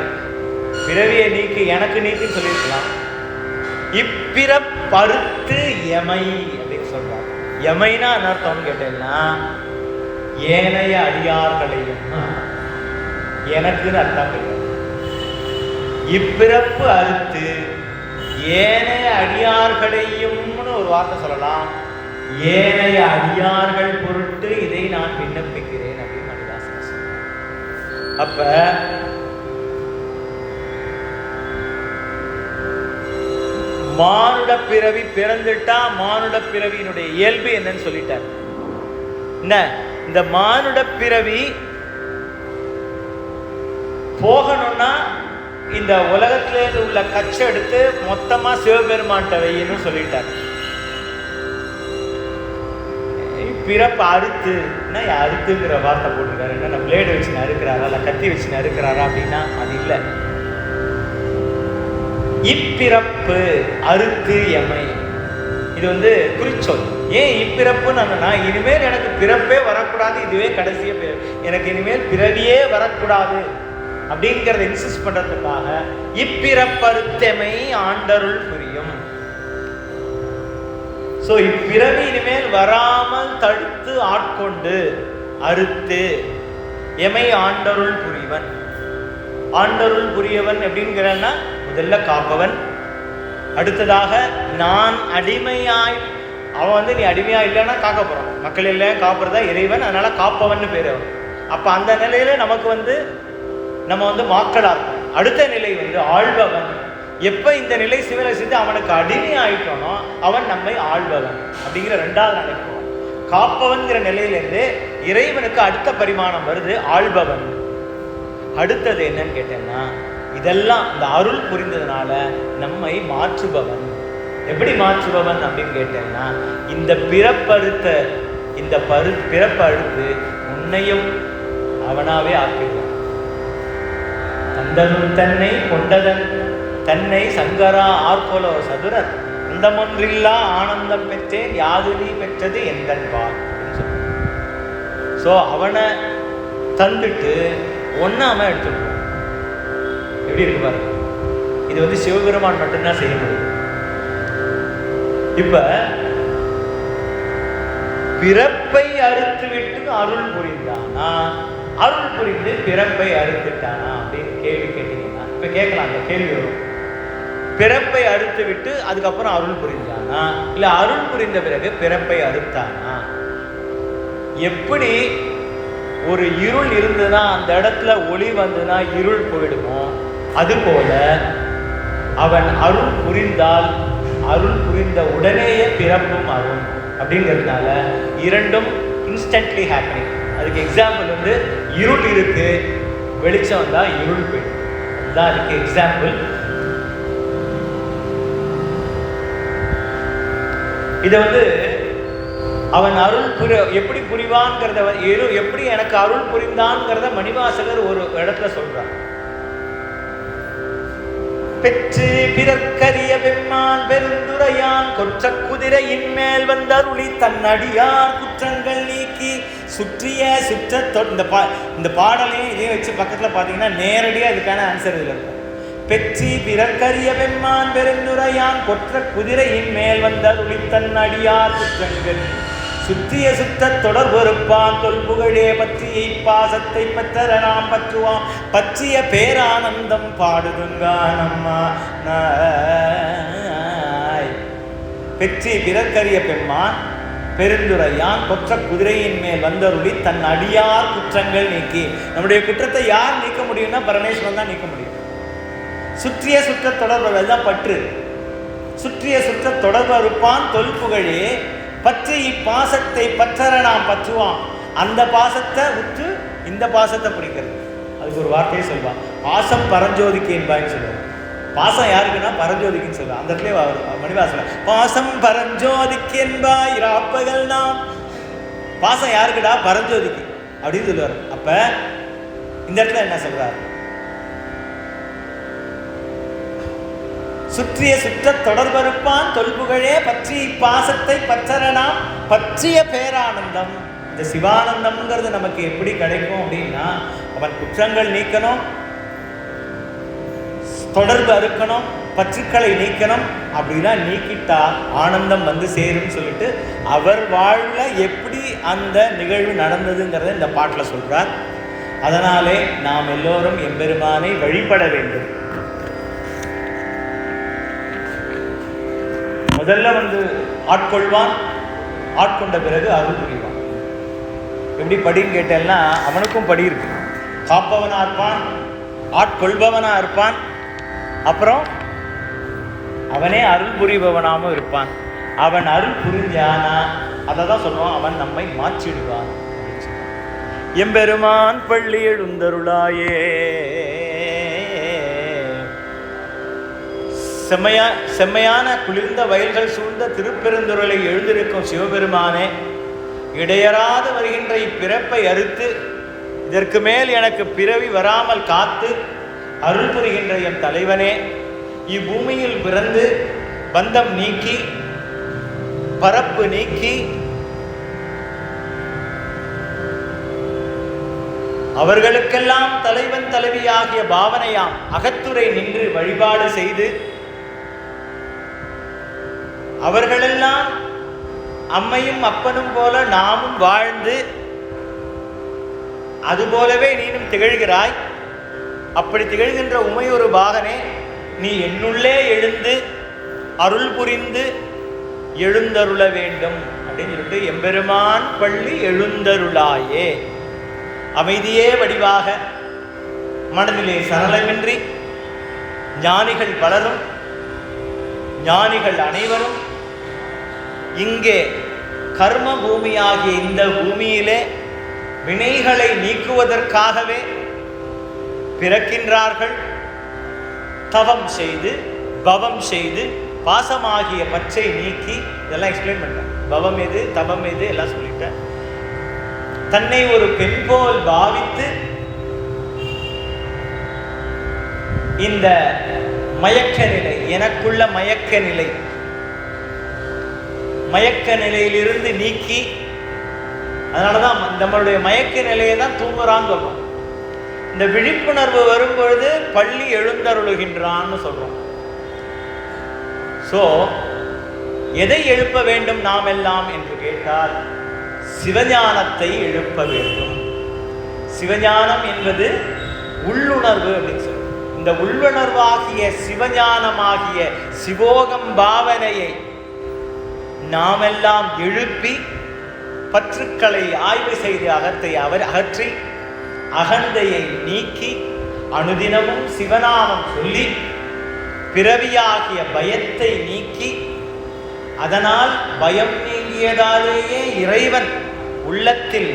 பிறவியை நீக்கு, எனக்கு நீக்குன்னு சொல்லியிருக்கலாம். இப்பிறப்பருத்து எமை அப்படின்னு சொல்றார். எமைனா என்ன அர்த்தம்னு கேட்டேன்னா ஏனைய அடியார்களையும் எனக்குன்னு அர்த்தம் கிடையாது. இப்பிறப்பு அறுத்து ஏனைய அடியார்களையும்னு ஒரு வார்த்தை சொல்லலாம். ஏனைய அடியார்கள் பொருட்டு இதை நான் விண்ணப்பிக்கிறேன் அப்படின்னு மணிதாசன் சொல்றார். அப்ப மானுட பிறவி பிறந்துட்டா மானுட பிறவியினுடைய இயல்பு என்னன்னு சொல்லிட்டார். என்ன இந்த மானுட பிறவி போகணும்னா இந்த உலகத்திலே உள்ள கச்சை எடுத்து மொத்தமா சிவபெருமான்ட்ட வைன்னு சொல்லிட்டார். பிறப்பு அறுத்துன்னா அறுத்துங்கிற வார்த்தை போட்டிருக்காரு. என்ன பிளேடு வச்சு அறுக்கிறாரா இல்ல கத்தி வச்சு அறுக்கிறாரா அப்படின்னா அது இல்லை. இப்பிறப்பு அறுத்து எமை, இது குறிச்சொல். ஏன் இப்பிறப்புன்னு இனிமேல் எனக்கு பிறப்பே வரக்கூடாது, இதுவே கடைசிய எனக்கு இனிமேல் பிறவியே வரக்கூடாது அப்படிங்கிறத இன்சிஸ்ட் பண்றதுக்காக இப்பிறப்பருத்தமை ஆண்டருள் புரியும். சோ இப்பிறவி இனிமேல் வராமல் தடுத்து ஆட்கொண்டு அறுத்து எமை ஆண்டருள் புரிவன். ஆண்டருள் புரியவன் எப்படிங்கிறன்னா முதல்ல காப்பவன். அடுத்ததாக நான் அடிமையாய், அவன் நீ அடிமையா இல்லைன்னா காக்க போறான். மக்கள் இல்லை காப்புறதா இறைவன், அதனால காப்பவன் பேர் அவன். அப்ப அந்த நிலையில நமக்கு நம்ம மாக்களா இருக்கும். அடுத்த நிலை ஆள்பவன். எப்ப இந்த நிலை சிவனை செஞ்சு அவனுக்கு அடிமை ஆயிட்டோனோ அவன் நம்மை ஆள்பவன் அப்படிங்கிற 2வது நிலை போவான். காப்பவன்கிற நிலையிலிருந்து இறைவனுக்கு அடுத்த பரிமாணம் வருது ஆள்பவன். அடுத்தது என்னன்னு கேட்டேன்னா இதெல்லாம் இந்த அருள் புரிந்ததுனால நம்மை மாற்றுபவன். எப்படி மாற்றுபவன் அப்படின்னு கேட்டேன்னா இந்த பிறப்பறுத்த இந்த பிறப்பறுத்து உன்னையும் அவனாவே ஆக்கிடுவான். தந்தனும் தன்னை கொண்டதன் தன்னை சங்கரா ஆர்கொலோ சதுரர் அந்தமொன்றில்லா ஆனந்தம் பெற்றேன் யாது நீ பெற்றது எந்தன்பார் அப்படின்னு சொல்ற. ஸோ அவனை தந்துட்டு ஒன்னாம எடுத்துருக்கோம். எப்படி இருக்கு பாருங்க. இது சிவபெருமான் மட்டும்தான் செய்ய முடியும். இப்ப பிறப்பை அறுத்து விட்டு அருள் புரிந்தானா, அருள் புரிந்து பிறப்பை அறுத்துட்டானா அப்படின்னு கேள்வி கேட்டீங்கன்னா இப்ப கேட்கலாம். அந்த கேள்வி வரும், பிறப்பை அறுத்து விட்டு அதுக்கப்புறம் அருள் புரிந்தானா, இல்லை அருள் புரிந்த பிறகு பிறப்பை அறுத்தானா? எப்படி ஒரு இருள் இருந்ததுன்னா அந்த இடத்துல ஒளி வந்ததுன்னா இருள் போயிடுமோ, அதுபோல அவன் அருள் புரிந்தால் அருள் புரிந்த உடனேயே பிறப்பும் அருள் அப்படிங்கிறதுனால இரண்டும் இன்ஸ்டன்ட்லி ஹேப்பனிங். அதுக்கு எக்ஸாம்பிள் வந்து இருள் இருக்கு, வெளிச்சம் வந்தால் இருள் போயிடும். அதுதான் அதுக்கு எக்ஸாம்பிள். இதை வந்து அவன் அருள் எப்படி புரிவான்ங்கிறத எப்படி எனக்கு அருள் புரிந்தான்ங்கிறத மணிவாசகர் ஒரு இடத்துல சொல்றான். பெற்று பிறர்க்கரிய பெம்மான் பெருந்துரையான் கொற்ற குதிரையின் மேல் வந்தருளி தன்னடியார் குற்றங்கள் நீக்கி சுற்றிய இந்த பாடலையும் இதையும் வச்சு பக்கத்துல பாத்தீங்கன்னா நேரடியா இதுக்கான ஆன்சர் இதுல இருக்கும். பெற்றி பிறர்க்கரிய பெம்மான் பெருந்துரையான் கொற்ற குதிரையின் மேல் வந்தருளி தன்னடியார் குற்றங்கள் சுற்றிய சுத்த தொடர்பொறுப்பான் தொல்புகழே பற்றிய பாசத்தை பற்றர நாம் பற்றுவான் பற்றிய பேரானந்தம் பாடுதுங்கானம்மா. பெற்றி பிறர்க்கரிய பெம்மான் பெருந்துரையான் கொற்ற குதிரையின் மேல் வந்தருளி தன் அடியார் குற்றங்கள் நீக்கி. நம்முடைய குற்றத்தை யார் நீக்க முடியும்னா பரமேஸ்வரன் தான் நீக்க முடியும். சுற்றிய சுற்ற தொடர்பு தான் பற்று. சுற்றிய சுற்ற தொடர்பறுப்பான் தொல்புகழே பற்றி இப்பாசத்தை பற்றர நாம் பற்றுவான். அந்த பாசத்தை உற்று இந்த பாசத்தை பிடிக்கிறது. அதுக்கு ஒரு வார்த்தையை சொல்வான், பாசம் பரஞ்சோதிக்கு என்பான்னு சொல்லுவாங்க. பாசம் யாருக்குன்னா பரஞ்சோதிக்குன்னு சொல்லுவாங்க. அந்த இடத்துல மணிவாசகர் பாசம் பரஞ்சோதிக்கு என்பாய் இராப்பகல் நாம். பாசம் யாருக்குடா? பரஞ்சோதிக்கு அப்படின்னு சொல்லுவார். அப்ப இந்த இடத்துல என்ன சொல்றாரு? சுற்றிய சுற்ற தொடர்பறுப்பான் தொல்புகழே பற்றி பாசத்தை பற்றரணாம் பற்றிய பேரானந்தம். இந்த சிவானந்தம்ங்கிறது நமக்கு எப்படி கிடைக்கும் அப்படின்னா, அவன் குற்றங்கள் நீக்கணும், தொடர்பு அறுக்கணும், பற்றுக்களை நீக்கணும். அப்படின்னா நீக்கிட்டா ஆனந்தம் வந்து சேரும் சொல்லிட்டு அவர் வாழ்ல எப்படி அந்த நிகழ்வு நடந்ததுங்கிறத இந்த பாட்டில் சொல்றார். அதனாலே நாம் எல்லோரும் எம்பெருமானை வழிபட வேண்டும். முதல்ல வந்து ஆட்கொள்வான், ஆட்கொண்ட பிறகு அருள் புரிவான். எப்படி படின்னு கேட்டேன்னா அவனுக்கும் படி இருக்கு. காப்பவனா இருப்பான், ஆட்கொள்பவனா இருப்பான், அப்புறம் அவனே அருள் புரிபவனாகவும் இருப்பான். அவன் அருள் புரிஞ்சானா அதை தான் சொல்லுவான், அவன் நம்மை மாற்றிடுவான். எம்பெருமான் பள்ளி எழுந்தருளாயே. செம்மையான குளிர்ந்த வயல்கள் சூழ்ந்த திருப்பெருந்துறையை எழுந்திருக்கும் சிவபெருமானே, இடையறாது வருகின்ற இப்பிறப்பை அறுத்து இதற்கு மேல் எனக்கு பிறவி வராமல் காத்து அருள் புரிகின்ற என் தலைவனே, இப்பூமியில் பிறந்து பந்தம் நீக்கி பரப்பு நீக்கி அவர்களுக்கெல்லாம் தலைவன் தலைவியாகிய பாவனையாம் அகத்துரை நின்று வழிபாடு செய்து அவர்களெல்லாம் அம்மையும் அப்பனும் போல நாமும் வாழ்ந்து அதுபோலவே நீனும் திகழ்கிறாய். அப்படி திகழ்கின்ற உமையொரு பாகனே, நீ என்னுள்ளே எழுந்து அருள் புரிந்து எழுந்தருள வேண்டும் அப்படின்னு சொல்லிட்டு எம்பெருமான் பள்ளி எழுந்தருளாயே. அமைதியே வடிவாக மனதிலே சரளமின்றி ஞானிகள் பலரும் ஞானிகள் அனைவரும் இங்கே கர்ம பூமியாகிய இந்த பூமியிலே வினைகளை நீக்குவதற்காகவே பிறக்கின்றார்கள். தவம் செய்து பவம் செய்து பாசமாகிய பற்றை நீக்கி இதெல்லாம் எக்ஸ்பிளைன் பண்ணேன். பவம் எது, தவம் எது எல்லாம் சொல்லிட்டேன். தன்னை ஒரு பெண் போல் பாவித்து இந்த மயக்க நிலை, எனக்குள்ள மயக்க நிலை, மயக்க நிலையிலிருந்து நீக்கி, அதனாலதான் நம்மளுடைய மயக்க நிலையை தான் தூங்குறான்னு சொல்றோம். இந்த விழிப்புணர்வு வரும்பொழுது பள்ளி எழுந்தருளுகின்றான்னு சொல்றோம். சோ எதை எழுப்ப வேண்டும் நாம் எல்லாம் என்று கேட்டால் சிவஞானத்தை எழுப்ப வேண்டும். சிவஞானம் என்பது உள்ளுணர்வு அப்படின்னு சொல்றோம். இந்த உள்ளுணர்வாகிய சிவஞானமாகிய சிவோகம் பாவனையை நாமெல்லாம் எழுப்பி பற்றுக்களை ஆய்வு செய்து அகற்றி அகந்தையை நீக்கி அனுதினமும் சிவநாமம் சொல்லி பிறவியாகிய பயத்தை நீக்கி அதனால் பயம் நீங்கியதாலேயே இறைவன் உள்ளத்தில்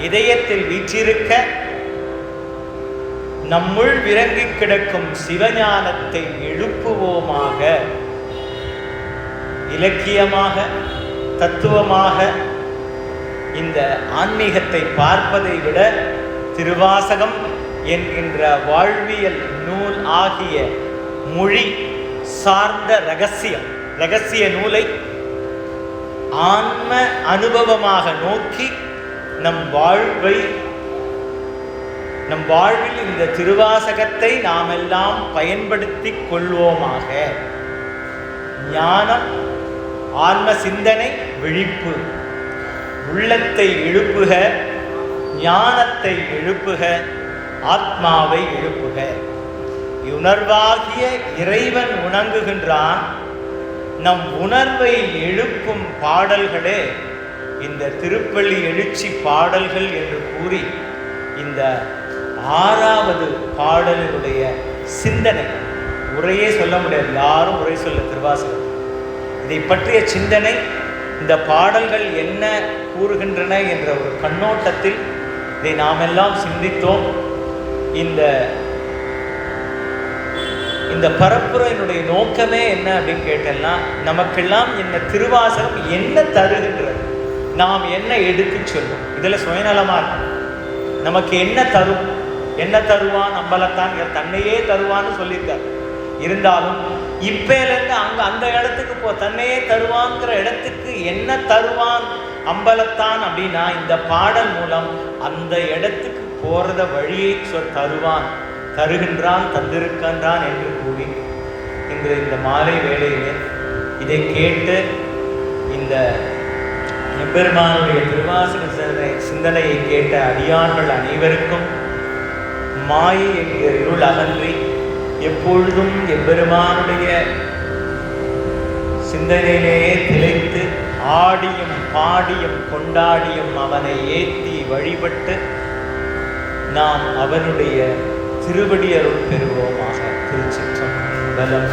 இதயத்தில் வீற்றிருக்க நம்முள் விரங்கி கிடக்கும் சிவஞானத்தை எழுப்புவோமாக. இலக்கியமாக தத்துவமாக இந்த ஆன்மீகத்தை பார்ப்பதை விட திருவாசகம் என்கின்ற வாழ்வியல் நூல் ஆகிய மொழி சார்ந்த ரகசிய நூலை ஆன்ம அனுபவமாக நோக்கி நம் வாழ்வில் இந்த திருவாசகத்தை நாமெல்லாம் பயன்படுத்தி கொள்வோமாக. ஞானம், ஆன்ம சிந்தனை, விழிப்பு, உள்ளத்தை எழுப்புக, ஞானத்தை எழுப்புக, ஆத்மாவை எழுப்புக. உணர்வாகிய இறைவன் உணங்குகின்றான். நம் உணர்வை எழுப்பும் பாடல்களே இந்த திருப்பள்ளி எழுச்சி பாடல்கள் என்று கூறி இந்த 6வது பாடலினுடைய சிந்தனை, உரையே சொல்ல முடியாது, யாரும் உரை சொல்ல திருவாசகம். இதை பற்றிய சிந்தனை, இந்த பாடல்கள் என்ன கூறுகின்றன என்ற ஒரு கண்ணோட்டத்தில் இதை நாம் எல்லாம் சிந்தித்தோம். இந்த பரப்புரையினுடைய நோக்கமே என்ன அப்படின்னு கேட்டேன்னா, நமக்கெல்லாம் இந்த திருவாசகம் என்ன தருகின்றது, நாம் என்ன எடுத்து சொல்லும், இதில் சுயநலமாக இருக்கும். நமக்கு என்ன தரும், என்ன தருவான், அம்பலத்தான் தன்னையே தருவான்னு சொல்லியிருக்காரு. இருந்தாலும் இப்பேலேருந்து அந்த இடத்துக்கு தன்னையே தருவான்கிற இடத்துக்கு என்ன தருவான் அம்பலத்தான் அப்படின்னா, இந்த பாடல் மூலம் அந்த இடத்துக்கு போகிறத வழியை தருவான், தருகின்றான், தந்திருக்கின்றான் என்று கூறி இன்று இந்த மாலை வேளையிலே இதை கேட்டு இந்த எம்பெருமானுடைய திருவாசக சிந்தனையை கேட்ட அடியார்கள் அனைவருக்கும் மாயை என்கிற இருள் அகன்றி எப்பொழுதும் எம்பெருமானுடைய சிந்தனையிலேயே திளைத்து ஆடியும் பாடியும் கொண்டாடியும் அவனை ஏற்றி வழிபட்டு நாம் அவனுடைய திருவடி அருள் பெறுவோமாக. திருச்சிற்றம்பலம்.